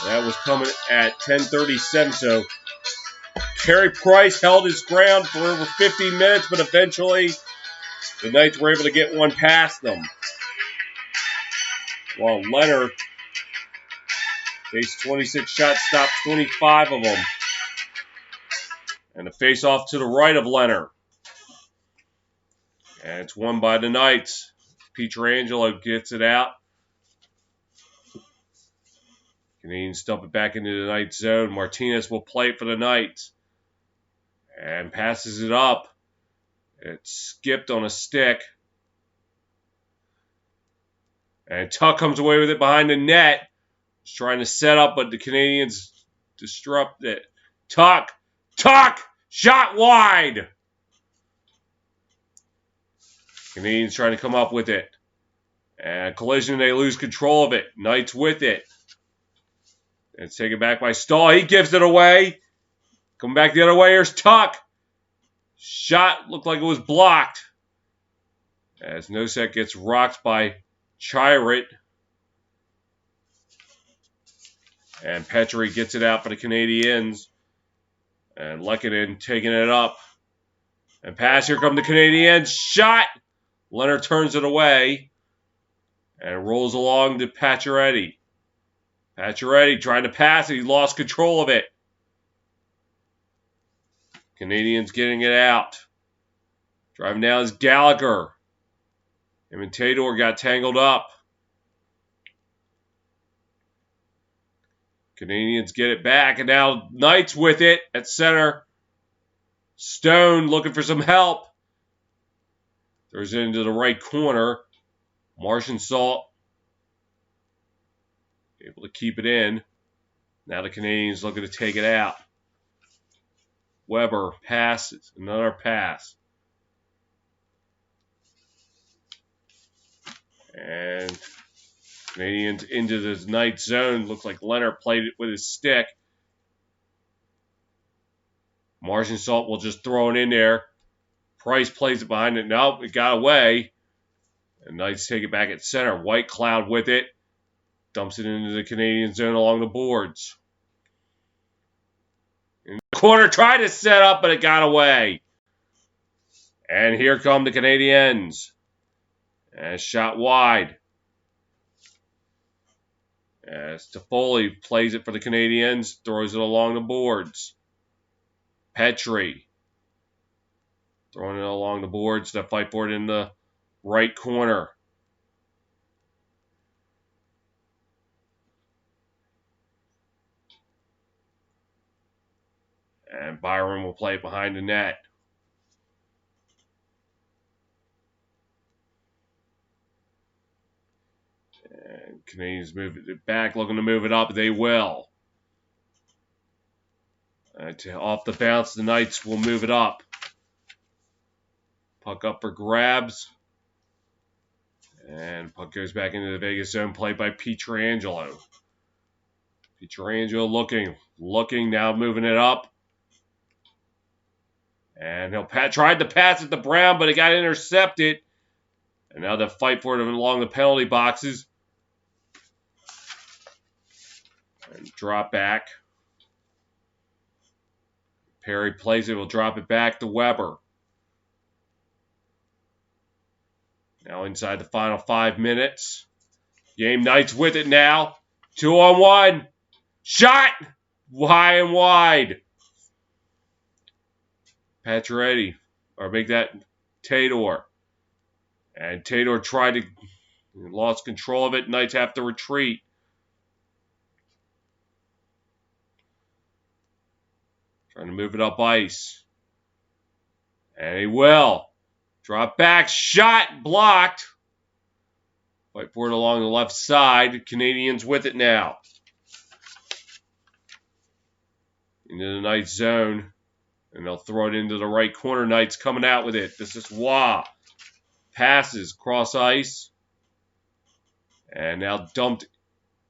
That was coming at 10:37, so Carey Price held his ground for over 15 minutes, but eventually the Knights were able to get one past them. While Leonard faced 26 shots, stopped 25 of them. And a face-off to the right of Leonard. And it's won by the Knights. Pietrangelo gets it out. Canadiens dump it back into the Knights zone. Martinez will play it for the Knights. And passes it up. It's skipped on a stick. And Tuck comes away with it behind the net. He's trying to set up, but the Canadiens disrupt it. Tuck! Shot wide! Canadiens trying to come up with it. And collision, they lose control of it. Knights with it. It's taken back by Stahl. He gives it away. Come back the other way. Here's Tuck. Shot looked like it was blocked. As Nosek gets rocked by Chirot. And Petrie gets it out for the Canadiens. And Lehkonen taking it up. And pass, here come the Canadiens. Shot! Leonard turns it away. And rolls along to Pacioretty. Pacioretty trying to pass it. He lost control of it. Canadiens getting it out. Driving down is Gallagher. Him and Tador got tangled up. Canadiens get it back, and now Knights with it at center. Stone looking for some help. Throws it into the right corner. Martian Salt able to keep it in. Now the Canadiens looking to take it out. Weber passes. Another pass. And Canadiens into the Knights zone. Looks like Leonard played it with his stick. Martian Salt will just throw it in there. Price plays it behind it. Nope, it got away. And Knights take it back at center. White Cloud with it. Dumps it into the Canadian zone along the boards. In the corner, tried to set up, but it got away. And here come the Canadiens. And shot wide. As Toffoli plays it for the Canadiens, throws it along the boards. Petrie throwing it along the boards to fight for it in the right corner. And Byron will play it behind the net. And Canadiens move it back, looking to move it up. They will. Off the bounce, the Knights will move it up. Puck up for grabs. And puck goes back into the Vegas zone, played by Pietrangelo. Pietrangelo looking, now moving it up. And he'll tried to pass it to Brown, but it got intercepted. And now they'll fight for it along the penalty boxes. And drop back. Perry plays it, will drop it back to Weber. Now inside the final 5 minutes. Game Knights with it now. 2-on-1. Shot! High and wide. Pacioretty. Or make that Tador. And Tador tried to... lost control of it. Knights have to retreat. Trying to move it up ice. And he will. Drop back. Shot. Blocked. Fight for it along the left side. Canadiens with it now. Into the Knights zone. And they'll throw it into the right corner. Knights coming out with it. This is Wah. Passes. Cross ice. And now dumped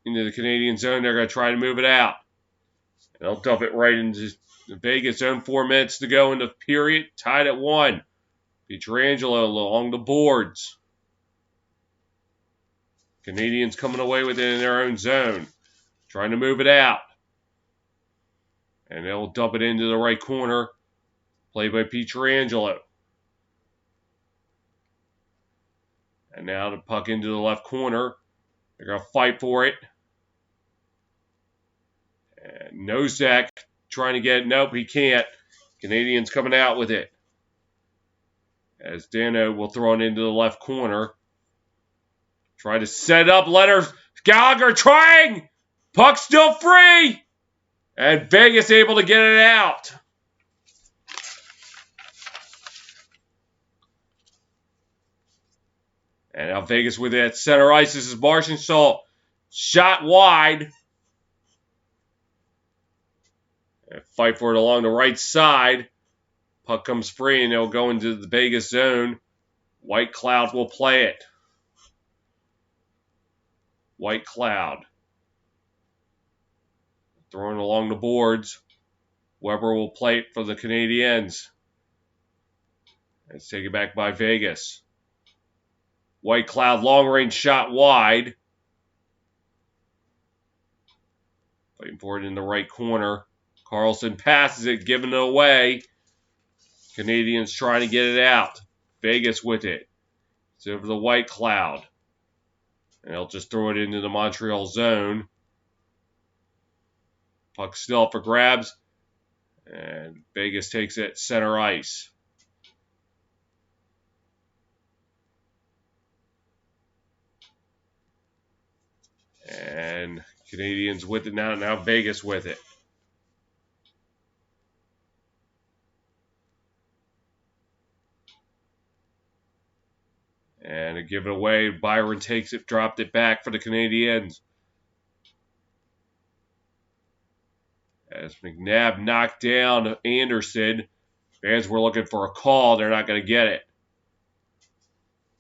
into the Canadian zone. They're going to try to move it out. And they'll dump it right into the Vegas zone. 4 minutes to go in the period. Tied at 1. Pietrangelo along the boards. Canadiens coming away with it in their own zone. Trying to move it out. And they'll dump it into the right corner. Played by Pietrangelo. And now the puck into the left corner. They're going to fight for it. And Nosek trying to get it. Nope, he can't. Canadiens coming out with it. As Dano will throw it into the left corner. Try to set up. Gallagher trying. Puck still free. And Vegas able to get it out. And now Vegas with it at center ice. This is Marchessault. Shot wide. And fight for it along the right side. Puck comes free and they'll go into the Vegas zone. White Cloud will play it. White Cloud. Throwing along the boards. Weber will play it for the Canadiens. It's taken back by Vegas. White Cloud, long range shot wide. Fighting for it in the right corner. Carlson passes it, giving it away. Canadiens trying to get it out. Vegas with it. It's over the White Cloud. And they'll just throw it into the Montreal zone. Puck still up for grabs. And Vegas takes it center ice. And Canadiens with it now. Now Vegas with it. And to give it away, Byron takes it, dropped it back for the Canadiens. As McNabb knocked down Anderson. Fans were looking for a call. They're not going to get it.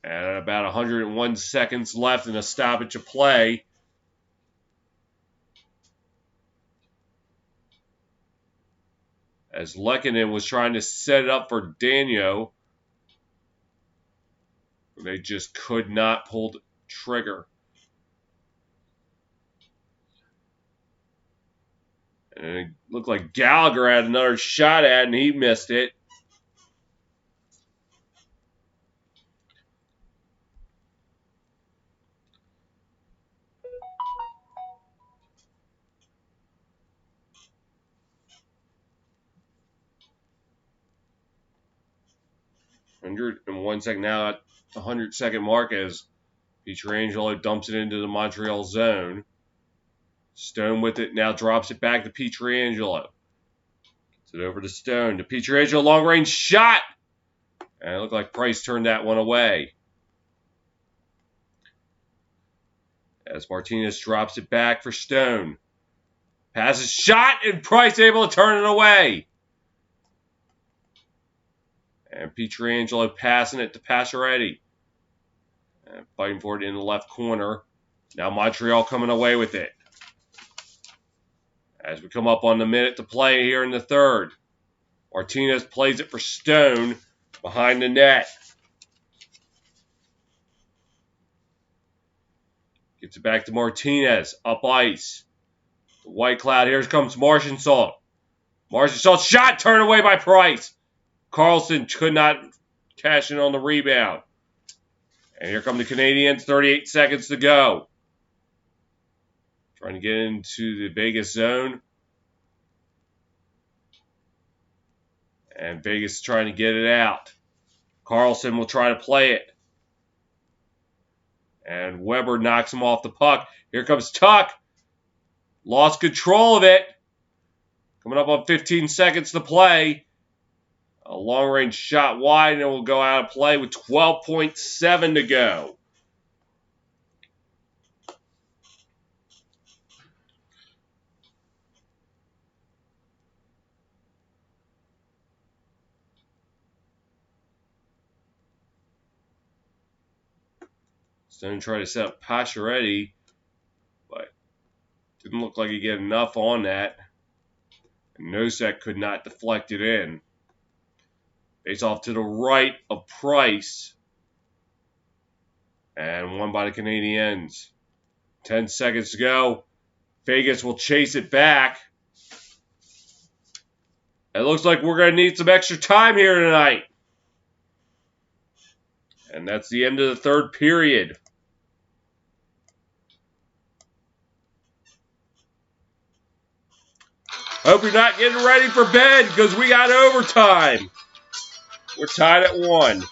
And about 101 seconds left in a stoppage of play. As Lehkonen was trying to set it up for Daniel. They just could not pull the trigger. And it looked like Gallagher had another shot at it, and he missed it. $101 now at the 100-second mark as Pietrangelo dumps it into the Montreal zone. Stone with it, now drops it back to Pietrangelo. Gets it over to Stone. To Pietrangelo, long-range shot! And it looked like Price turned that one away. As Martinez drops it back for Stone. Passes, shot, and Price able to turn it away. And Pietrangelo passing it to Pacioretty. And fighting for it in the left corner. Now Montreal coming away with it. As we come up on the minute to play here in the third. Martinez plays it for Stone behind the net. Gets it back to Martinez. Up ice. The White Cloud. Here comes Marchessault. Marchessault shot turned away by Price. Carlson could not cash in on the rebound. And here come the Canadiens. 38 seconds to go. Trying to get into the Vegas zone. And Vegas is trying to get it out. Carlson will try to play it. And Weber knocks him off the puck. Here comes Tuck. Lost control of it. Coming up on 15 seconds to play. A long-range shot wide, and it will go out of play with 12.7 to go. Stone tried to set up Pacioretty, but didn't look like he get enough on that. And Nosek could not deflect it in. Face off to the right of Price. And won by the Canadiens. 10 seconds to go. Vegas will chase it back. It looks like we're going to need some extra time here tonight. And that's the end of the third period. Hope you're not getting ready for bed because we got overtime. We're tied at 1.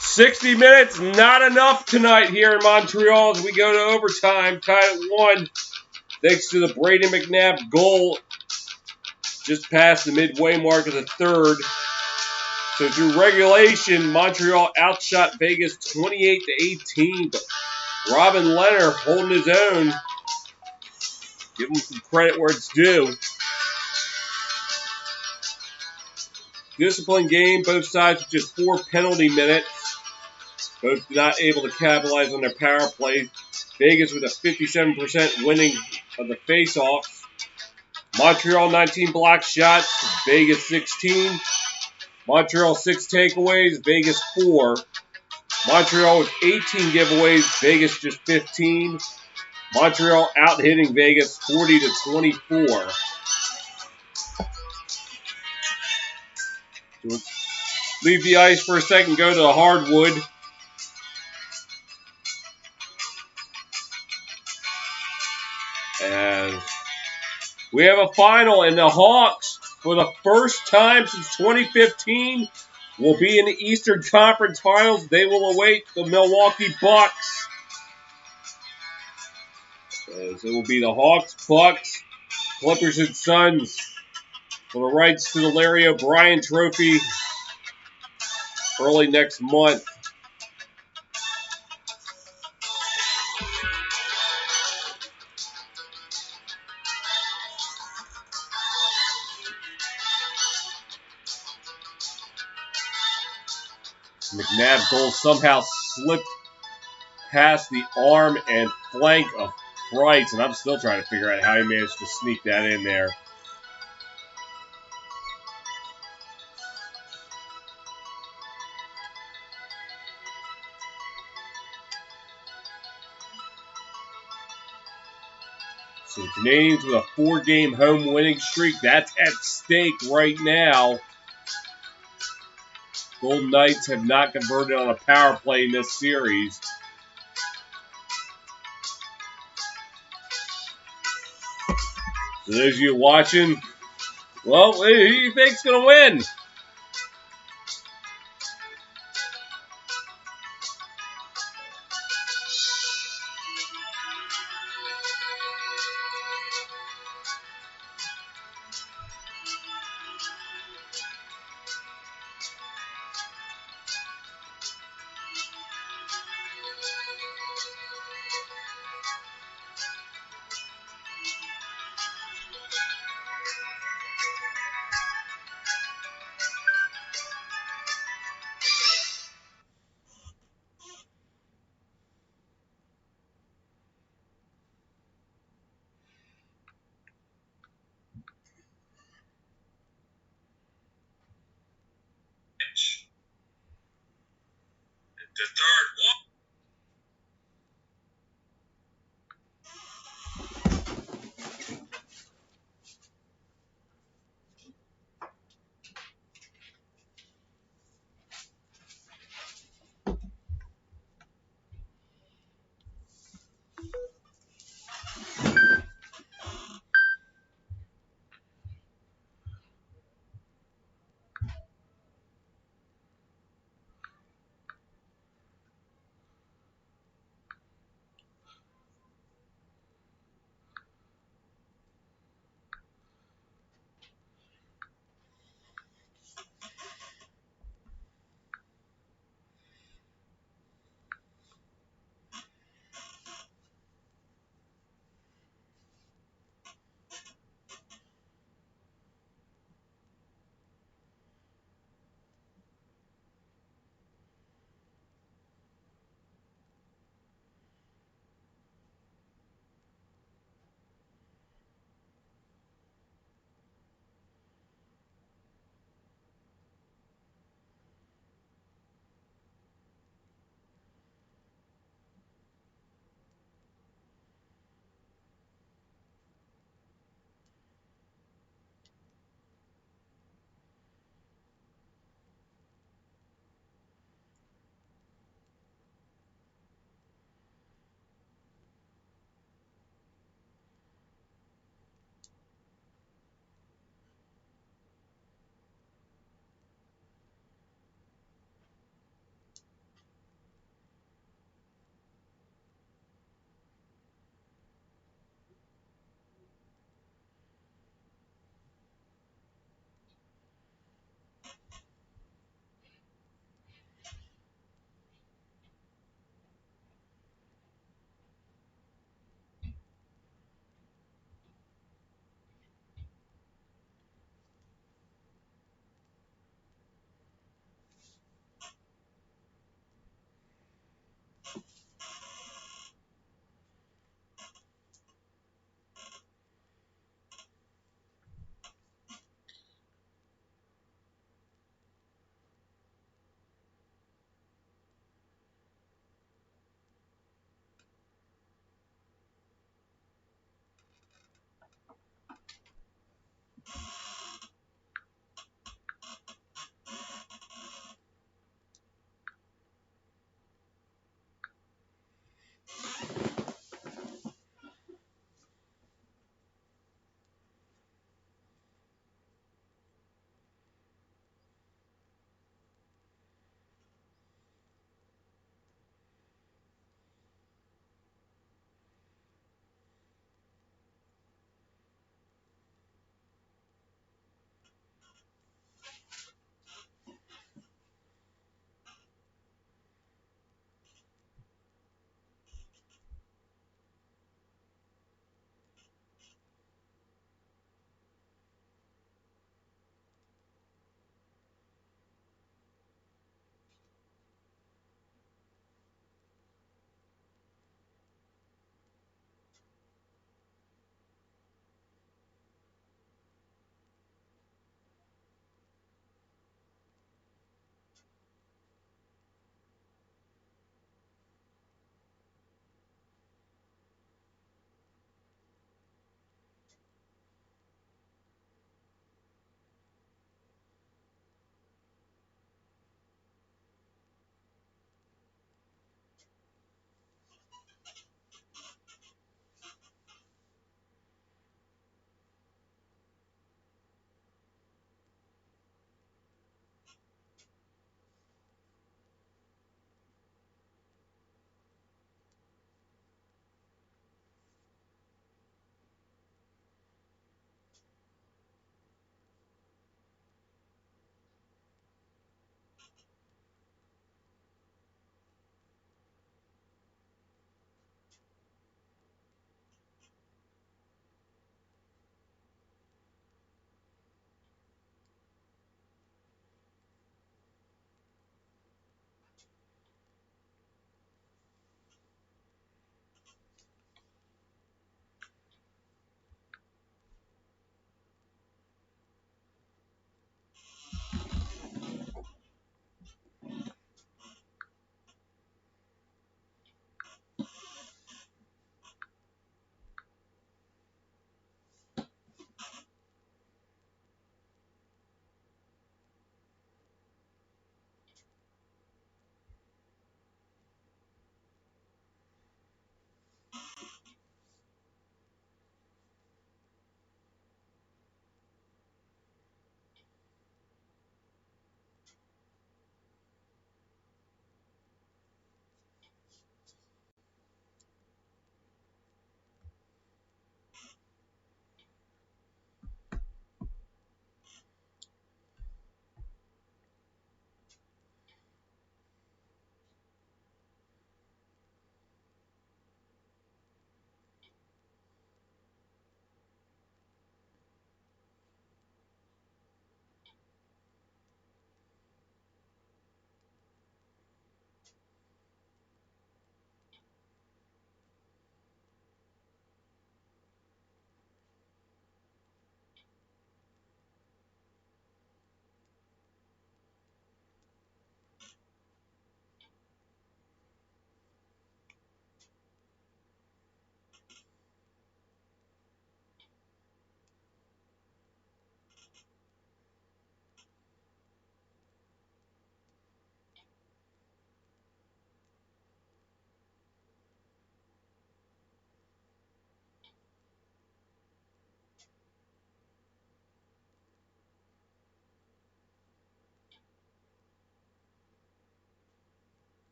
"60 minutes, not enough tonight here in Montreal as we go to overtime, tied at 1, thanks to the Braden McNabb goal just past the midway mark of the third. So through regulation, Montreal outshot Vegas 28-18, but Robin Leonard holding his own. Give him some credit where it's due. Disciplined game, both sides with just 4 penalty minutes. Both not able to capitalize on their power play. Vegas with a 57% winning of the face-offs. Montreal 19 block shots, Vegas 16. Montreal 6 takeaways, Vegas 4. Montreal with 18 giveaways, Vegas just 15. Montreal out-hitting Vegas 40-24. So leave the ice for a second, go to the hardwood. As we have a final, and the Hawks, for the first time since 2015, will be in the Eastern Conference Finals. They will await the Milwaukee Bucks. As it will be the Hawks, Bucks, Clippers, and Suns. for the rights to the Larry O'Brien Trophy early next month. McNabb goal somehow slipped past the arm and flank of Price, and I'm still trying to figure out how he managed to sneak that in there. So the Canadiens with a 4-game home winning streak, that's at stake right now. Golden Knights have not converted on a power play in this series. So those of you watching, well, who do you think's going to win? The third one.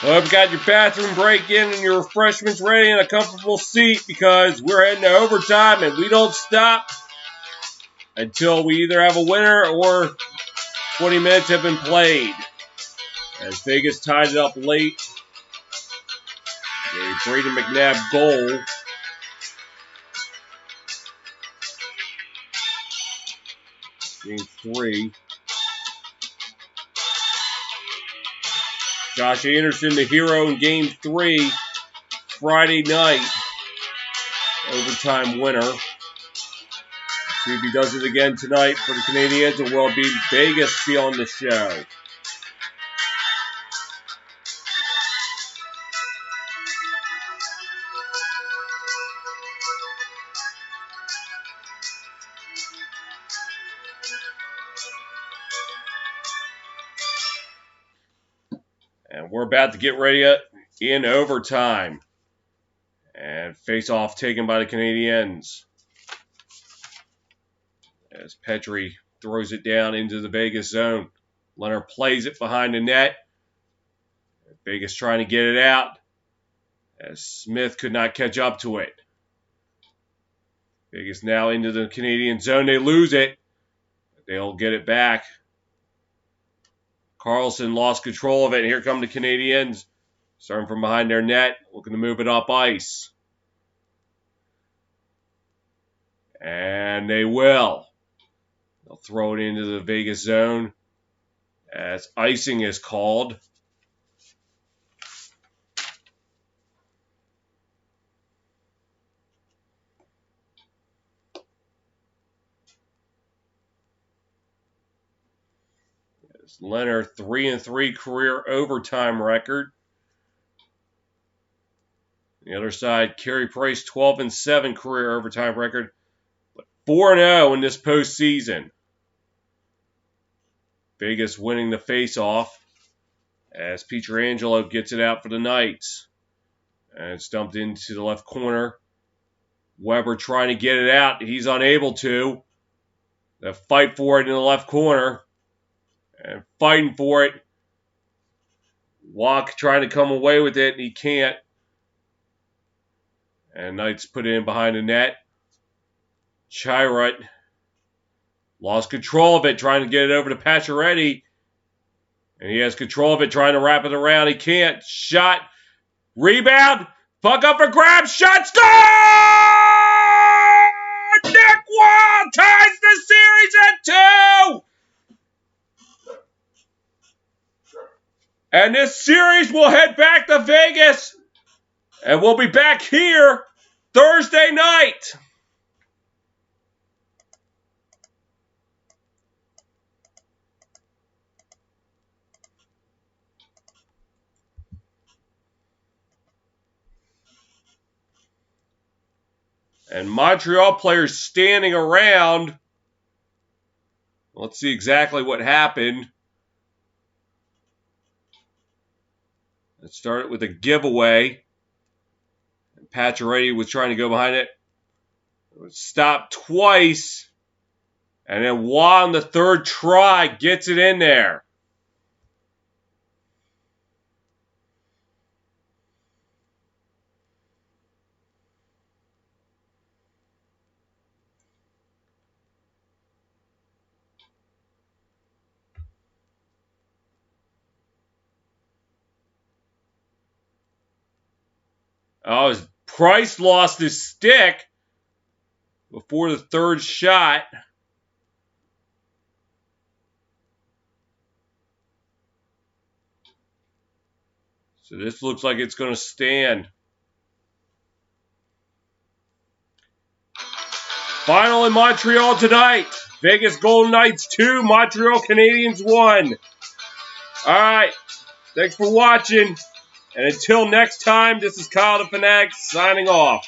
I hope you got your bathroom break in and your refreshments ready in a comfortable seat because we're heading to overtime and we don't stop until we either have a winner or 20 minutes have been played. As Vegas tied it up late. A Braden McNabb goal. Game 3. Josh Anderson, the hero in Game 3, Friday night. Overtime winner. See if he does it again tonight for the Canadiens, or will it be Vegas stealing the show? And we're about to get ready in overtime. And face-off taken by the Canadiens. As Petrie throws it down into the Vegas zone. Leonard plays it behind the net. Vegas trying to get it out. As Smith could not catch up to it. Vegas now into the Canadian zone. They lose it. They'll get it back. Carlson lost control of it. Here come the Canadiens. Starting from behind their net. Looking to move it up ice. And they will. They'll throw it into the Vegas zone. As icing is called. Leonard 3-3 career overtime record. The other side, Carey Price 12-7 career overtime record, but 4-0 in this postseason. Vegas winning the face-off as Pietrangelo gets it out for the Knights. And it's dumped into the left corner. Weber trying to get it out. He's unable to. They fight for it in the left corner. And fighting for it. Walk trying to come away with it, and he can't. And Knights put it in behind the net. Chirut lost control of it, trying to get it over to Pacioretty. And he has control of it, trying to wrap it around. He can't. Shot. Rebound. Puck up for grab. Shot. Score! Nick Wall ties the series at 2! And this series will head back to Vegas. And we'll be back here Thursday night. And Montreal players standing around. Let's see exactly what happened. It started with a giveaway. Pacioretty was trying to go behind it. It was stopped twice. And then Waugh on the third try gets it in there. Oh, Price lost his stick before the third shot. So this looks like it's going to stand. Final in Montreal tonight. Vegas Golden Knights 2, Montreal Canadiens 1. All right. Thanks for watching. And until next time, this is Kyle the Fanatic signing off.